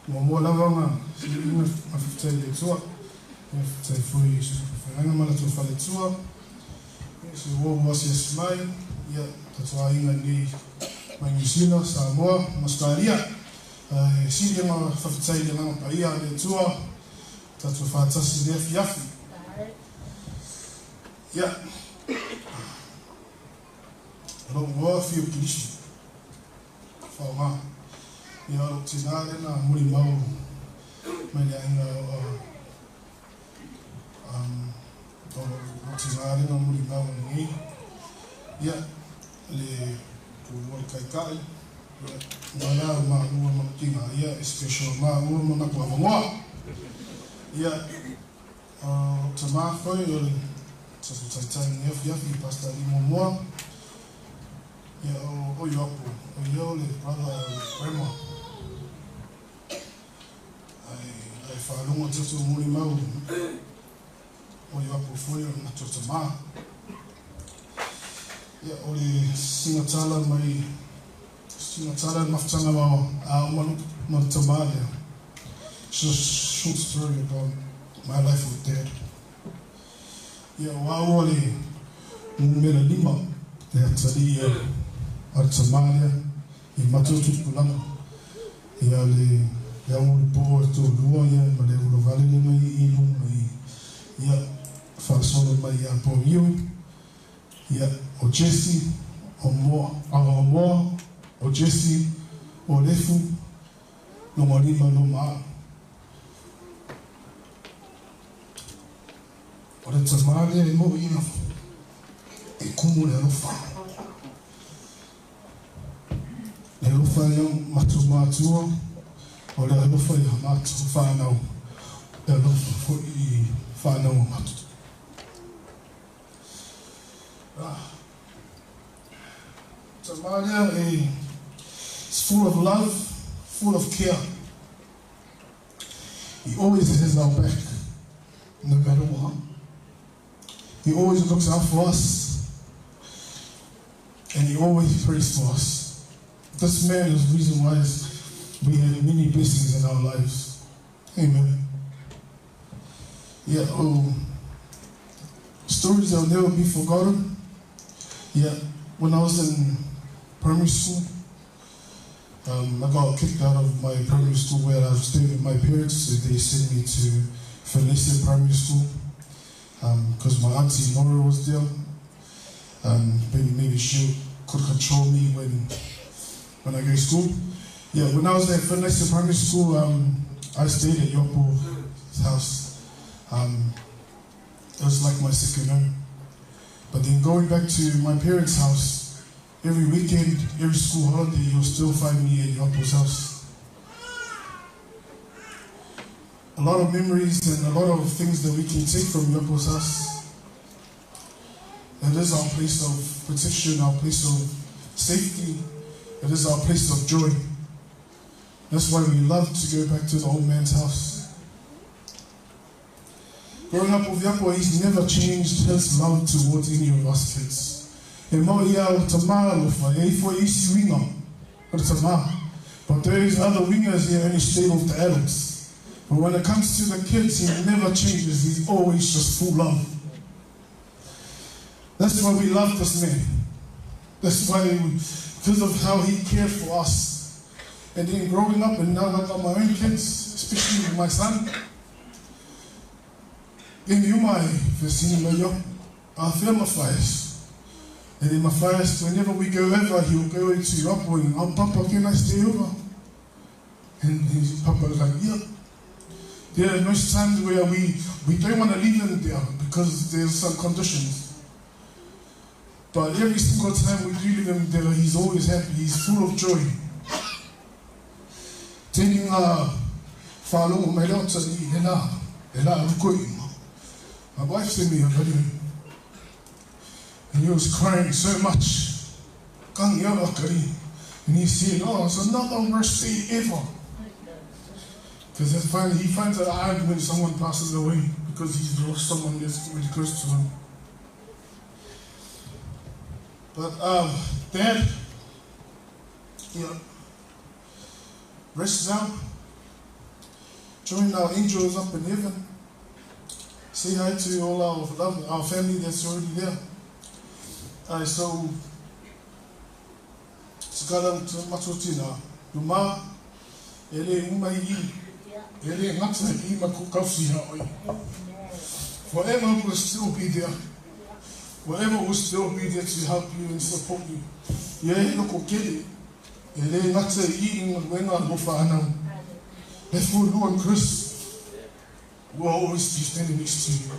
Mo lava ma. Sino after the tour. After foi fanga mala to fale tour. So wo was yes mai. Yeah, that's why ni Manyusino Samoa Australia. Sidi ma fafitai de ma paia de tour. That's what fantastic yafi. Yeah. Long war for you, for ma. You are tinale na muri mau. Many tinale na muri mau ni. Yeah. Le tu kai kai. Wala ma ma tinga ya special ma ma kwa mo. Yeah. Tama foi so time yafi pastor Imomo. Yeah, yo, brother, grandma. I follow what to Murimau. Oyapo foi na Totama. Yeah, only Sinatala, my Sinatala, Maftana, Montamalia. Just short story about my life with dad. Yeah, Wawali, Mumelima, the Somalia, in Matutu Pulang, Yali, Yamu Port to Luoya, Malevo Valley, Ya, Faso, my Yapo, Ya, or Jesse, or more, or Jesse, or Lefu, no Marima, no Ma. Or the Somalia, and more enough. A cool and far. Le lufa yung matu o le lufa yung matu whanau. Le lufa fo I whanau matu. Somalia is full of love, full of care. He always has our back, no matter what. He always looks out for us, and he always prays for us. This man is the reason why we have many blessings in our lives. Amen. Yeah, stories that will never be forgotten. Yeah, when I was in primary school, I got kicked out of my primary school where I stayed with my parents. So they sent me to Felicia Primary School because my auntie Nora was there. Maybe she could control me when I go to school. Yeah, when I was at Felicia Primary School, I stayed at Yopo's house. It was like my second home. But then going back to my parents' house, every weekend, every school holiday, you'll still find me at Yopo's house. A lot of memories and a lot of things that we can take from Yopo's house. It is our place of protection, our place of safety. It is our place of joy. That's why we love to go back to the old man's house. Growing up with Yapo, he's never changed his love towards any of us kids. But there is other wingers here only stay with the adults. But when it comes to the kids, he never changes. He's always just full love. That's why we love this man. That's why, because of how he cared for us. And then growing up, and now I got my own kids, especially with my son. In Yumai, Vesini Mayo, our film affairs. And in my fires, whenever we go over, he'll go into Rapo and, oh, Papa, can I stay over? And his Papa was like, yeah. There are most times where we don't want to leave him there because there's some conditions. But every single time we do leave him there, he's always happy, he's full of joy. Taking whalongo mai leo tani, he la rukoi. My wife sent me a video. And he was crying so much. And he said, oh, it's another worst day ever. Because he finds it hard when someone passes away because he's lost someone that's really close to him. But Dad, rest now. Join our angels up in heaven. Say hi to all our family that's already there. So, sekarang matutina, Yuma, ele umai, ele ngata ima kukafsi haoi. Forever will still be there. Forever will still be there to help you and support you. Ye loko kele, ele ngata wena lofa anam. Therefore, Lou and Chris will always be standing next to you.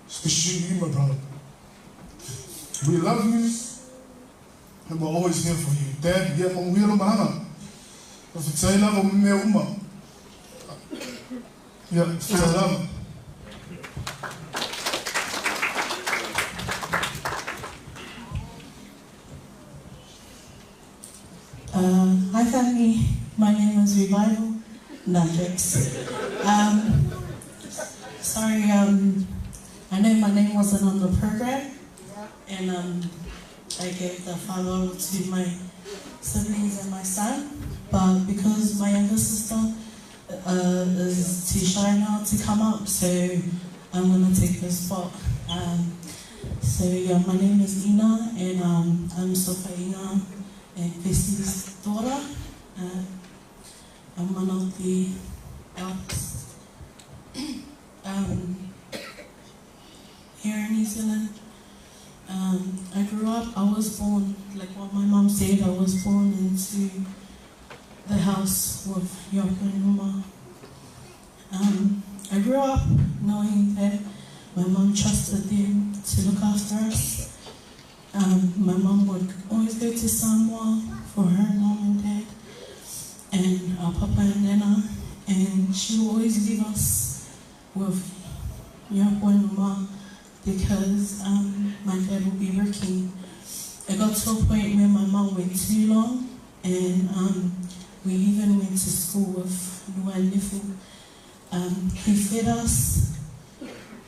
Especially you, my brother. We love you, and we're always here for you. Dad, yeah, Mom, we're mahana. If it's a love, I'm a woman. Yeah, it's a love. Hi, family. My name is Revival Nandrix. Sorry, I know my name wasn't on the program. And I gave the follow to my siblings and my son, but because my younger sister is too shy now to come up, so I'm gonna take her spot. So yeah, my name is Ina, and I'm Sofa Ina and Christy's daughter. I'm one of the eldest here in New Zealand. I grew up, I was born, like what my mom said, I was born into the house with Yoko and Mama. I grew up knowing that my mom trusted them to look after us. My mom would always go to Samoa for her mom and dad, and our Papa and Nana, and she would always leave us with Yoko and Mama, because my dad would be working. It got to a point where my mom went too long, and we even went to school with Luan Nifu. He fed us,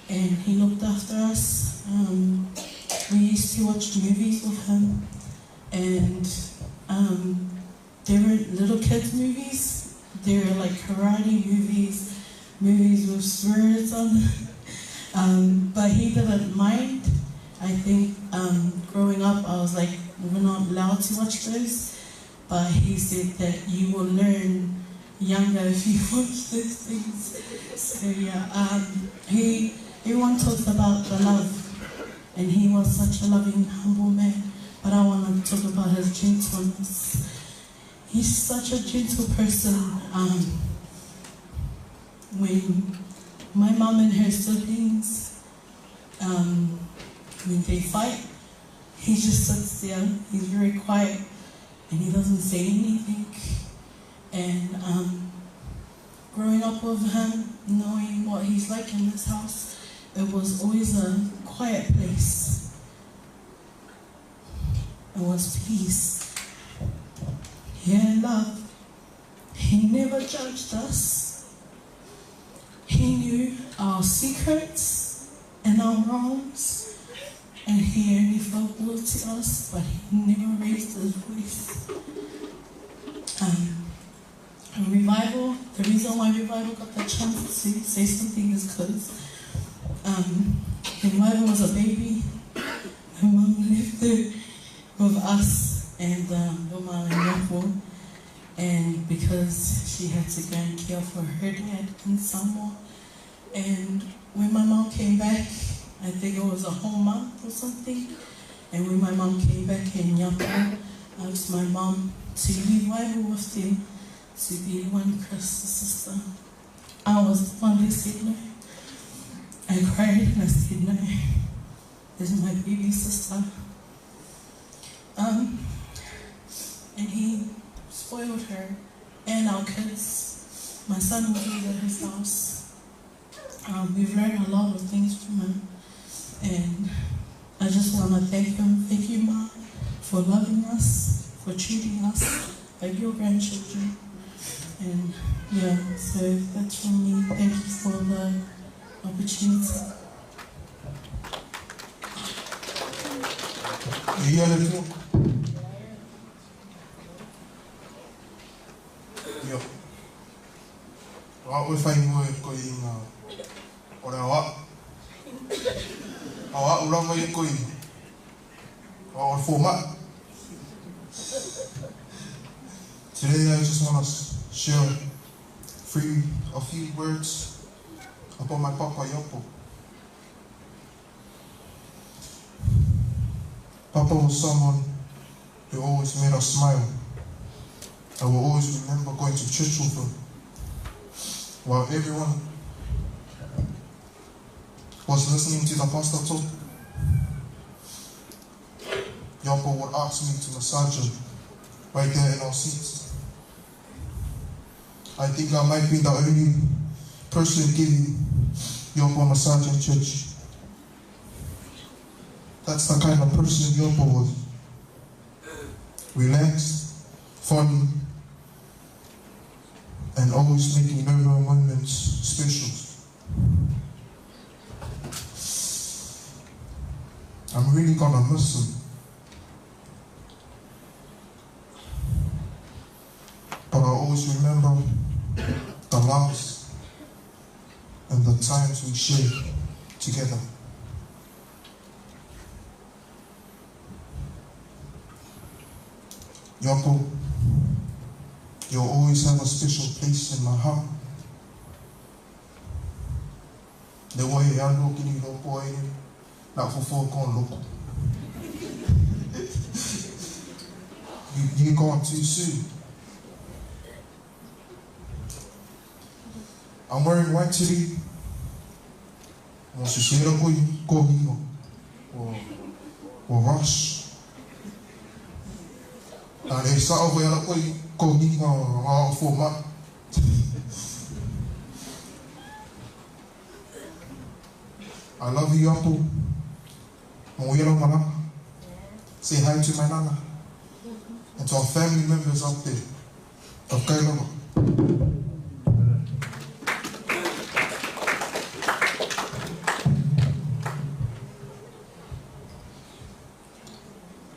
and he looked after us. We used to watch movies with him, and they weren't little kids movies. They were like karate movies, movies with swords on them. But he didn't mind. I think growing up, I was like, we're not allowed to watch those. But he said that you will learn younger if you watch those things. So yeah, everyone talks about the love, and he was such a loving, humble man. But I want to talk about his gentleness. He's such a gentle person. When my mom and her siblings, when they fight, he just sits there. He's very quiet, and he doesn't say anything. And growing up with him, knowing what he's like in this house, it was always a quiet place. It was peace. He had love. He never judged us. He knew our secrets and our wrongs, and he only felt good to us, but he never raised his voice. Revival, the reason why Revival got the chance to say something is because Revival was a baby. My mom lived there with us and Loma and Yapo. and because she had to go and care for her dad in Samoa. And when my mom came back, I think it was a whole month or something, and when my mom came back in Yapo, I asked my mom to leave Bible with them to be one Christ's sister. I was the one that said no. I cried and I said no. This is my baby sister. And he spoiled her and our kids. My son was at his house. We've learned a lot of things from him. And I just want to thank him. Thank you, Mom, for loving us, for treating us like your grandchildren. And yeah, so that's from me. Thank you for the opportunity. Yo. Wa fai mo ko inga. Ora wa. Awa ulang mo ko in. Wa format. Today I just want to share a few words about my Papa Yopo. Papa was someone who always made us smile. I will always remember going to church with him while everyone was listening to the pastor talk. Yopo would ask me to massage him right there in our seats. I think I might be the only person giving Yopo a massage in church. That's the kind of person Yopo was. Relaxed, funny, and always making memorable moments special. I'm really gonna miss him. But I always remember the laughs and the times we shared together. Yopo, you'll always have a special place in my heart. The way I look in your boy, not for folk on look. You're gone too soon. I'm wearing white today. Or rush. And they saw over here for my. I love you, Yopo. Say hi to my nana and to our family members out there of Kailama.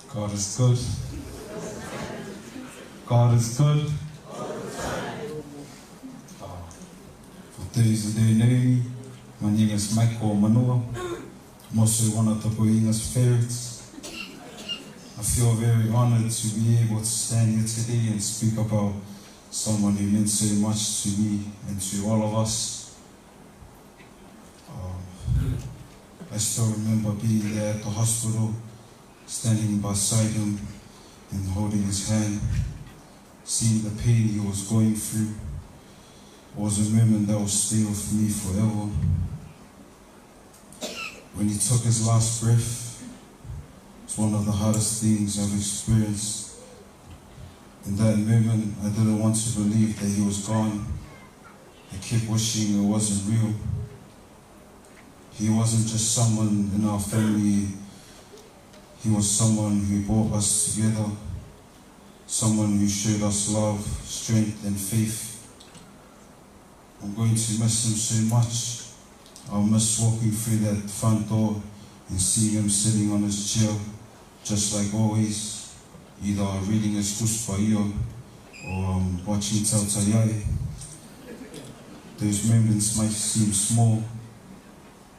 God is good. God is good. For those who don't know me, my name is Michael Manoa. I'm also one of the Boinga's favorites. I feel very honored to be able to stand here today and speak about someone who meant so much to me and to all of us. I still remember being there at the hospital, standing beside him and holding his hand, seeing the pain he was going through. It was a moment that will stay with me forever. When he took his last breath, it's one of the hardest things I've experienced. In that moment, I didn't want to believe that he was gone. I kept wishing it wasn't real. He wasn't just someone in our family. He was someone who brought us together, someone who showed us love, strength, and faith. I'm going to miss him so much. I'll miss walking through that front door and seeing him sitting on his chair, just like always, either reading his Kuspaio or watching Tautaiai. Those moments might seem small,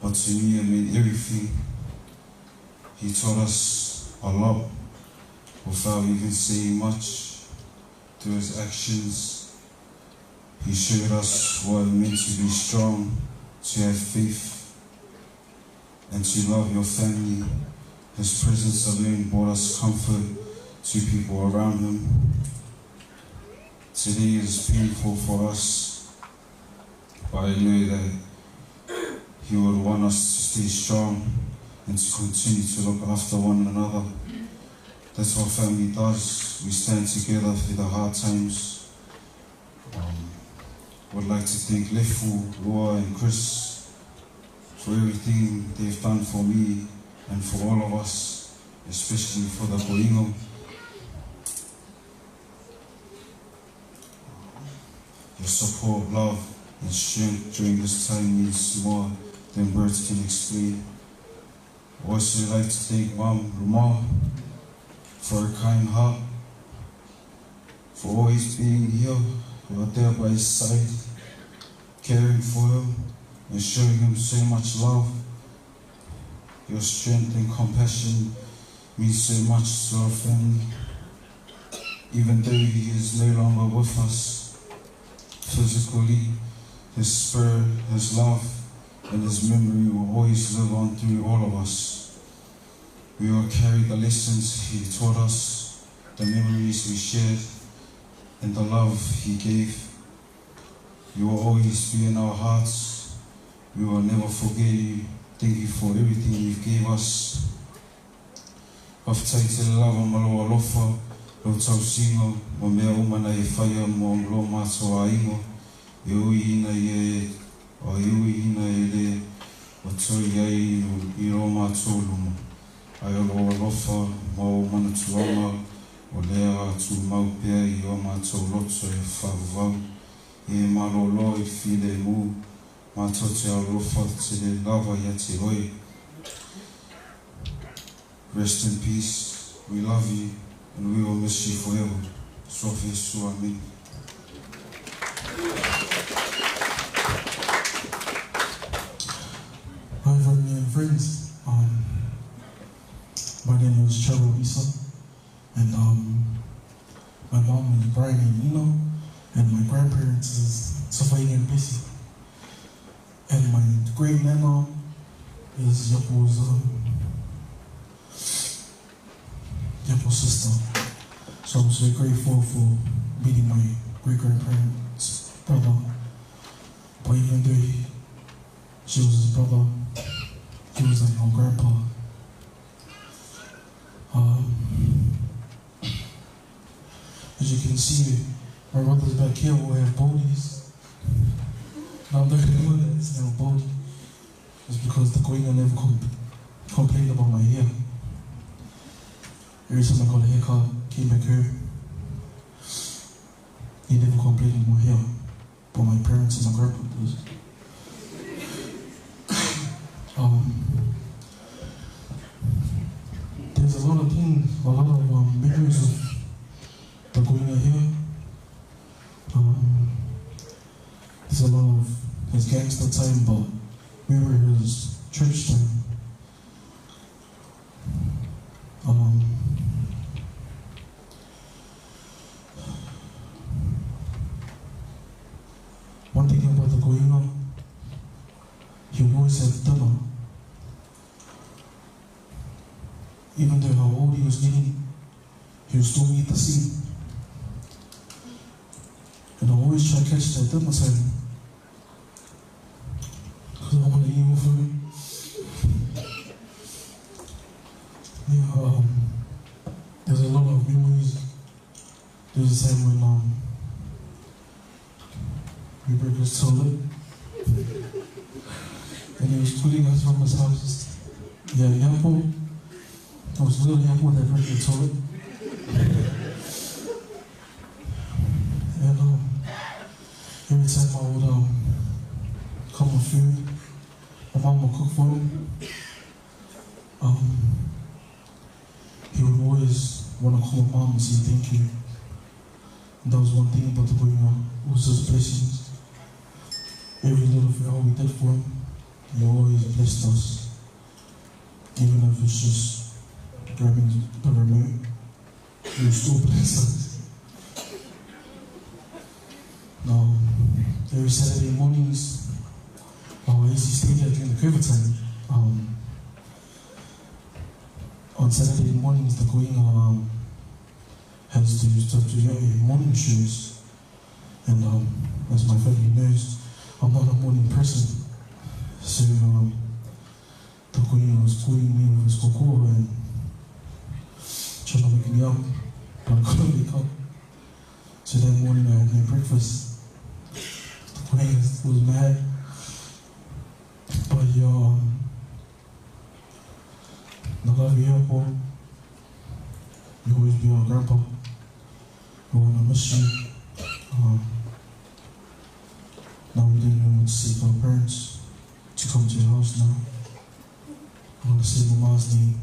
but to me it meant everything. He taught us a lot without even saying much. to his actions. He showed us what it meant to be strong, to have faith, and to love your family. His presence alone brought us comfort to people around him. Today is painful for us, but I know that he would want us to stay strong and to continue to look after one another. That's what family does. We stand together through the hard times. Would like to thank Lefu, Loa and Chris for everything they've done for me and for all of us, especially for the Koingo. Your support, love and strength during this time means more than words can explain. I also like to thank Mom Ruma for her kind heart, for always being here. You are there by his side, caring for him and showing him so much love. Your strength and compassion means so much to our family. Even though he is no longer with us physically, his spirit, his love, and his memory will always live on through all of us. We will carry the lessons he taught us, the memories we shared, and the love he gave. You will always be in our hearts. We will never forget you. Thank you for everything you gave us. Of taite lava malo alofa, lo tau singo, mo mea umana e whaia mo lo mātua ingo, e ui hina e o e ui hina e le, o toi ai I lo mātua lumo. Ai o lo alofa, mo umana tuama, o lea tu mau pea I o mātou loto e whavavau, e malolo I file mu, mātou te alofa te le lava ia te oi. Rest in peace, we love you, and we will miss you forever. Sof Yesu, amen. Hi family and friends, my name is Trevor Isa. And my mom is Brian and Nino, and my grandparents is Safai and Bessie. And my great nana is Yapo's sister. So I'm so grateful for meeting my great grandparents' brother. But even though she was his brother, he was like my grandpa. As you can see, my brothers back here will have bodies. Now I'm not the one that doesn't have a body. It's because the Koinga never complained about my hair. Every time I got a haircut, came back here, he never complained about my hair. But my parents and my grandpa does. There's a lot of things, a lot of memories of the Koinga here. There's a lot of his gangster time, but we were his church time. One thing about the Koinga, he would always have dinner. Even though how old he was getting, he would still eat the seed. And I always try to catch that dinner time. Because I want to eat with him. Yeah, there's a lot of memories. There was a time when we broke his toilet. And he was pulling us from his house. Yeah, Yapo. I was little Yapo that broke the toilet. And every time I would come with food, my mom would cook for him. He would always want to call my mom and say thank you. And that was one thing about the Koinga, it was his blessings. Every little favor we did for him, he always blessed us. Even if it's just grabbing the remote, he would still bless us. every Saturday mornings, I used to stay here during the COVID time. On Saturday mornings, the Koinga has to morning shows, and as my family knows, I'm not a morning person. So the Koinga was calling me with his koko and trying to wake me up, but I couldn't wake up. So that morning I had no breakfast. The Koinga was mad, but I love you, Paul. You always be our grandpa. We want to miss you. Now we don't even want to see our parents to come to your house now. I want to say Mama's name.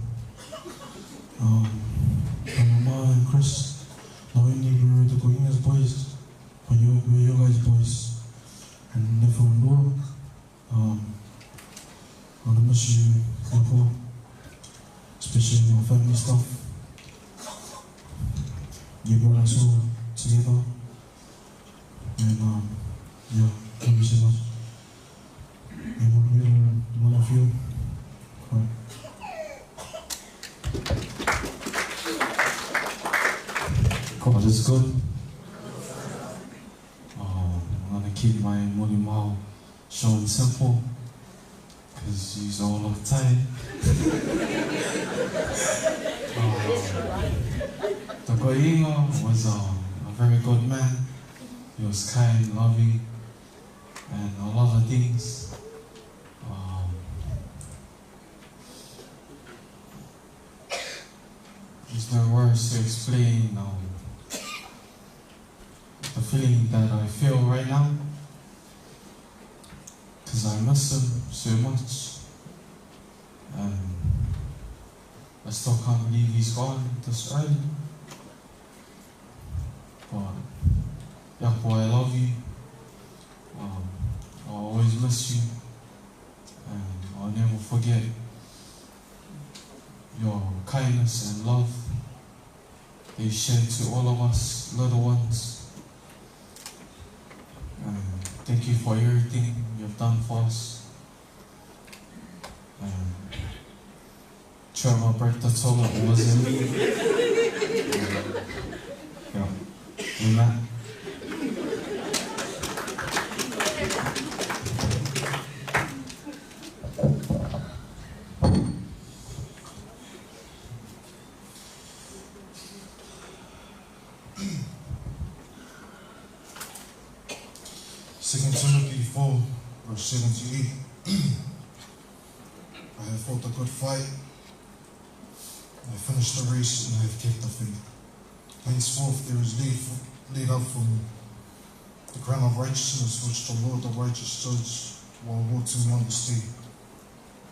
Mama and Chris. Now we need to be the Koinga's boys. But we're your guys' boys. And never know. I want to miss you, Grandpa. Especially my family stuff. You brought us all together. And yeah, thank you so much. And what I feel. God is good. I'm gonna keep my money mile short and simple. Because he's all of the time. The Koinga was a very good man. He was kind, loving, and a lot of things. There's no words to explain the feeling that I feel right now. Because I miss him so much, and I still can't believe he's gone this early. But Yapo, I love you. I'll always miss you, and I'll never forget your kindness and love that you shared to all of us little ones. And thank you for everything you've done for us. Trevor Bertha told me it wasn't me. Yeah. Amen. Second Timothy 4, verse 7 to 8. I have fought a good fight. I have finished the race and I have kept the faith. Henceforth there is laid up for me the crown of righteousness, which the Lord, the righteous judge, will award to me on this day,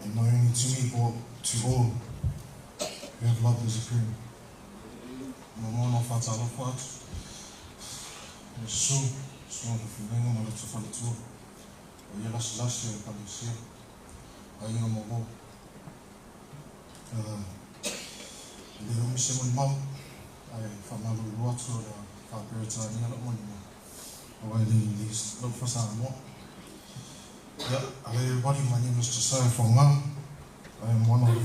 and not only to me, but to all who have loved his appearing. Mamma fata ala fatu. So the feeling of the for the tour. Or you last year, but this year, I know more. The mission mom, I found out the water, Fabrica, and yellow money. Or I didn't look for some more. Yeah, hello everybody, my name is Josiah Fonga. I am one of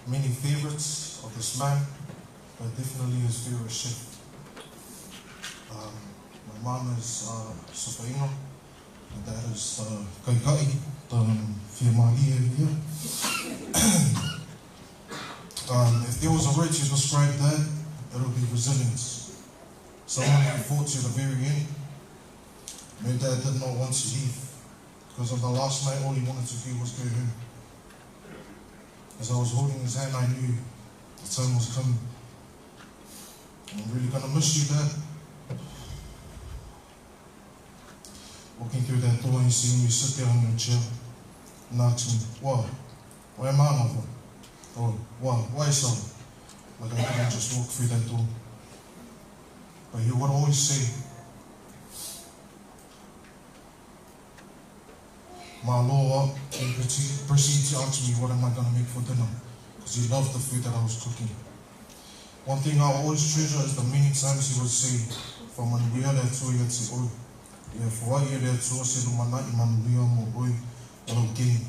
many favorites of this man, but definitely his favorite chef. My mom is Sofaino, my dad is Kaikai, the Fiamali here. If there was a word to describe that, it would be resilience. Someone who fought to the very end. My dad did not want to leave, because on the last night all he wanted to do was go home. As I was holding his hand, I knew the time was coming. I'm really going to miss you, Dad. Walking through that door and seeing you sit there on your chair and asking me, "What? Why am I not?" Or, "What? Why so?" Like I couldn't just walk through that door. But he would always say, "My Lord," he proceeded to ask me, "What am I going to make for dinner?" Because he loved the food that I was cooking. One thing I always treasure is the many times he would say, "From when we are there to you, Ia whai e lea tua se no mana I manuia mo oi o lau kini.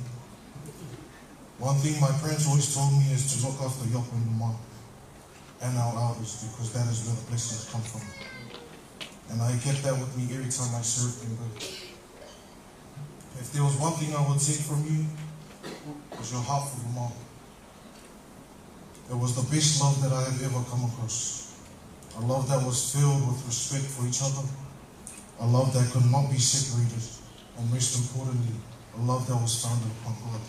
One thing my parents always told me is to look after Yoko and Numa and our elders because that is where the blessings come from. And I get that with me every time I serve in God. If there was one thing I would take from you, it was your heart for Numa. It was the best love that I have ever come across. A love that was filled with respect for each other. A love that could not be separated. And most importantly, a love that was founded upon God.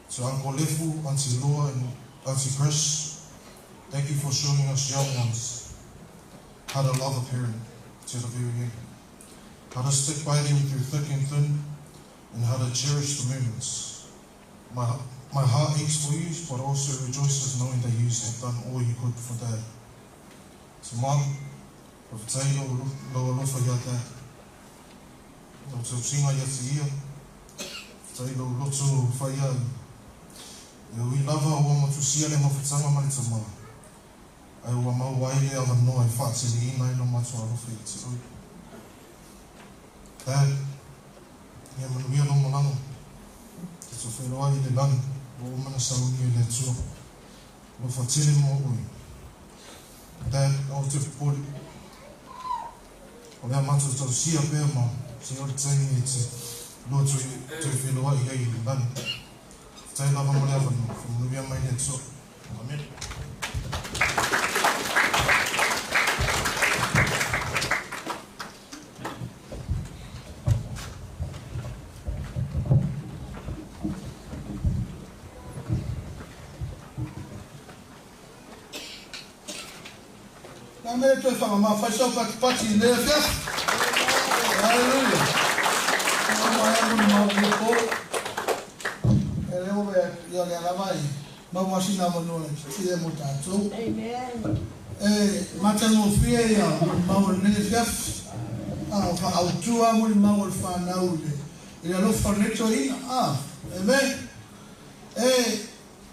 To Uncle Lefu, Auntie Loa, and Auntie Chris, thank you for showing us young ones how to love a parent to the very end. How to stick by them through thick and thin, and how to cherish the moments. My heart aches for you, but also rejoices knowing that you have done all you could for Dad. So Mom, Profetailo, Loa Lofa Yata, Loto Singa Yatia, Profetailo, Loto Faya. We love our woman to see them of Tama Maritama. I want my wily of a no, I fancy the E9 no much out of it. Dad, we are no more. It's a fellow in the land, woman is so near that so. But for telling more, Dad, I'll take the body. Or that matters to see a bear, mom. See all the time it's Lord to fellow here in the land. Tell love and whatever from Nubia my head so. Amen. Na me to fa ma fa so pati le fe. Hallelujah. Ma ko. Yo le lavai. Ma wasina mo no ti e mo tato. Amen. Mata no fie ya ma o ne chef. Fa autua mo ma o fa na o le. Ile lo fa neto ina. Amen.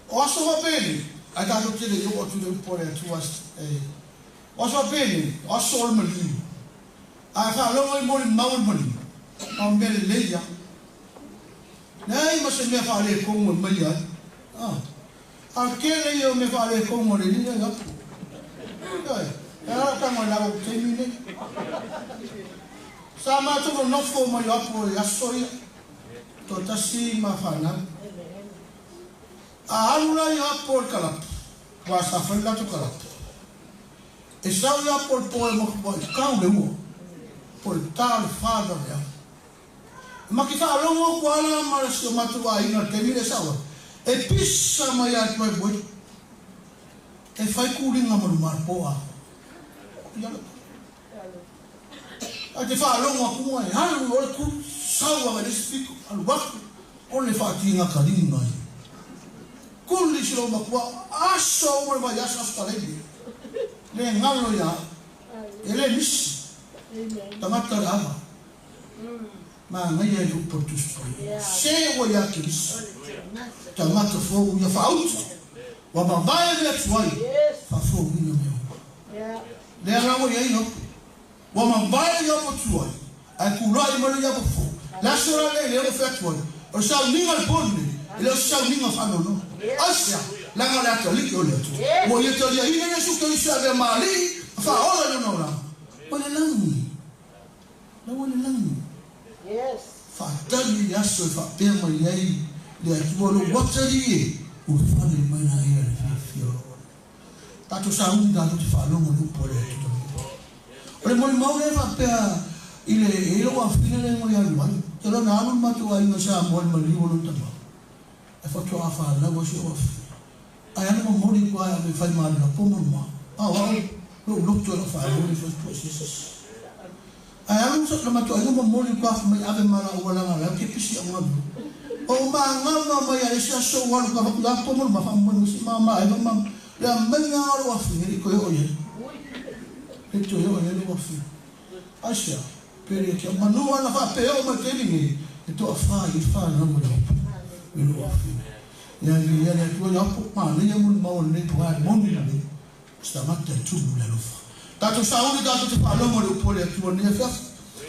O so va bene. Ata to ti le yo to le pore tu was o so bene. O so mo li. Fa lo mo ma o mo li. On bel le ya. Nei, ma se me fare con un milione. Anche io mi fare con un milione. Dai, era come la ottenere. Sama tu non fu mai a poi a soia. Tutta si ma fana. Allora io a por calap. Basta falla tu calap. E sa io a por poi mo poi caude mo. Por tal father ya. Ma che fa longo quale ma se ma tu hai no te mire sawa e pissa ma ya tu boy e fai cooling ma mar poa a te fa longo ku ai ha lo ku sawa ma speak al waqt on le fatinga kalina kulli shlo ma kwa aso ma ya sa le ngalo ya ele mis tamata ama ma ngai ai u portus se o ya kis tamata fo ya faut wa ba vai le twai fa fo ni no le ara o ya no wa ma vai ya po twai ai ku rai mo ya po fo la sora le o fa twai o sa ni ngal bonne ele o sa ni fa no asia la ngala to li o le to o ye to ya ine su ko isa de mali fa ola no la o le langi la o le langi. Yes. Fatali ya so fa pema yai le atibolo wateri o fa le mai na ia le fio. Tato sa un da tu fa longo lu pole. Ore mo mau le fa pe ile wa fine le mo ya lu. Telo na lu ma tu ai no sa mo le li wo lu ta. E fa tu afa la wo si of. Ai ana mo ri kwa ya me fa ma na po mo ma. Wa lu tu la fa wo ni fa processes. Ayam so lama tu ayam memori kuaf mai ave mara wala ngala ke pisi amad o ma ngama ma ya isa so wal ka ba ko mo ma fam mo si mama ay mam la manya wa fi ri ko yo ye eto yo ye lo fi asha pere ke manu wala fa pe o ma teli ni eto afa ifa na mo lo fi ya ni ya tu ya po ma ni mo ma o ni to ha mo ni ni sta matta tu la lo fa tato sauni tato te palo mo le pole tu ne fa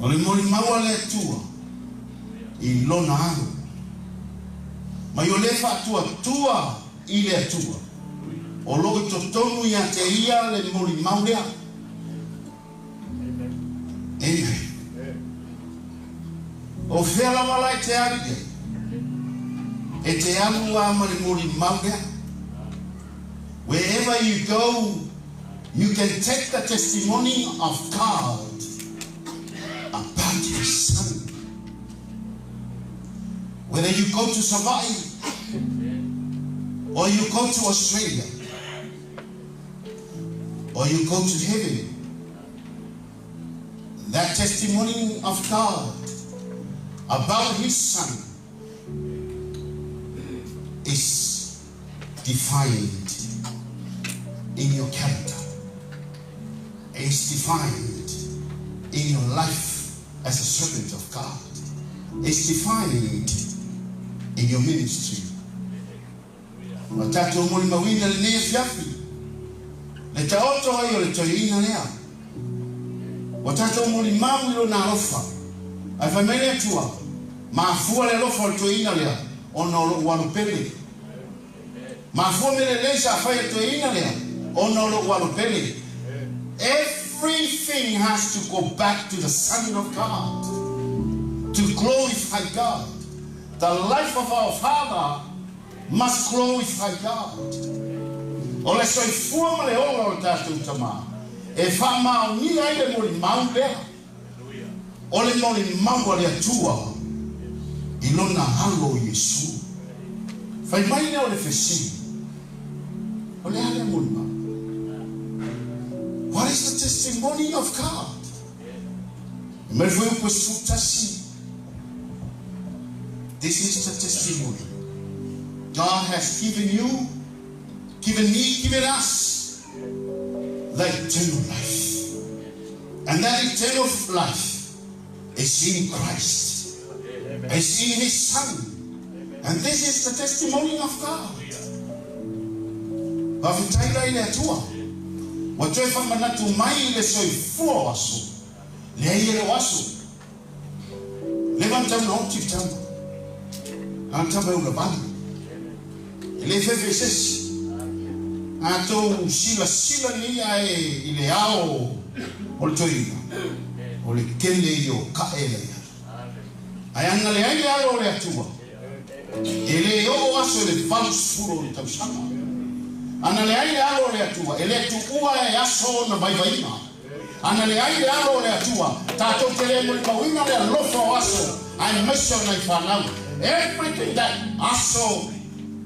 O le mori maua le atua I lona anu. Mai o le whaatua tua I le atua. O logo totonu ia te ia le mori maurea. Amen. O whela wala I te aride. E te anu ama le mori maurea. Wherever you go, you can take the testimony of God about His Son. Whether you go to survive or you go to Australia or you go to heaven, that testimony of God about His Son is defined in your character. It's defined in your life as a servant of God. It's defined in your ministry. Watatu umuli mawina le fiafi. Le taoto ayo le toina lea. Watatu umuli mawilo na rofa. Ai familia tua. Mafua le rofa le toina lea. Ono walupele. Mafua mele leisha afaya toina lea. Ono walupele. Everything has to go back to the Son of God. To glorify God. The life of our Father must glorify God. Ole soi fuama le ola o tatu tama. E whama o ni aile mori mau lea. Ole mori mau le atua. Ilona halo Yesu. Fai mai ne ole fesi. Ole ale mori mau. What is the testimony of God? Me foi o pesutasi. This is the testimony. God has given you, given me, given us the eternal life. And that eternal life is in Christ. It's in His Son. And this is the testimony of God. Wafitaila ile atua. Watoefa manatu mai ile soifua wasu. Leile wasu. Levanta mnauti tamu. Antaba una banda. Ele fefeses. Ato sila ni ai ile ao oltoina. Ole kele yo kaele. Ayanga le ai ao le atua. Ele yo waso le false furo le tabshama. Ana le ai ao le atua. Ele tukua ya so na baibaina. Ana le ai ao le atua. Tato tele mo mawina le lofa waso. I mention my father. Everything that Aso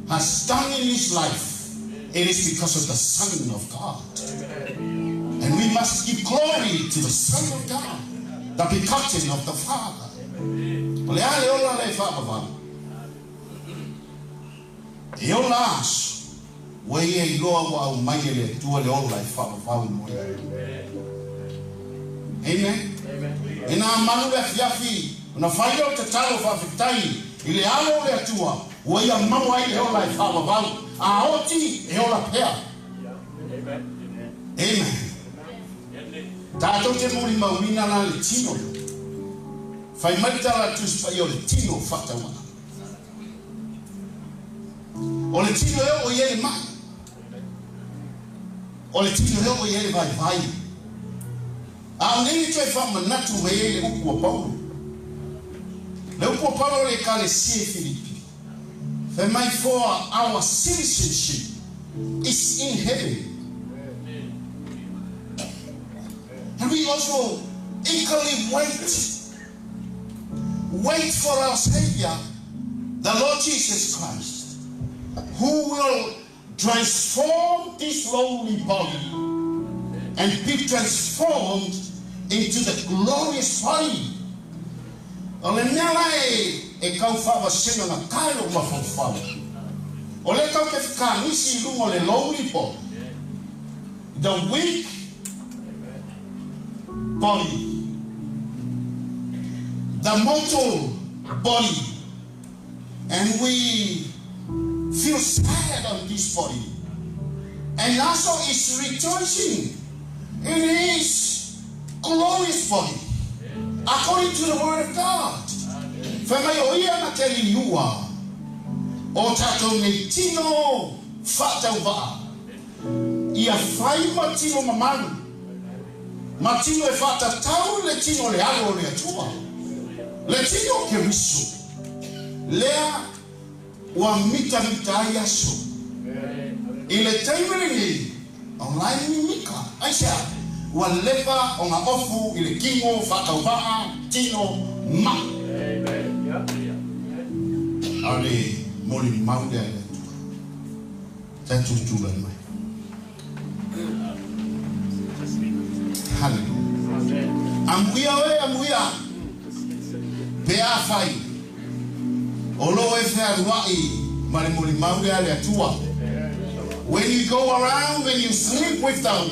has done in his life, it is because of the Son of God. And we must give glory to the Son of God, the begotten of the Father. Amen. Unafanya utatalo fa vitai ile alo le atua wa ya mawa ile ola ifaba bang aoti e ola pea. Amen. Tato te muri mawina na le tino. Fai malta la tu spaio le tino fata wana. O le tino o ye mai. O le tino o ye vai vai. A nini te fa manatu we le uku Paulo. Le upo Paulo le kalesie Filipi. For our citizenship is in heaven. And we also equally wait for our Savior, the Lord Jesus Christ, who will transform this lowly body and be transformed into the glorious body. Ole nela e kau fava sena na kailo mafofala. Ole kau ke fika nisi lungo le lowly body. The weak body. The mortal body. And we feel sad on this body. And also is rejoicing in His glorious body. according to the word of God. Whamai o ia na te liniua o tātou nei tino whātau waa. Ia whai matino mamanu. Matino e whātatau le tino le alo le atua. Le tino ke risu. Lea wa mita ai aso. I le taimere ni online ni mika. Aisha, wa lepa o ngā ofu i le kingo whātau waa tino ma. Ale moli maude ale tatu tula mai. Hallelujah. Amuia bea fai olo e fea ruai mali moli maude ale atua. When you go around and you sleep with them,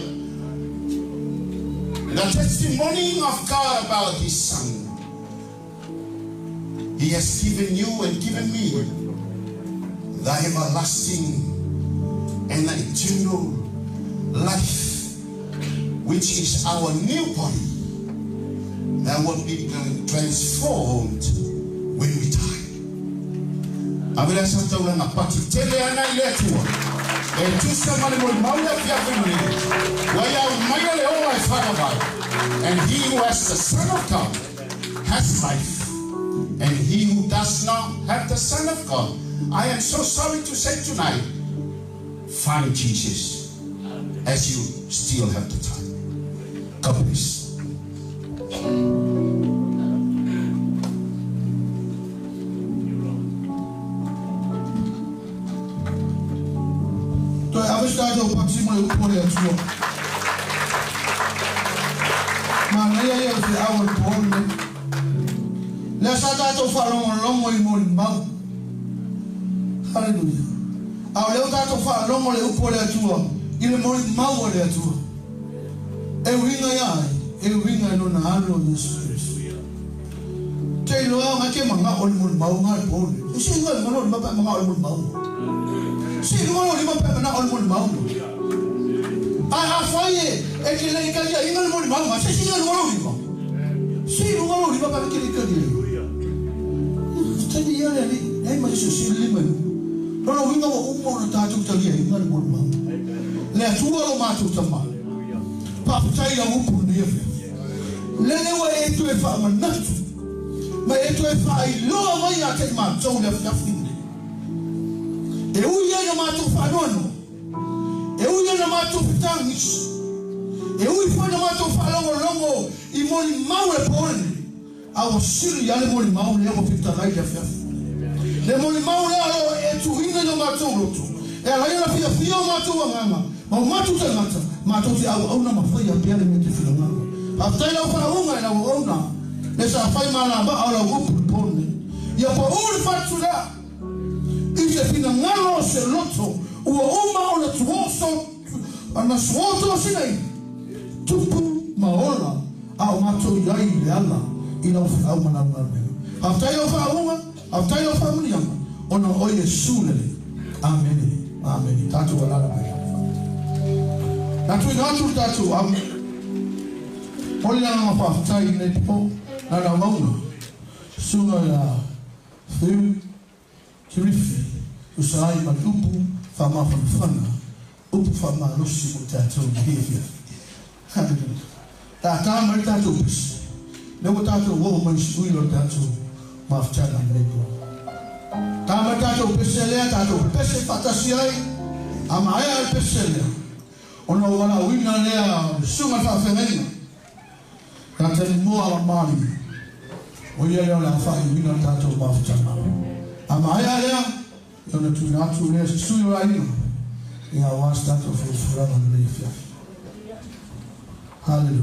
the testimony of God about His Son. He has given you and given me the everlasting and the eternal life, which is our new body that will be transformed when we die. Abela santa ula na pati tele ana ile atua. E tusa male mo maula pia kumuni. Waya umaya le owa ifaka. And he who has the Son of God has life. And he who does not have the Son of God, I am so sorry to say tonight, find Jesus as you still have the time. God bless. Nessa data eu falo longo e mal. Aleluia. Ao eu data eu falo longo e por a tua. Ele morre mal por a tua. Eu vim aí no nalo do Espírito. Tem loa mas que manga olho mal mal por. Se não não manga olho mal. Se não não olho mal. Ah foi é que ele quer ir no mal mas se não não. Se não olho para que ele quer. Tadi ya ni, ai mai susi lima. Rono winga wa umo na tatu tali ya inga mo ma. Le atua lo ma tu tama. Pa tai ya upu ni ya. Le ne wa e tu e fa ma natu. Ma e tu e fa ai lo mai ya ke ma tau le fa fin. E u ya na ma tu fa nono. E u ya na ma tu tangis. E u fa na ma tu fa longo I mo ni mau e pone. Our city, yale mo limau le mo fita rai ya fia. Le mo limau le alo e tu ina no mato roto. E ala ina fia mato wa mama. Ma mato te mata. Mato te au na mafai ya pia le me te fila mama. Aftai la fa unga na ona. Le sa fai mana ba ala upu pone. Ya po uri fatu la. Ite fina ngalo se loto. Ua uma ona tuoso. Ana suoto sinai. Tupu maola. Au mato yai le ala. Ina au mana mana. After you fa after you fa muni ama. Ona oye sule. Amen. Amen. Tatu wala la. Tatu tatu am. Oli na fa after you ne po na la mauna. Sunga ya fu kirifi. Usai matupu fa mafana. Upu fa marusi mutatu behavior. Hallelujah. Tata marita tupis. Leo tatu wo mwishui lo tatu mafchana mlego. Tama tatu peselea tatu pese fatasiai ama aya peselea. Ono wala wina lea sunga fa femena. Tata ni mo ala mali. Oye leo la fa wina tatu mafchana. Ama aya lea yona tunatu lea suyo aina. Ya was tatu furana mlefia. Hallelujah.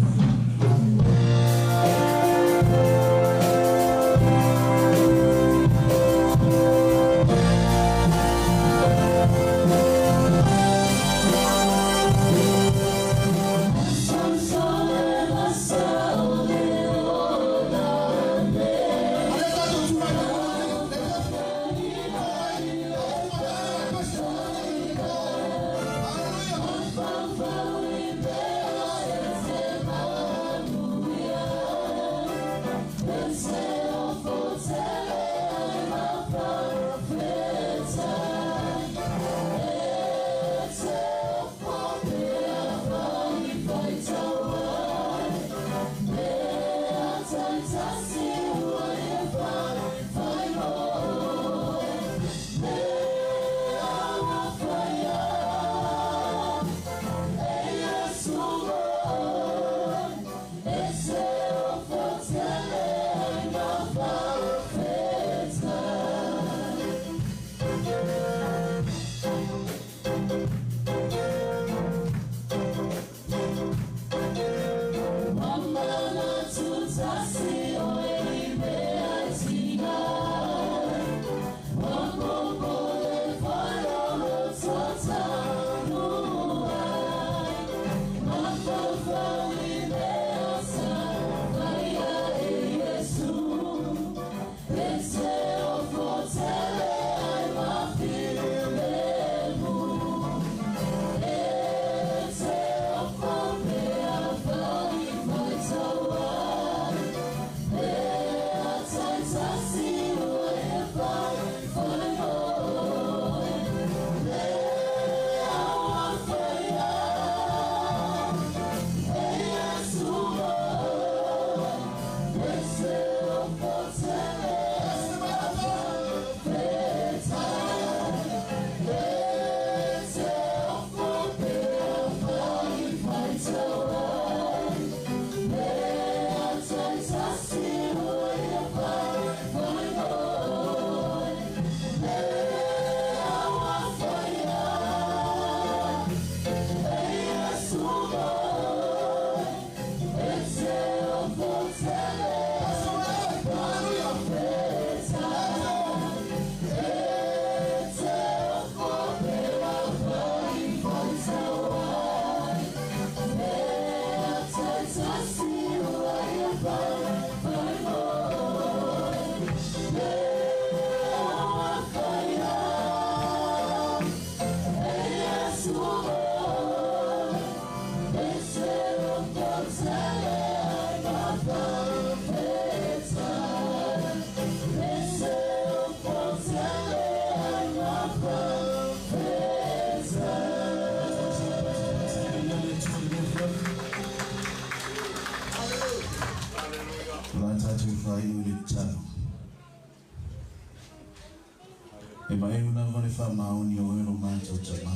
E mai una vale fa maoni o ero manto tama.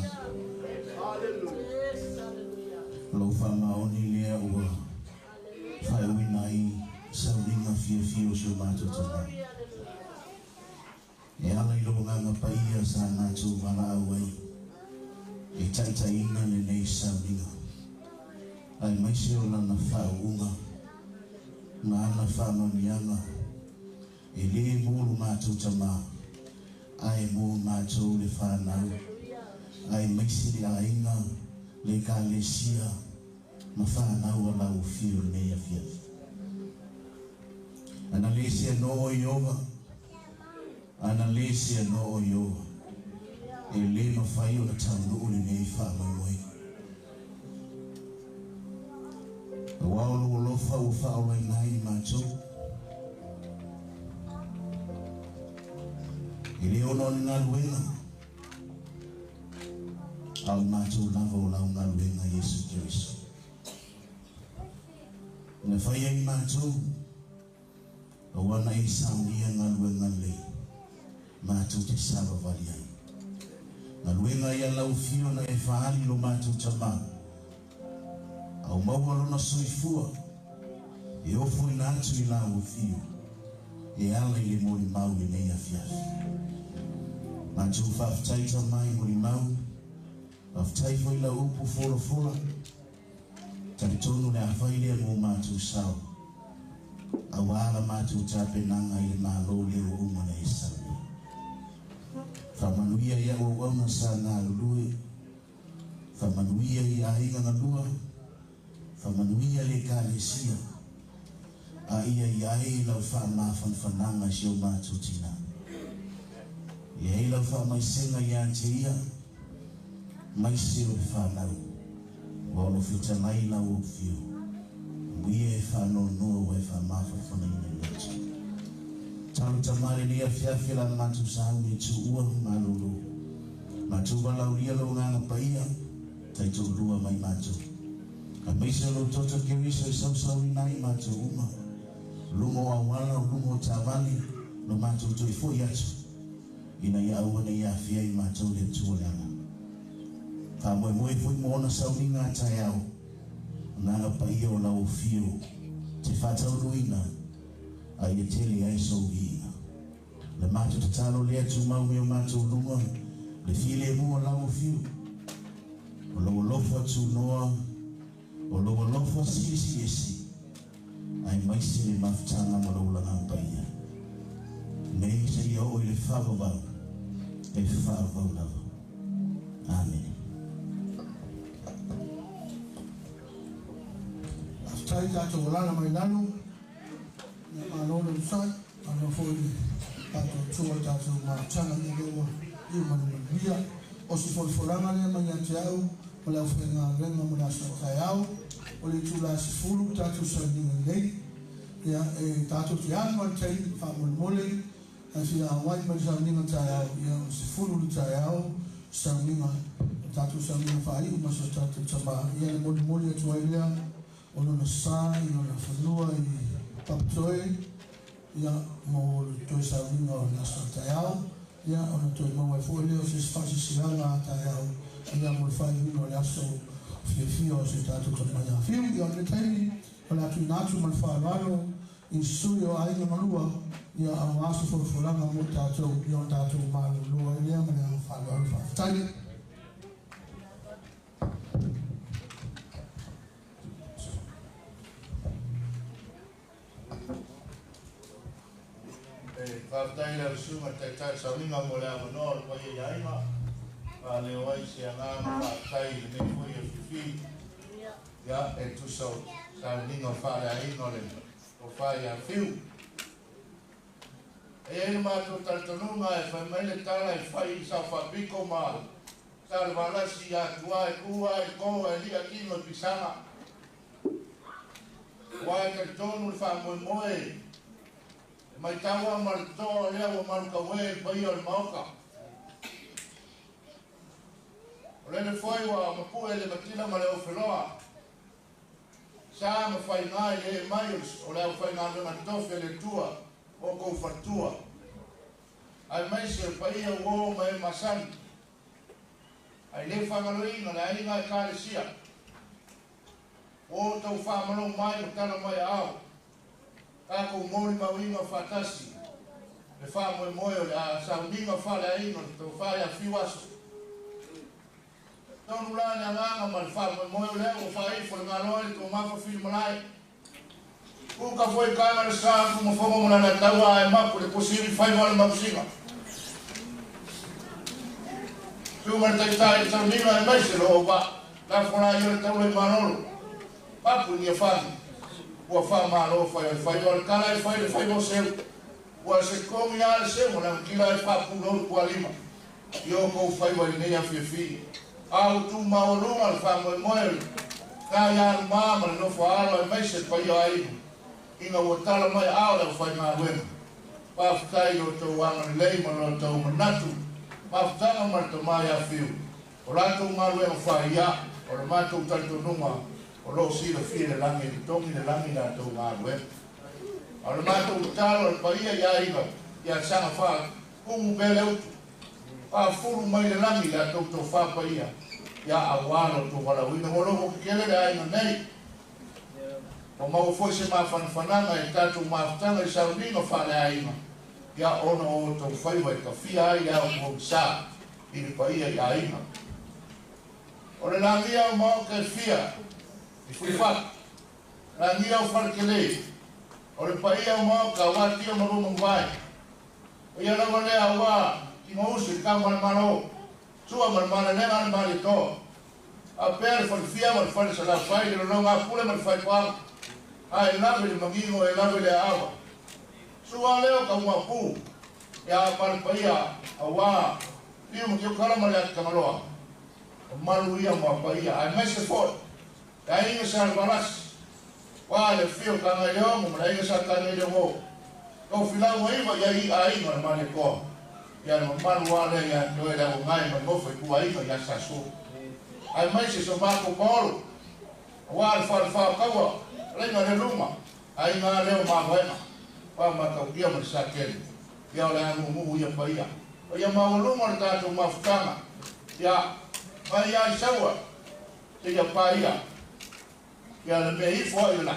Lo fa maoni lea ua. Fai winai sauringa fia so manto tama. E ala ilo nganga paia sa natu vala awai. E taitaina ne nei sauringa. Ai mai se o lana whao unga. Ma ana whamanianga. E le mulu mātou tama. Ai mulu mātou le whanau. Ai maisiri a inga. Le ka le sia. Ma whanau a lau fio nei a fiafi. Ana le sia no o ioga. Ana le sia no o ioga. E le no whai o na taunu uli nei whamai. Waulu lofa ufa olai nai mātou. Ile ono ni ngā luenga. Au mātou lava o lau ngā luenga Yesu Kiriso. Nga whai ai mātou. Awana i saunia ngā luenga lei. Mātou te sava vali ai. Ngā luenga i alau fio na e whaali lo mātou tamaa. Au mawalo na soifua. E ofo ina atu i lau fio. E ala i le mori mau i nei a fiafi. Mātou whaftaita mai mori mau. Whaftaifo i la upu fola fola. Tari tonu le awhai lea mō mātou sao. Au ala mātou tape nanga i le mālo leo umana e sao. Whamanuia ia o wana sa ngā lulue. Whamanuia i a inga ngā lua. Whamanuia le ka le sia. A ia i ai lau whamafan whananga si o mātou tina. I ai lau whamaisenga i ante ia. Mai se o whanau. Walo whita mai lau o fio. Muia e whanau noa e whamafan whananga i ante. Talu tamare lia fiafi la mātou sauni tu ua malolo. Mātou walau lia lau nganga paia. Taito lua mai mātou. Ka meisa lo toto kiriso i sau nai mātou uma. Lungo a wala o lungo tāwali no mātou toi fo i atu. Ina ia aua nei a fia i mātou le tua leanga. Ka moe moe fo i moona sau ni ngā tai au. Nganga pa ia o lau fio. Te whatau luina. A ia tele ai sau ina. Le mātou te talo le atu mau meo mātou lungo. Le file mua lau fio. O lau lofa atu noa. O loa lofa si. Ai maisi le mafutanga maraula ngampaia. Nei se ia o le whawawau. E whawawau lava. Amen. Aftai tātou lana mai nanu. Nga mālona usai. Ano fōi tātou tua tātou mātanga ni lewa. Iu manu bia. O si fōi fōranga lea mai ante au. Mala whenga renga muna sa tai au. O le tūla si fulu tātou sa ninga nei. Ia e tātou te anu al tei whamon mole. A fia awai mai sa ninga tai au. Ia o si fulu li tai au. Sa ninga. Tātou sa ninga whai uma sa tātou tama. Ia le moli mole atu ai lea. O lona sa i lona whanua i papatoe. Ia mo le toi sa ninga o nasa tai au. Ia o na toi maua e fōi leo se spasi siranga tai au. Ia mo le whai wino le aso fia o se tātou tama ia. Fiu i o le teini o le atu natu man whaararo i sui o ainga malua ia au aso whorofuranga mo tātou i o tātou malu lua i lea mene au whaararo whaafatai. Whaafatai la sunga tai sauninga mo le amanor kwa i ainga. Ka leo ai se angama whaafatai le me fui e fifi. Ia e tusau sa ninga whaare a ino le o whae a whiu. E enu mātou tartanunga e whai maile tala e whai i sa whapiko maa. Sa le walasi a tua e kua e koa e lia kino i pisanga. Wa e karitonu le wha moe moe. E mai taua maritoa lea wa maruka we e pai o le maoka. O le whai wa mapu e le matina ma le o wheloa. Sa ma fai ngai e mai o le au fai ngai na tofe le tua o kou fatua. ai mai se pa ia o mai masan ai le whangaroi na le ainga e kāresia o tau whamano mai o tala mai au kako mori mawinga whatasi le whamoe moe o le a sauninga whale ainga tau whare a whiwaso tonu la ni anganga ma le whamoe moe o leo o whaifo le ngaloa le tō mafa whili malai kuka foi kanga le saa kuma whonga mona na taua e mapu le posiri whai wale mapusinga Tuma te tai tau nima e maise lo ba la fona yo tau le manolo papu ni fani o fa malo fai o kala e fai mo se o se komi al se mo na kila e papu lo ko alima yo ko fai wa ni fi au tu ma o lo al fa mo mo ka ya ma ma no fa alo e maise fai yo ai ina o tala mai au le fai ma wen pa fai o to wa le mo no to manatu Mafutanga marto mai a fiu. O lato maru e whaia, o le mato tanto numa, o lo sila fie le langi, le tongi le langi na tau maru e. O le mato utalo le paia ia iwa, ia sanga wha, kumu bele utu. Wha furu mai le langi la tau tau wha paia, ia awano tau walawina, o loko kiele le aina nei. O mau foi se mawhanawhananga e tatu mafutanga i saunino wha le aina. Ya ono o tau whaiwa e ka whia ai au mō sā i le paia i aina. O le langia o mao ke whia i whiwhak. Langia o wharkele. O le paia o mao ka wati o maruma mwai. O ia lawa lea wā ki mausi ka marimano. Tua marimano nenga ale mari tō. A pēre whare whia mari whare sa la whai le no ngā pule mari whai pāma. Ai lawe le mangingo e lawe le awa. Sua leo ka mua pu, ya paria a wā, piu mo kio kala male ati kamaloa. O maru ia mua paia, ai mai se fōt, ka inga sa alvarasi. Wā le fio ka ngai leo mo, mara inga sa ka ngai leo mo. Kau whilau mo iwa, ia i a inga na mane koa. Ia na maru wā le, ia noe leo ngai ma ngofa i kua inga, ia sa so. Ai mai se so mako paolo. Wā le whare kaua, renga le luma, ai ngā leo mā hoena. Pa matau kia ma sa kele ia le anu mu ia paia o ia ma lo mo ta to mafutanga ia mai ai sawa te ia paia ia le me i fo ia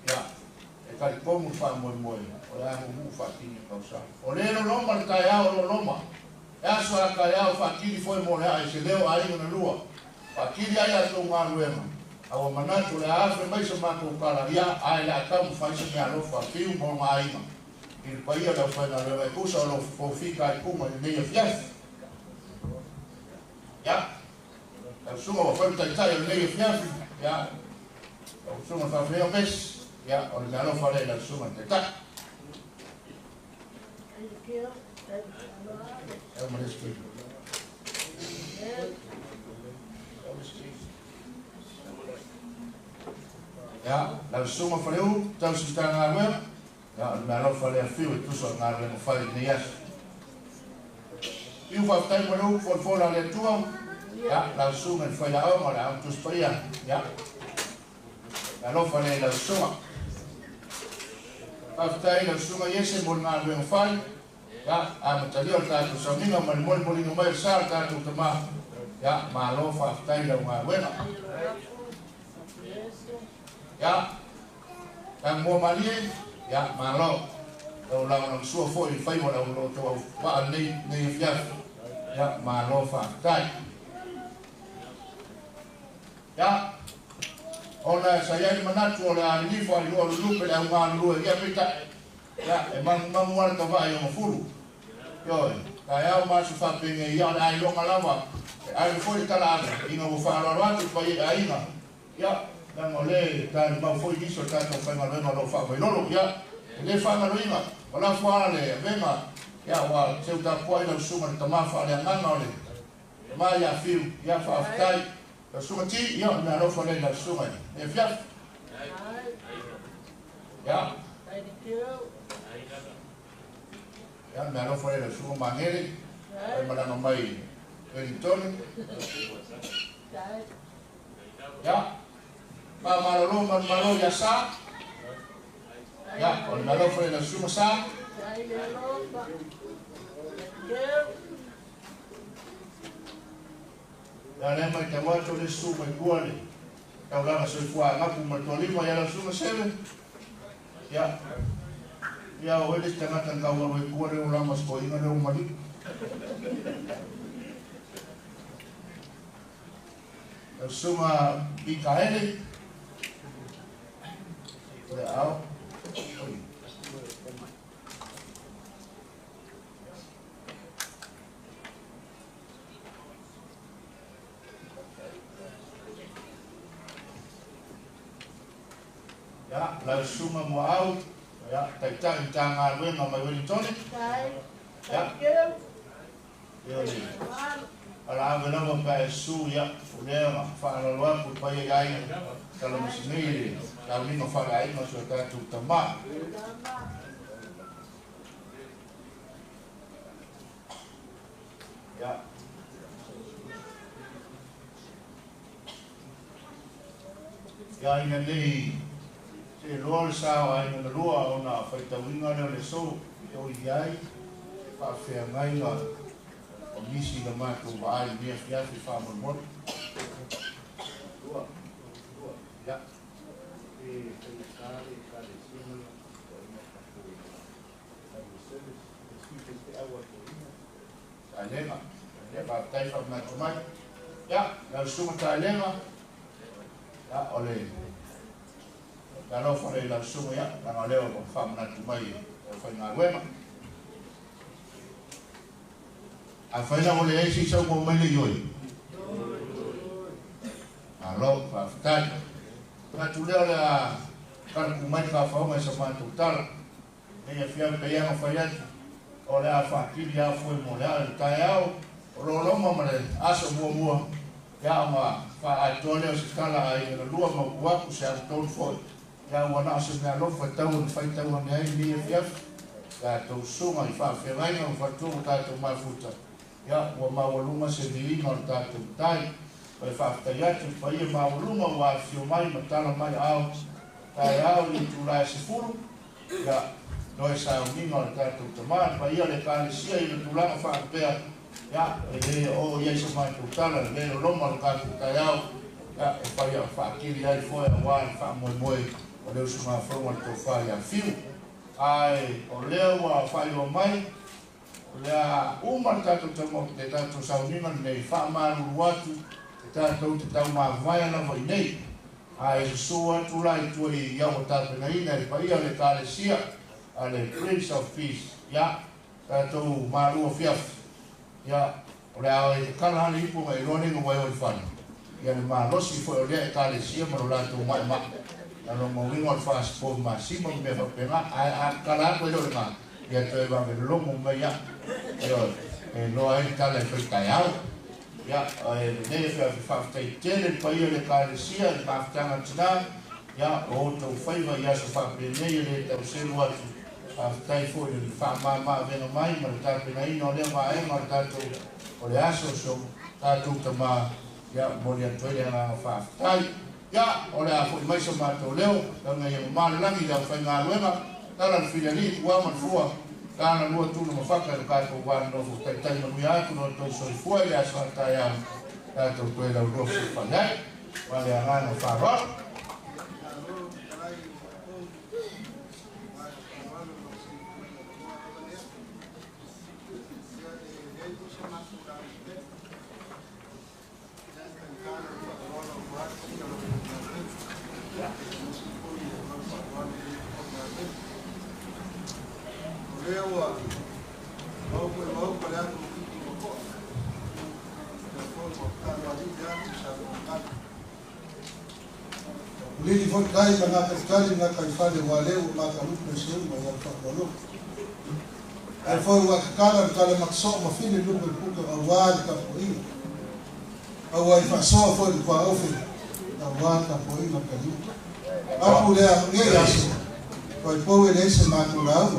ia e ka ko mu fa mo o le anu mu fa tini pausa o le no mo ta ia o lo ma ia so ka ia fa tini fo mo le ai se leo ai na lua pa tini ai to ma ruema awa manatu le afe mai se mako kala ia ai la tamu fai se mea lofa fiu mo maima i le paia la whaina le kusa o lo fofika i kuma i neia fiafi ia au sunga wa whaim taitai o neia fiafi ia au sunga whawheo mes ia o le mea lofa le la sunga taitai eu me respeito ya la suma fareu tau si ta nga we ya na lo fale fiu tu so nga le fale ni yas iu fa tai mo for la le tua ya la suma fa ya o ma la tu spaia ya la lo fale la suma fa tai la suma yese mo nga le fale ya a matalio ta tu so ninga mo mo ni mai sa ta tu ma ya ma lo fa tai la nga we ya ang mo mali ya malo lo la no suo foi fai mo lo to wa nei fia ya malo fa tai ya ona saya ni manatu ola ni fo lo lupe la wa lo ya pita ya e man mo to va yo fulu yo ka ya ma su fa pinge ya ai lo ngalawa ai foi kala ina mo fa lo atu pa ai na ya dan ole dan ma foi iso tanto fa ma lo fa foi lo ya le fa ma lo ima ola fa le venga ya wa se uta poi no suma ta ma fa le ngana ole ma ya fiu ya fa tai la suma ti ya na lo fa le la suma e fia ya ya na lo fa le la suma mangere e ma na mai Wellington ya ma malo ya sa ya o malo fue la suma sa Ya le mai te wato le su mai kuale. Kau langa soi fua ngapu matolima ya la sunga sebe. Ya. Ya o ele tangata kau mai kuale o lama sko inga le umali. El sunga Mikaele. Le au. Ya, la sunga mo au. Ya, tai tanga wenga mai Wellington. Ya. Ya. Ala avena mo pa su ya, ulema fa la lua pu pa ye gai. Kalau musini, kalau ni mo fa gai mo so ta tu tama. Ya. Ya ina nei se loa sawa ina loa ona faitawinga le so o iai fa fe ngai na o misi na ma ko vai ni afia fi fa mo ya e kare sino alema ya ba tai fa ma tomai ya la suma ta alema ya ole kalau fare la suma ya la leo ko fa ma tomai o fa na wema a fa na ole esi so mo mele yoi alo fa tai na tu leo la kan ku mai fa ma sa ma tu tal e fia pe ya fa ya ole a fa ki ya foi mo la ta ya lo mo le aso mo ya ma fa a tole o skala ai le lua mo wa ku sa ton foi ya wana se na lo fa tau fa tau na ai ni fia ya to suma i fa fe vai no fa tu ta to ma futa ya wa ma waluma se di no ta to tai pa fa ta ya tu pa ia ma waluma wa fio mai ma ta mai au ta ya ni tu la se furu ya no sa un no ta to ma pa ia le ka le sia i tu la fa pe ya e o ia se mai tu ta le lo ma ka tu ta ya e pa ia fa ki ri ai fo wa fa mo o le suma fo wa to fa ya fiu ai o leo wa fa yo mai la uma tato tomo te tato saunina nei fa maru watu te tato te tau ma vai na voi nei ai so atu lai tu i ya o tato na ina i pai ale kale sia ale Prince of Peace ya tato maru fiaf ya o le ai te kala ni pu mai rone no vai o fan ya le ma losi fo o le kale sia ma la tu mai ma alo mo wingo fast for ma si mo me fa pena a kala ko lo ma ya te va me lo mo me ya yo no hay tal el festayao ya ne fa tele pa yo le carecia de baftan antina ya otro faiva ya se fa pene le te selo a tai fo le fa ma veno mai ma ta pena no le ma e ma ta to o le aso so ta tu tama ya mo le toile na fa tai ya o le fo mai so ma to leo da ngai ma la ni da fa nga luema ta la filiali wa man fua kana lua tu no mafaka le kai ko wa no fu tai tai no ya tu no to so foi ya sa ta ya ta to to la ro fu fa ya wa le ana no fa ro Lili fot kai na kali na kai fa de wale o ma ka lupu se ma ya fa lo al fo wa kala makso ma fi le lupu ku ka wa ka po i a wa fa so fo de fa ofi na wa ka po i ma ka lu a pu le a nge ya so ko po we le se ma ku la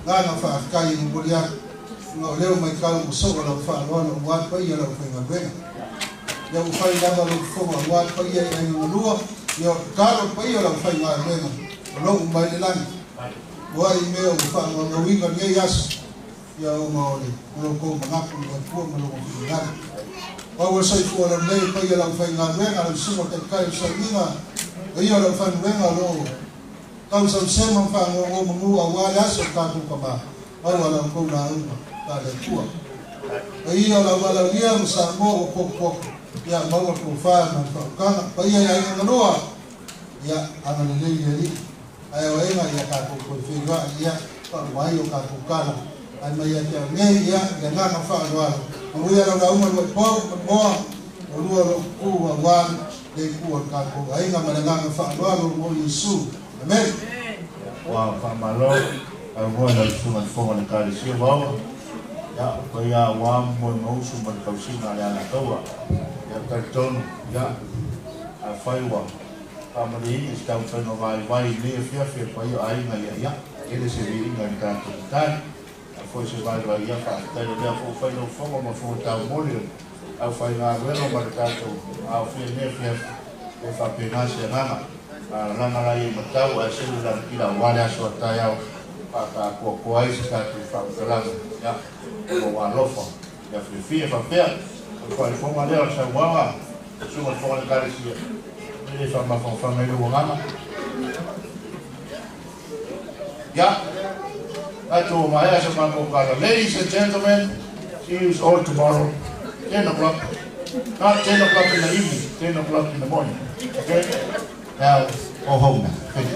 na na fa kai mu bulia no le mai ka mu so la fa lo no wa pa ya la fa ma ya u fai la lo fo wa pa ya ni lua yo karo pa yo la fai ma le no lo mai le lan Wai meo whanga ngā winga ngei asa. Ia o maore, uro ko mangapu ni pua malongo whingana. Wawa sai fuara nei, pai alau whai ngā renga, alau sima te kai sa inga, ia alau whai renga lo. Kau sa sema whanga o mangu a wale asa kātu kama, au alau kou nā unga, tā le tua. Ia alau alau lia msa mo o pokpok, ia maua ko whāna whakanga, pai ia inga nganoa, ia ana le lei le li. Ai o inga ia kātu koe whiwa, ia whai o kātu kāna. Ai mai ia te ngei ia, ia ngana whaanoa. Ui ara na uma lua pau, moa, o lua lo kua wan, le kua kātu. Ai ngā mana ngana whaanoa lo mo Yesu. Amen. Wa whamalo, ai moa na isunga ni whonga ni kāre sia wawa. Ia, ko ia wa mo mausu ma ni kausina le ana kaua. Ia karitonu, ia, a whaiwa. Pamari ini, stau whaino vai lea whiawhia pa ia ainga ia. Ele se vi inga ni kātu ni tāi. Foi se vai vai ia fa tai le fo fai no fogo ma fo ta mole au fai nga reno marcato au fi ne fi e fa pena se nana la na la i matau a se la kila wale aso ta ya pa ka ko ai se ta fa la ya o wa lofa ya fi fa pe ko ai fo ma le sa wa su ma fo le kare si le fa ma fa me lo ngana ya. Ladies and gentlemen, see you all tomorrow, 10 o'clock. Not 10 o'clock in the evening, 10 o'clock in the morning. Okay? Now, go home now. Thank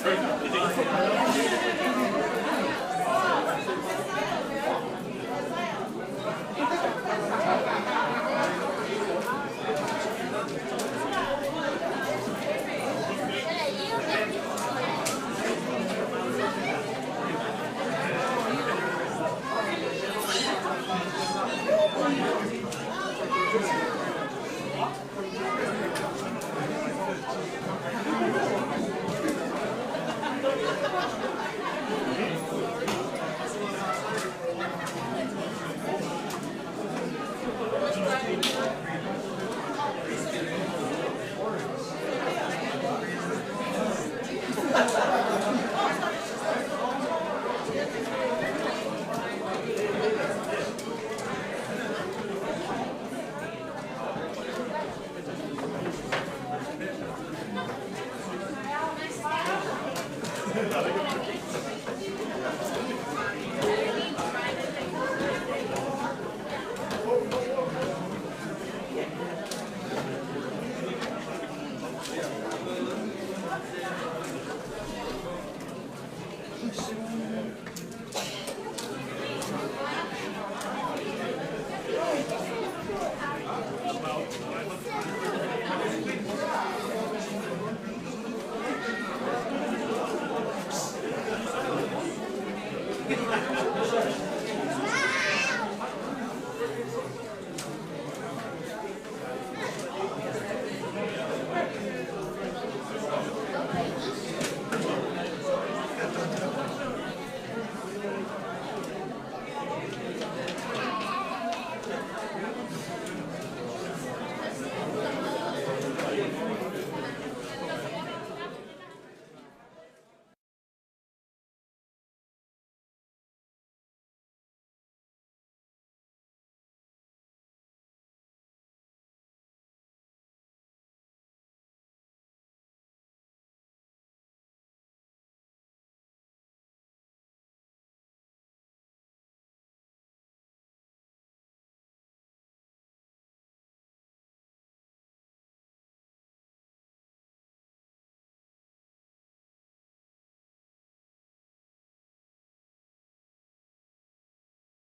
Thank you. Thank you.